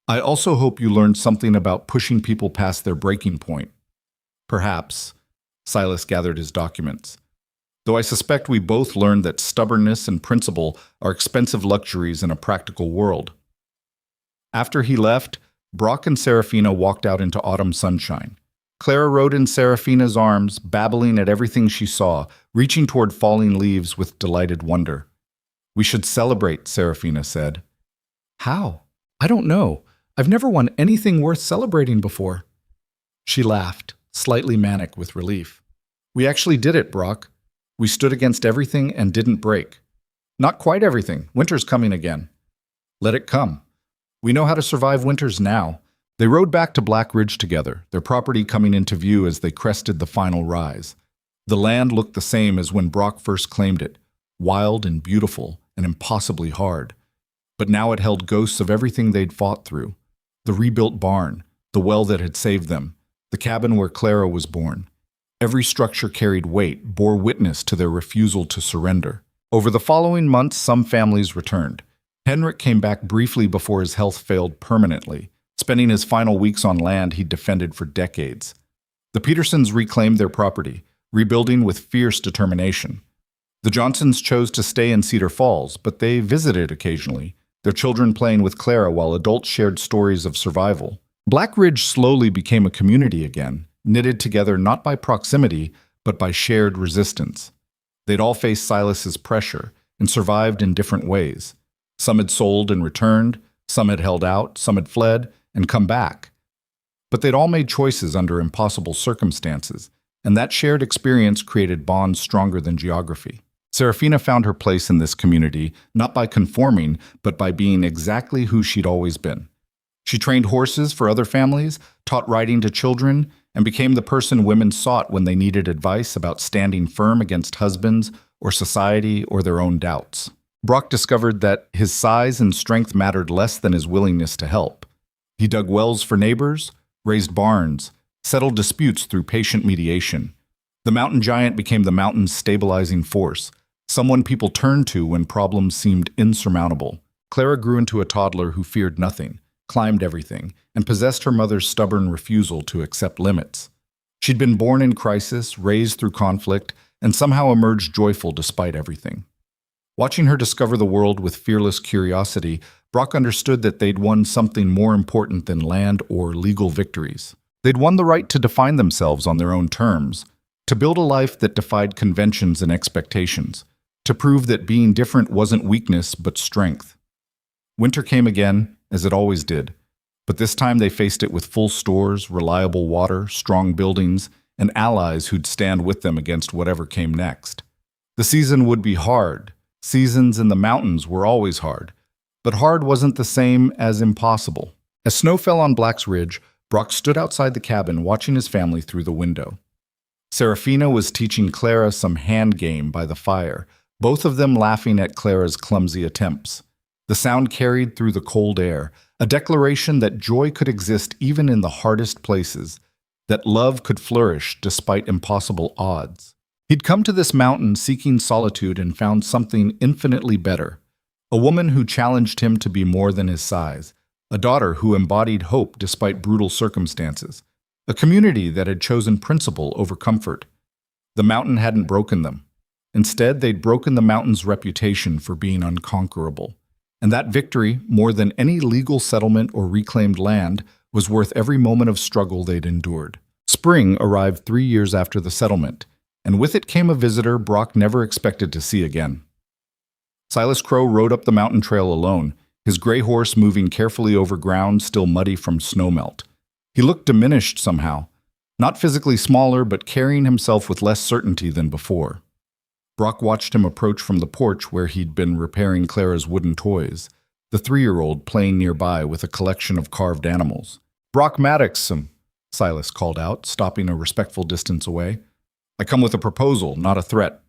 [SPEAKER 1] "I also hope you learned something about pushing people past their breaking point." "Perhaps." Silas gathered his documents. "Though I suspect we both learned that stubbornness and principle are expensive luxuries in a practical world." After he left, Brock and Serafina walked out into autumn sunshine. Clara rode in Serafina's arms, babbling at everything she saw, reaching toward falling leaves with delighted wonder. "We should celebrate," Serafina said.
[SPEAKER 2] "How? I don't know. I've never won anything worth celebrating before." She laughed, slightly manic with relief. "We actually did it, Brock. We stood against everything and didn't break. Not quite everything. Winter's coming again. Let it come. We know how to survive winters now." They rode back to Black Ridge together, their property coming into view as they crested the final rise. The land looked the same as when Brock first claimed it, wild and beautiful and impossibly hard. But now it held ghosts of everything they'd fought through. The rebuilt barn, the well that had saved them, the cabin where Clara was born. Every structure carried weight, bore witness to their refusal to surrender. Over the following months, some families returned. Henrik came back briefly before his health failed permanently, spending his final weeks on land he'd defended for decades. The Petersons reclaimed their property, rebuilding with fierce determination. The Johnsons chose to stay in Cedar Falls, but they visited occasionally, their children playing with Clara while adults shared stories of survival. Black Ridge slowly became a community again, knitted together not by proximity, but by shared resistance. They'd all faced Silas's pressure and survived in different ways. Some had sold and returned, some had held out, some had fled and come back. But they'd all made choices under impossible circumstances, and that shared experience created bonds stronger than geography. Serafina found her place in this community not by conforming, but by being exactly who she'd always been. She trained horses for other families, taught riding to children, and became the person women sought when they needed advice about standing firm against husbands or society or their own doubts. Brock discovered that his size and strength mattered less than his willingness to help. He dug wells for neighbors, raised barns, settled disputes through patient mediation. The mountain giant became the mountain's stabilizing force, someone people turned to when problems seemed insurmountable. Clara grew into a toddler who feared nothing, climbed everything, and possessed her mother's stubborn refusal to accept limits. She'd been born in crisis, raised through conflict, and somehow emerged joyful despite everything. Watching her discover the world with fearless curiosity, Brock understood that they'd won something more important than land or legal victories. They'd won the right to define themselves on their own terms, to build a life that defied conventions and expectations, to prove that being different wasn't weakness but strength. Winter came again, as it always did, but this time they faced it with full stores, reliable water, strong buildings, and allies who'd stand with them against whatever came next. The season would be hard. Seasons in the mountains were always hard, but hard wasn't the same as impossible. As snow fell on Black's Ridge, Brock stood outside the cabin watching his family through the window. Serafina was teaching Clara some hand game by the fire, both of them laughing at Clara's clumsy attempts. The sound carried through the cold air, a declaration that joy could exist even in the hardest places, that love could flourish despite impossible odds. He'd come to this mountain seeking solitude and found something infinitely better, a woman who challenged him to be more than his size, a daughter who embodied hope despite brutal circumstances, a community that had chosen principle over comfort. The mountain hadn't broken them. Instead, they'd broken the mountain's reputation for being unconquerable. And that victory, more than any legal settlement or reclaimed land, was worth every moment of struggle they'd endured. Spring arrived 3 years after the settlement, and with it came a visitor Brock never expected to see again. Silas Crow rode up the mountain trail alone, his gray horse moving carefully over ground still muddy from snowmelt. He looked diminished somehow, not physically smaller, but carrying himself with less certainty than before. Brock watched him approach from the porch where he'd been repairing Clara's wooden toys, the 3-year-old playing nearby with a collection of carved animals. "Brock Maddox, Silas called out, stopping a respectful distance away. "I come with a proposal, not a threat.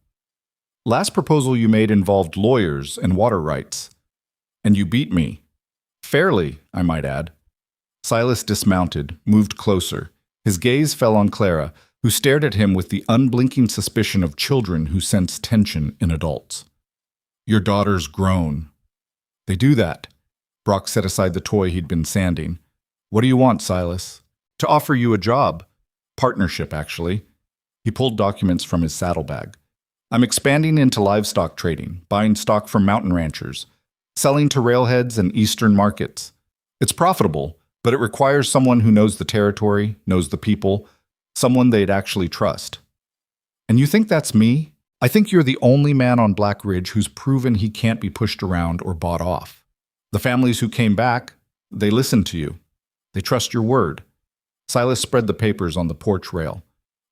[SPEAKER 2] Last proposal you made involved lawyers and water rights. And you beat me. Fairly, I might add." Silas dismounted, moved closer. His gaze fell on Clara, who stared at him with the unblinking suspicion of children who sense tension in adults. "Your daughter's grown." "They do that." Brock set aside the toy he'd been sanding. "What do you want, Silas?" "To offer you a job. Partnership, actually." He pulled documents from his saddlebag. "I'm expanding into livestock trading, buying stock from mountain ranchers, selling to railheads and eastern markets.
[SPEAKER 1] It's profitable, but it requires someone who knows the territory, knows the people, someone they'd actually trust. And you think that's me? I think you're the only man on Black Ridge who's proven he can't be pushed around or bought off. The families who came back, they listened to you. They trust your word. Silas spread the papers on the porch rail.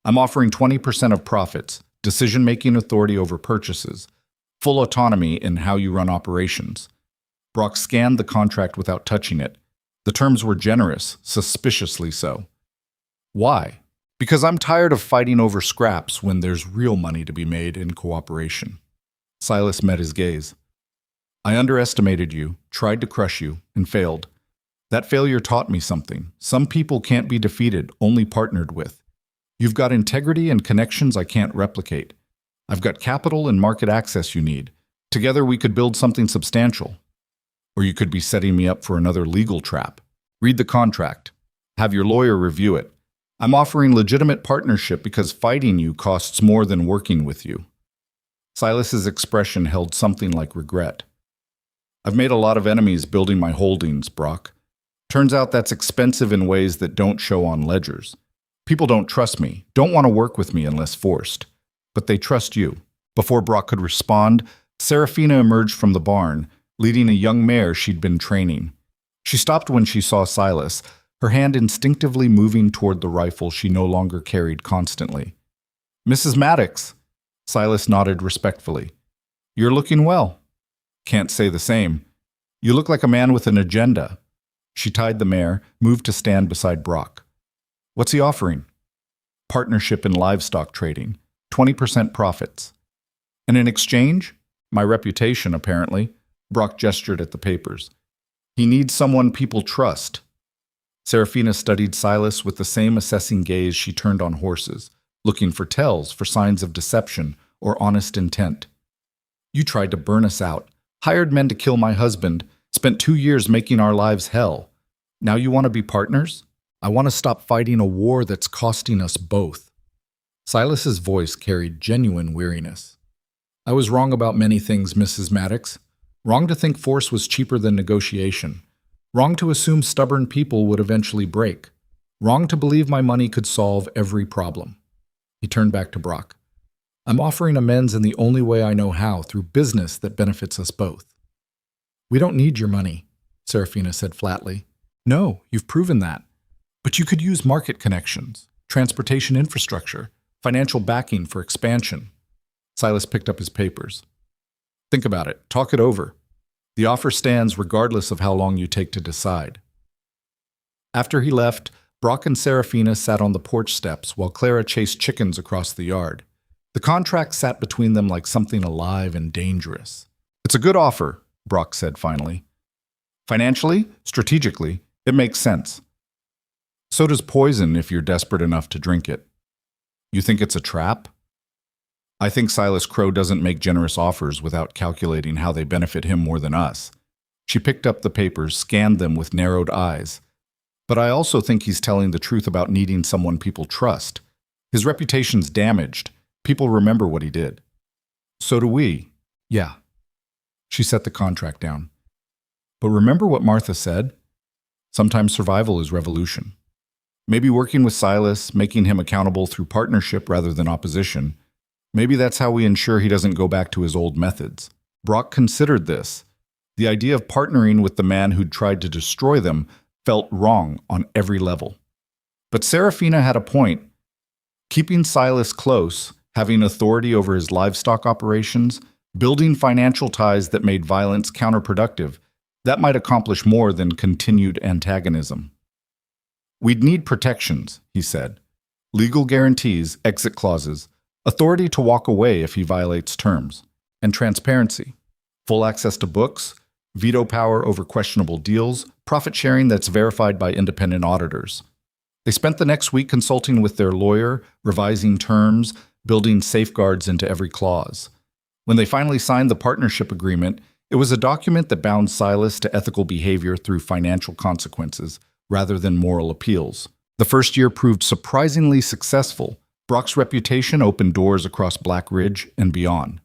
[SPEAKER 1] I'm offering 20% of profits, decision-making authority over purchases, full autonomy in how you run operations. Brock scanned the contract without touching it. The terms were generous, suspiciously so. Why? Because I'm tired of fighting over scraps when there's real money to be made in cooperation. Silas met his gaze. I underestimated you, tried to crush you, and failed. That failure taught me something. Some people can't be defeated, only partnered with. You've got integrity and connections I can't replicate. I've got capital and market access you need. Together we could build something substantial. Or you could be setting me up for another legal trap. Read the contract. Have your lawyer review it. I'm offering legitimate partnership because fighting you costs more than working with you. Silas's expression held something like regret. I've made a lot of enemies building my holdings, Brock. Turns out that's expensive in ways that don't show on ledgers. People don't trust me, don't want to work with me unless forced. But they trust you. Before Brock could respond, Serafina emerged from the barn, leading a young mare she'd been training. She stopped when she saw Silas, her hand instinctively moving toward the rifle she no longer carried constantly. Mrs. Maddox, Silas nodded respectfully. You're looking well. Can't say the same. You look like a man with an agenda. She tied the mare, moved to stand beside Brock. What's he offering? Partnership in livestock trading, 20% profits. And in exchange? My reputation, apparently. Brock gestured at the papers. He needs someone people trust. Serafina studied Silas with the same assessing gaze she turned on horses, looking for tells, for signs of deception or honest intent. You tried to burn us out, hired men to kill my husband, spent 2 years making our lives hell. Now you want to be partners? I want to stop fighting a war that's costing us both. Silas's voice carried genuine weariness. I was wrong about many things, Mrs. Maddox. Wrong to think force was cheaper than negotiation. Wrong to assume stubborn people would eventually break. Wrong to believe my money could solve every problem. He turned back to Brock. I'm offering amends in the only way I know how, through business that benefits us both. We don't need your money, Serafina said flatly. No, you've proven that. But you could use market connections, transportation infrastructure, financial backing for expansion. Silas picked up his papers. Think about it. Talk it over. The offer stands regardless of how long you take to decide. After he left, Brock and Serafina sat on the porch steps while Clara chased chickens across the yard. The contract sat between them like something alive and dangerous. It's a good offer, Brock said finally. Financially, strategically, it makes sense. So does poison if you're desperate enough to drink it. You think it's a trap? I think Silas Crow doesn't make generous offers without calculating how they benefit him more than us. She picked up the papers, scanned them with narrowed eyes. But I also think he's telling the truth about needing someone people trust. His reputation's damaged. People remember what he did. So do we. Yeah. She set the contract down. But remember what Martha said? Sometimes survival is revolution. Maybe working with Silas, making him accountable through partnership rather than opposition. Maybe that's how we ensure he doesn't go back to his old methods. Brock considered this. The idea of partnering with the man who'd tried to destroy them felt wrong on every level. But Serafina had a point. Keeping Silas close, having authority over his livestock operations, building financial ties that made violence counterproductive, that might accomplish more than continued antagonism. We'd need protections, he said. Legal guarantees, exit clauses, authority to walk away if he violates terms, and transparency. Full access to books, veto power over questionable deals, profit sharing that's verified by independent auditors. They spent the next week consulting with their lawyer, revising terms, building safeguards into every clause. When they finally signed the partnership agreement, it was a document that bound Silas to ethical behavior through financial consequences, rather than moral appeals. The first year proved surprisingly successful. Brock's reputation opened doors across Black Ridge and beyond.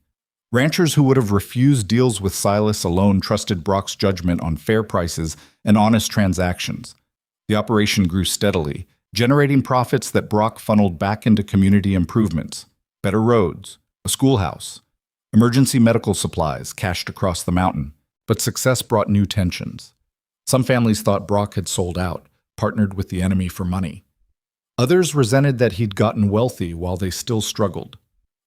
[SPEAKER 1] Ranchers who would have refused deals with Silas alone trusted Brock's judgment on fair prices and honest transactions. The operation grew steadily, generating profits that Brock funneled back into community improvements, better roads, a schoolhouse, emergency medical supplies cashed across the mountain. But success brought new tensions. Some families thought Brock had sold out, partnered with the enemy for money. Others resented that he'd gotten wealthy while they still struggled.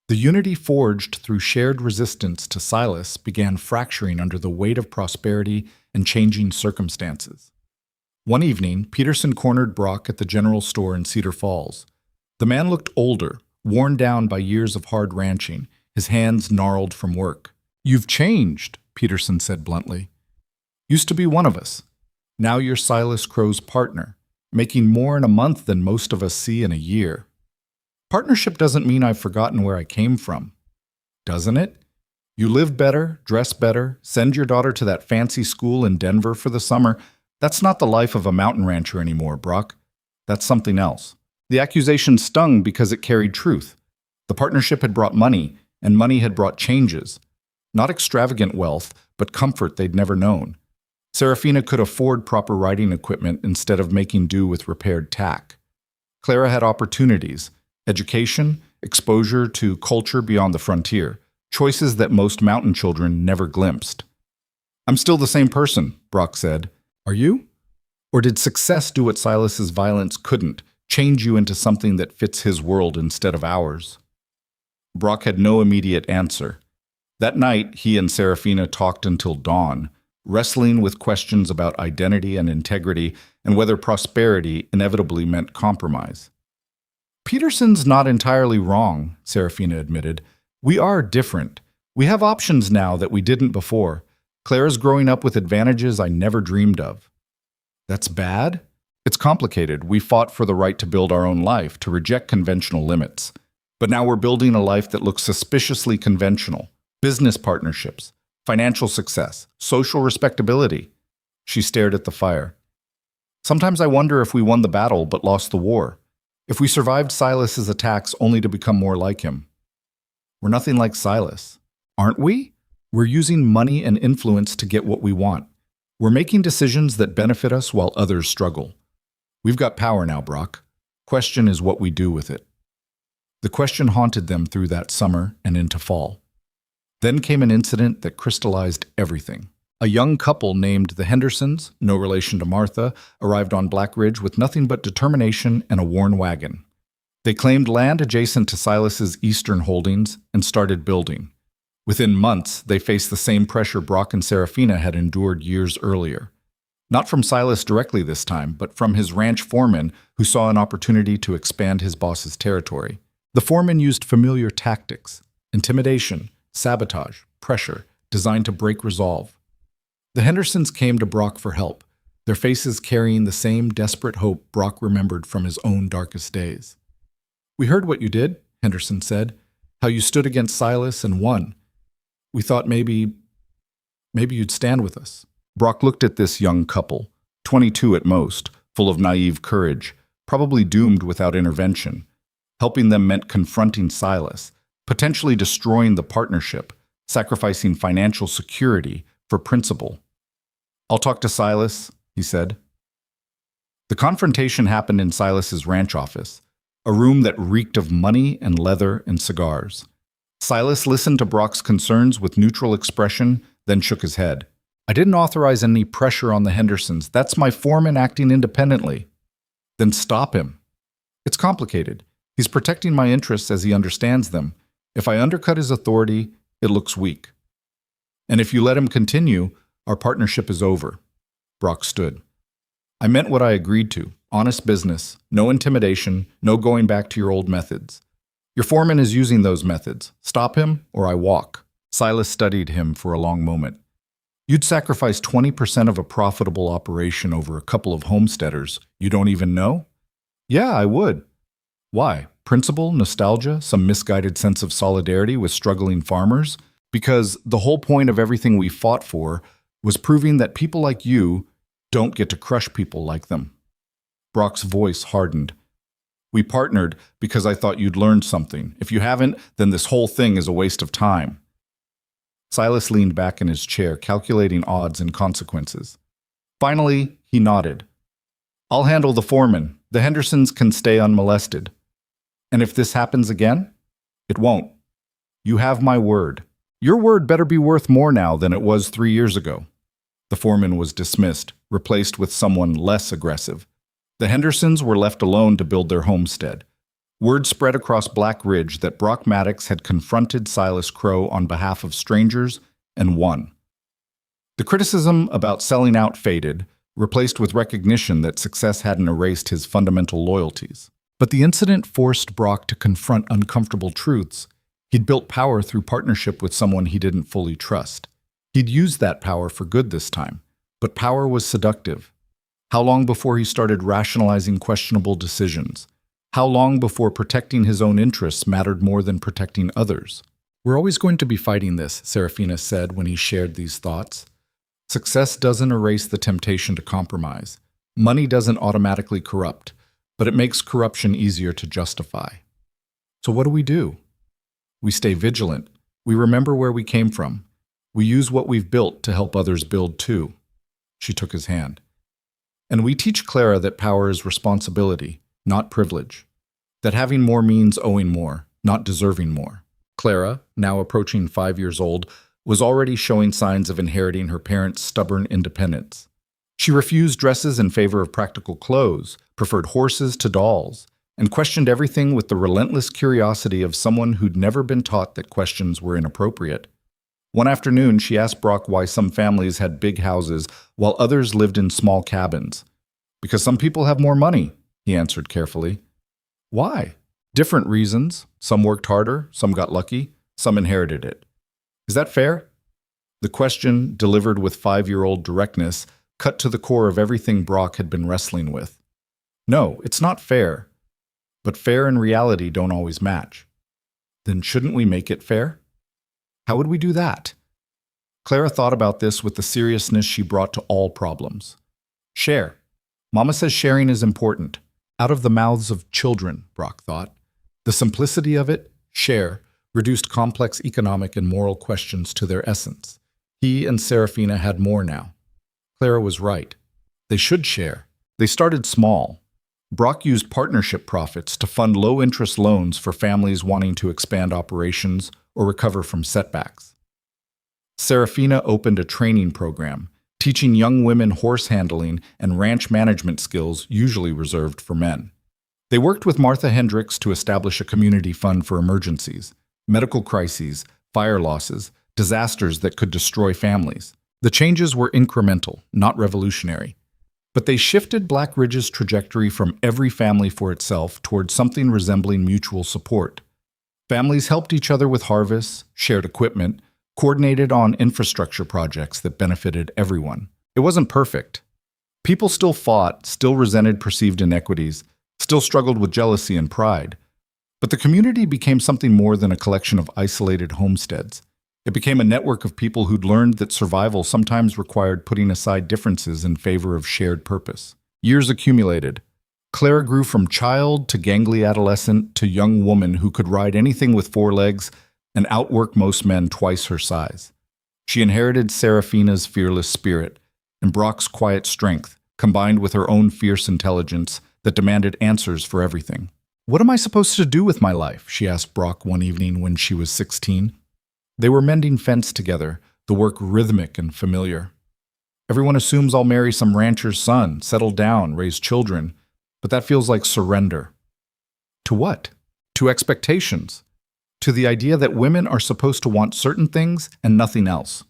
[SPEAKER 1] The unity forged through shared resistance to Silas began fracturing under the weight of prosperity and changing circumstances. One evening, Peterson cornered Brock at the general store in Cedar Falls. The man looked older, worn down by years of hard ranching, his hands gnarled from work. "You've changed," Peterson said bluntly. "Used to be one of us. Now you're Silas Crow's partner, making more in a month than most of us see in a year." "Partnership doesn't mean I've forgotten where I came from, doesn't it? You live better, dress better, send your daughter to that fancy school in Denver for the summer. That's not the life of a mountain rancher anymore, Brock. That's something else." The accusation stung because it carried truth. The partnership had brought money, and money had brought changes. Not extravagant wealth, but comfort they'd never known. Serafina could afford proper riding equipment instead of making do with repaired tack. Clara had opportunities, education, exposure to culture beyond the frontier, choices that most mountain children never glimpsed. "I'm still the same person," Brock said. "Are you? Or did success do what Silas's violence couldn't, change you into something that fits his world instead of ours?" Brock had no immediate answer. That night, he and Serafina talked until dawn, wrestling with questions about identity and integrity and whether prosperity inevitably meant compromise. "Peterson's not entirely wrong," Serafina admitted. "We are different. We have options now that we didn't before. Clara's growing up with advantages I never dreamed of." "That's bad?" "It's complicated. We fought for the right to build our own life, to reject conventional limits. But now we're building a life that looks suspiciously conventional. Business partnerships, financial success, social respectability." She stared at the fire. "Sometimes I wonder if we won the battle but lost the war. If we survived Silas's attacks only to become more like him." "We're nothing like Silas, aren't we? We're using money and influence to get what we want. We're making decisions that benefit us while others struggle. We've got power now, Brock. Question is what we do with it." The question haunted them through that summer and into fall. Then came an incident that crystallized everything. A young couple named the Hendersons, no relation to Martha, arrived on Black Ridge with nothing but determination and a worn wagon. They claimed land adjacent to Silas's eastern holdings and started building. Within months, they faced the same pressure Brock and Serafina had endured years earlier. Not from Silas directly this time, but from his ranch foreman who saw an opportunity to expand his boss's territory. The foreman used familiar tactics: intimidation, sabotage, pressure, designed to break resolve. The Hendersons came to Brock for help, their faces carrying the same desperate hope Brock remembered from his own darkest days. "We heard what you did," Henderson said, "how you stood against Silas and won. We thought maybe you'd stand with us." Brock looked at this young couple, 22 at most, full of naive courage, probably doomed without intervention. Helping them meant confronting Silas, potentially destroying the partnership, sacrificing financial security for principle. "I'll talk to Silas," he said. The confrontation happened in Silas's ranch office, a room that reeked of money and leather and cigars. Silas listened to Brock's concerns with neutral expression, then shook his head. "I didn't authorize any pressure on the Hendersons. That's my foreman acting independently." "Then stop him." "It's complicated. He's protecting my interests as he understands them. If I undercut his authority, it looks weak. And if you let him continue, our partnership is over." Brock stood. "I meant what I agreed to. Honest business. No intimidation. No going back to your old methods. Your foreman is using those methods. Stop him, or I walk." Silas studied him for a long moment. "You'd sacrifice 20% of a profitable operation over a couple of homesteaders you don't even know?" "Yeah, I would." "Why? Principle, nostalgia, some misguided sense of solidarity with struggling farmers? Because the whole point of everything we fought for was proving that people like you don't get to crush people like them." Brock's voice hardened. "We partnered because I thought you'd learned something. If you haven't, then this whole thing is a waste of time." Silas leaned back in his chair, calculating odds and consequences. Finally, he nodded. I'll handle the foreman. The Hendersons can stay unmolested. And if this happens again? It won't. You have my word. Your word better be worth more now than it was 3 years ago. The foreman was dismissed, replaced with someone less aggressive. The Hendersons were left alone to build their homestead. Word spread across Black Ridge that Brock Maddox had confronted Silas Crow on behalf of strangers and won. The criticism about selling out faded, replaced with recognition that success hadn't erased his fundamental loyalties. But the incident forced Brock to confront uncomfortable truths. He'd built power through partnership with someone he didn't fully trust. He'd used that power for good this time, but power was seductive. How long before he started rationalizing questionable decisions? How long before protecting his own interests mattered more than protecting others? We're always going to be fighting this, Serafina said when he shared these thoughts. Success doesn't erase the temptation to compromise. Money doesn't automatically corrupt, but it makes corruption easier to justify. So what do? We stay vigilant. We remember where we came from. We use what we've built to help others build too. She took his hand. And we teach Clara that power is responsibility, not privilege. That having more means owing more, not deserving more. Clara, now approaching 5 years old, was already showing signs of inheriting her parents' stubborn independence. She refused dresses in favor of practical clothes, preferred horses to dolls, and questioned everything with the relentless curiosity of someone who'd never been taught that questions were inappropriate. One afternoon, she asked Brock why some families had big houses while others lived in small cabins. Because some people have more money, he answered carefully. Why? Different reasons. Some worked harder, some got lucky, some inherited it. Is that fair? The question, delivered with 5-year-old directness, cut to the core of everything Brock had been wrestling with. No, it's not fair. But fair and reality don't always match. Then shouldn't we make it fair? How would we do that? Clara thought about this with the seriousness she brought to all problems. Share. Mama says sharing is important. Out of the mouths of children, Brock thought. The simplicity of it, share, reduced complex economic and moral questions to their essence. He and Serafina had more now. Clara was right. They should share. They started small. Brock used partnership profits to fund low-interest loans for families wanting to expand operations or recover from setbacks. Serafina opened a training program, teaching young women horse handling and ranch management skills usually reserved for men. They worked with Martha Hendricks to establish a community fund for emergencies, medical crises, fire losses, disasters that could destroy families. The changes were incremental, not revolutionary. But they shifted Black Ridge's trajectory from every family for itself toward something resembling mutual support. Families helped each other with harvests, shared equipment, coordinated on infrastructure projects that benefited everyone. It wasn't perfect. People still fought, still resented perceived inequities, still struggled with jealousy and pride. But the community became something more than a collection of isolated homesteads. It became a network of people who'd learned that survival sometimes required putting aside differences in favor of shared purpose. Years accumulated. Clara grew from child to gangly adolescent to young woman who could ride anything with 4 legs and outwork most men twice her size. She inherited Serafina's fearless spirit and Brock's quiet strength, combined with her own fierce intelligence that demanded answers for everything. "What am I supposed to do with my life?" she asked Brock one evening when she was 16. They were mending fence together, the work rhythmic and familiar. "Everyone assumes I'll marry some rancher's son, settle down, raise children, but that feels like surrender." To what? To expectations. To the idea that women are supposed to want certain things and nothing else.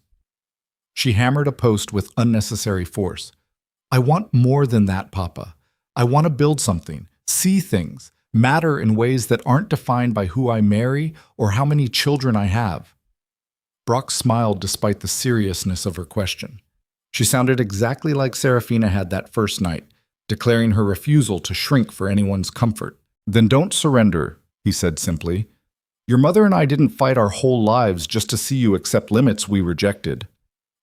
[SPEAKER 1] She hammered a post with unnecessary force. "I want more than that, Papa. I want to build something, see things, matter in ways that aren't defined by who I marry or how many children I have." Brock smiled despite the seriousness of her question. She sounded exactly like Serafina had that first night, declaring her refusal to shrink for anyone's comfort. "Then don't surrender," he said simply. "Your mother and I didn't fight our whole lives just to see you accept limits we rejected.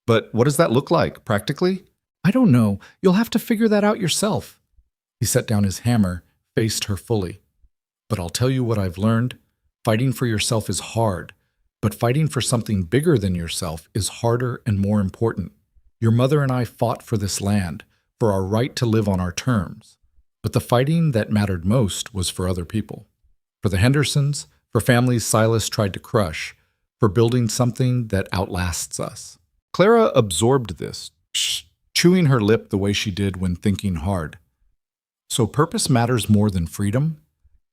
[SPEAKER 1] But what does that look like, practically?" "I don't know. You'll have to figure that out yourself." He set down his hammer, faced her fully. "But I'll tell you what I've learned. Fighting for yourself is hard.
[SPEAKER 2] But fighting for something bigger than yourself is harder and more important. Your mother and I fought for this land, for our right to live on our terms. But the fighting that mattered most was for other people. For the Hendersons, for families Silas tried to crush, for building something that outlasts us. Clara absorbed this, chewing her lip the way she did when thinking hard. So purpose matters more than freedom?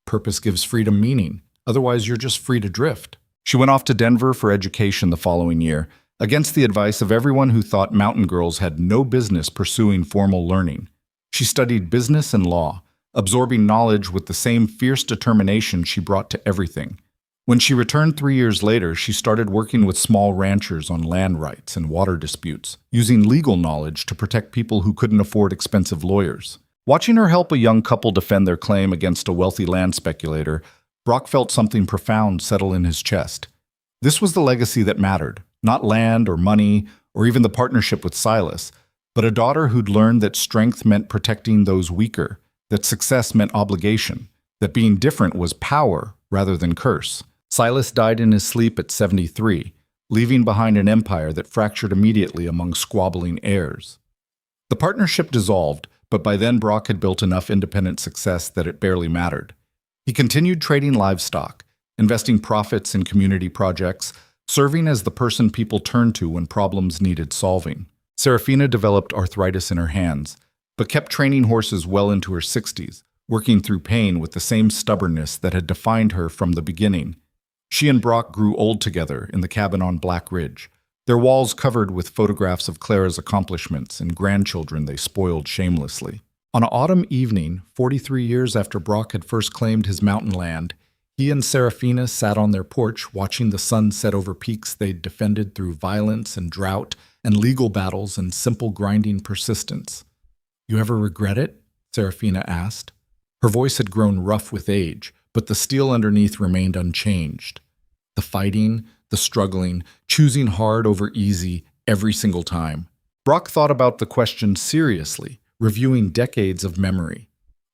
[SPEAKER 2] Purpose gives freedom meaning. Otherwise, you're just free to drift. She went off to Denver for education the following year, against the advice of everyone who thought mountain girls had no business pursuing formal learning. She studied business and law, absorbing knowledge with the same fierce determination she brought to everything. When she returned 3 years later, she started working with small ranchers on land rights and water disputes, using legal knowledge to protect people who couldn't afford expensive lawyers. Watching her help a young couple defend their claim against a wealthy land speculator, Brock felt something profound settle in his chest. This was the legacy that mattered, not land or money or even the partnership with Silas, but a daughter who'd learned that strength meant protecting those weaker, that success meant obligation, that being different was power rather than curse. Silas died in his sleep at 73, leaving behind an empire that fractured immediately among squabbling heirs. The partnership dissolved, but by then Brock had built enough independent success that it barely mattered. He continued trading livestock, investing profits in community projects, serving as the person people turned to when problems needed solving. Serafina developed arthritis in her hands, but kept training horses well into her 60s, working through pain with the same stubbornness that had defined her from the beginning. She and Brock grew old together in the cabin on Black Ridge, their walls covered with photographs of Clara's accomplishments and grandchildren they spoiled shamelessly. On an autumn evening, 43 years after Brock had first claimed his mountain land, he and Serafina sat on their porch watching the sun set over peaks they'd defended through violence and drought and legal battles and simple grinding persistence. "You ever regret it?" Serafina asked. Her voice had grown rough with age, but the steel underneath remained unchanged. The fighting, the struggling, choosing hard over easy every single time. Brock thought about the question seriously, reviewing decades of memory.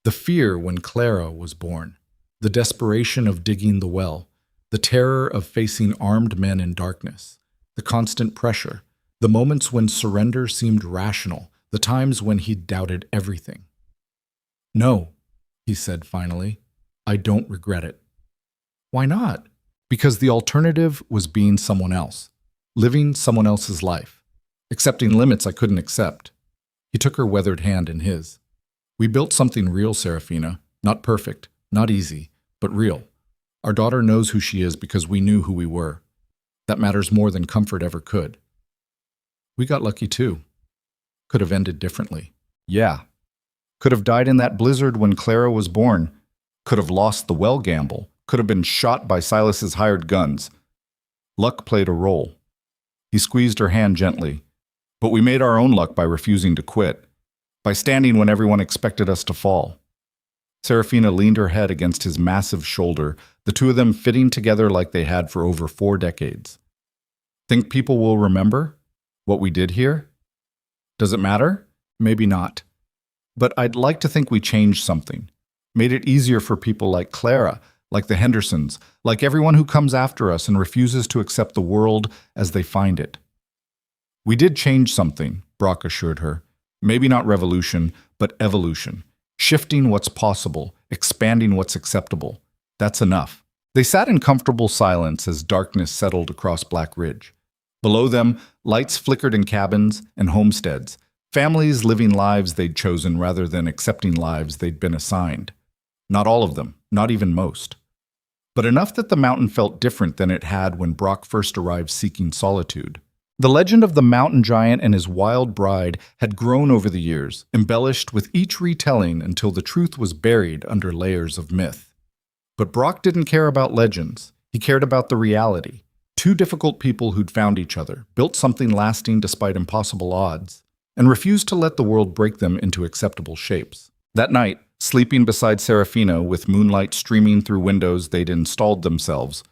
[SPEAKER 2] The fear when Clara was born, the desperation of digging the well, the terror of facing armed men in darkness, the constant pressure, the moments when surrender seemed rational, the times when he doubted everything. "No," he said finally, "I don't regret it." "Why not?" "Because the alternative was being someone else, living someone else's life, accepting limits I couldn't accept." He took her weathered hand in his. "We built something real, Serafina. Not perfect, not easy, but real. Our daughter knows who she is because we knew who we were. That matters more than comfort ever could." "We got lucky too. Could have ended differently." "Yeah. Could have died in that blizzard when Clara was born. Could have lost the well gamble. Could have been shot by Silas's hired guns. Luck played a role." He squeezed her hand gently. "But we made our own luck by refusing to quit, by standing when everyone expected us to fall." Serafina leaned her head against his massive shoulder, the two of them fitting together like they had for over 4 decades. "Think people will remember what we did here? Does it matter? Maybe not. But I'd like to think we changed something, made it easier for people like Clara, like the Hendersons, like everyone who comes after us and refuses to accept the world as they find it." "We did change something," Brock assured her. "Maybe not revolution, but evolution. Shifting what's possible, expanding what's acceptable. That's enough." They sat in comfortable silence as darkness settled across Black Ridge. Below them, lights flickered in cabins and homesteads, families living lives they'd chosen rather than accepting lives they'd been assigned. Not all of them, not even most. But enough that the mountain felt different than it had when Brock first arrived seeking solitude. The legend of the mountain giant and his wild bride had grown over the years, embellished with each retelling until the truth was buried under layers of myth. But Brock didn't care about legends. He cared about the reality. 2 difficult people who'd found each other, built something lasting despite impossible odds, and refused to let the world break them into acceptable shapes. That night, sleeping beside Serafina with moonlight streaming through windows they'd installed themselves,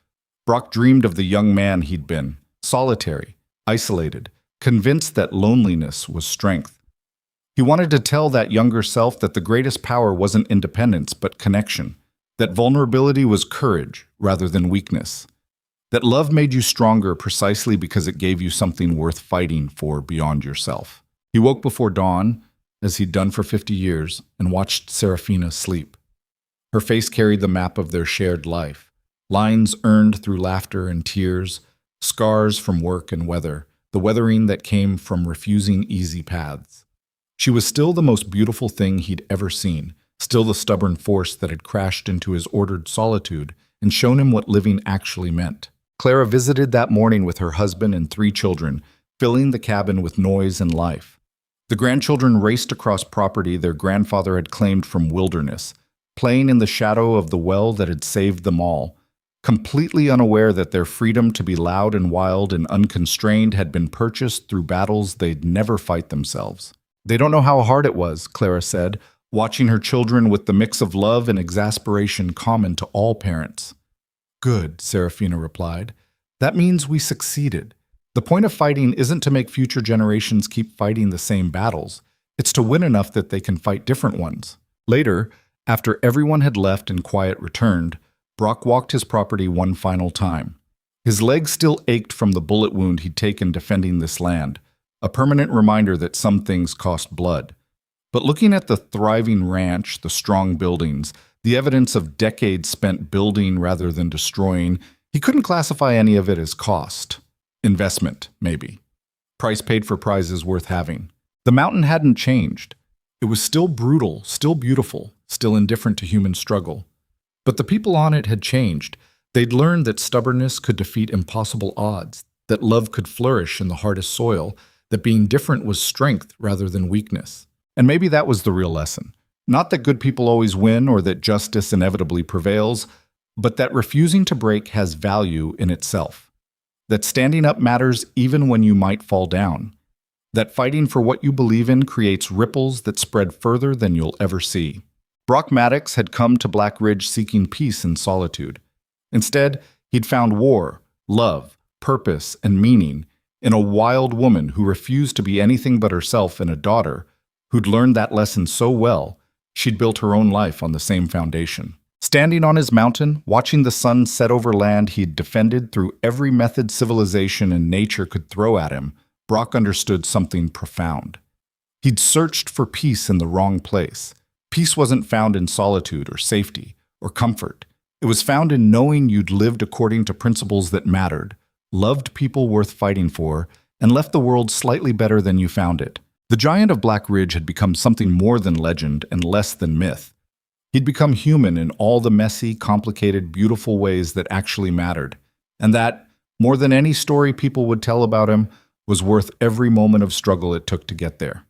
[SPEAKER 2] Brock dreamed of the young man he'd been, solitary, isolated, convinced that loneliness was strength. He wanted to tell that younger self that the greatest power wasn't independence but connection, that vulnerability was courage rather than weakness.
[SPEAKER 1] That love made you stronger precisely because it gave you something worth fighting for beyond yourself. He woke before dawn, as he'd done for 50 years, and watched Serafina sleep. Her face carried the map of their shared life, lines earned through laughter and tears, scars from work and weather, the weathering that came from refusing easy paths. She was still the most beautiful thing he'd ever seen, still the stubborn force that had crashed into his ordered solitude and shown him what living actually meant. Clara visited that morning with her husband and 3 children, filling the cabin with noise and life. The grandchildren raced across property their grandfather had claimed from wilderness, playing in the shadow of the well that had saved them all, completely unaware that their freedom to be loud and wild and unconstrained had been purchased through battles they'd never fight themselves. They don't know how hard it was, Clara said, watching her children with the mix of love and exasperation common to all parents. Good, Serafina replied. That means we succeeded. The point of fighting isn't to make future generations keep fighting the same battles. It's to win enough that they can fight different ones. Later, after everyone had left and quiet returned, Brock walked his property one final time. His legs still ached from the bullet wound he'd taken defending this land, a permanent reminder that some things cost blood. But looking at the thriving ranch, the strong buildings, the evidence of decades spent building rather than destroying, he couldn't classify any of it as cost. Investment, maybe. Price paid for prizes worth having. The mountain hadn't changed. It was still brutal, still beautiful, still indifferent to human struggle. But the people on it had changed. They'd learned that stubbornness could defeat impossible odds, that love could flourish in the hardest soil, that being different was strength rather than weakness. And maybe that was the real lesson. Not that good people always win or that justice inevitably prevails, but that refusing to break has value in itself. That standing up matters even when you might fall down. That fighting for what you believe in creates ripples that spread further than you'll ever see. Brock Maddox had come to Black Ridge seeking peace and solitude. Instead, he'd found war, love, purpose, and meaning in a wild woman who refused to be anything but herself and a daughter who'd learned that lesson so well, she'd built her own life on the same foundation. Standing on his mountain, watching the sun set over land he'd defended through every method civilization and nature could throw at him, Brock understood something profound. He'd searched for peace in the wrong place. Peace wasn't found in solitude or safety or comfort. It was found in knowing you'd lived according to principles that mattered, loved people worth fighting for, and left the world slightly better than you found it. The giant of Black Ridge had become something more than legend and less than myth. He'd become human in all the messy, complicated, beautiful ways that actually mattered, and that, more than any story people would tell about him, was worth every moment of struggle it took to get there.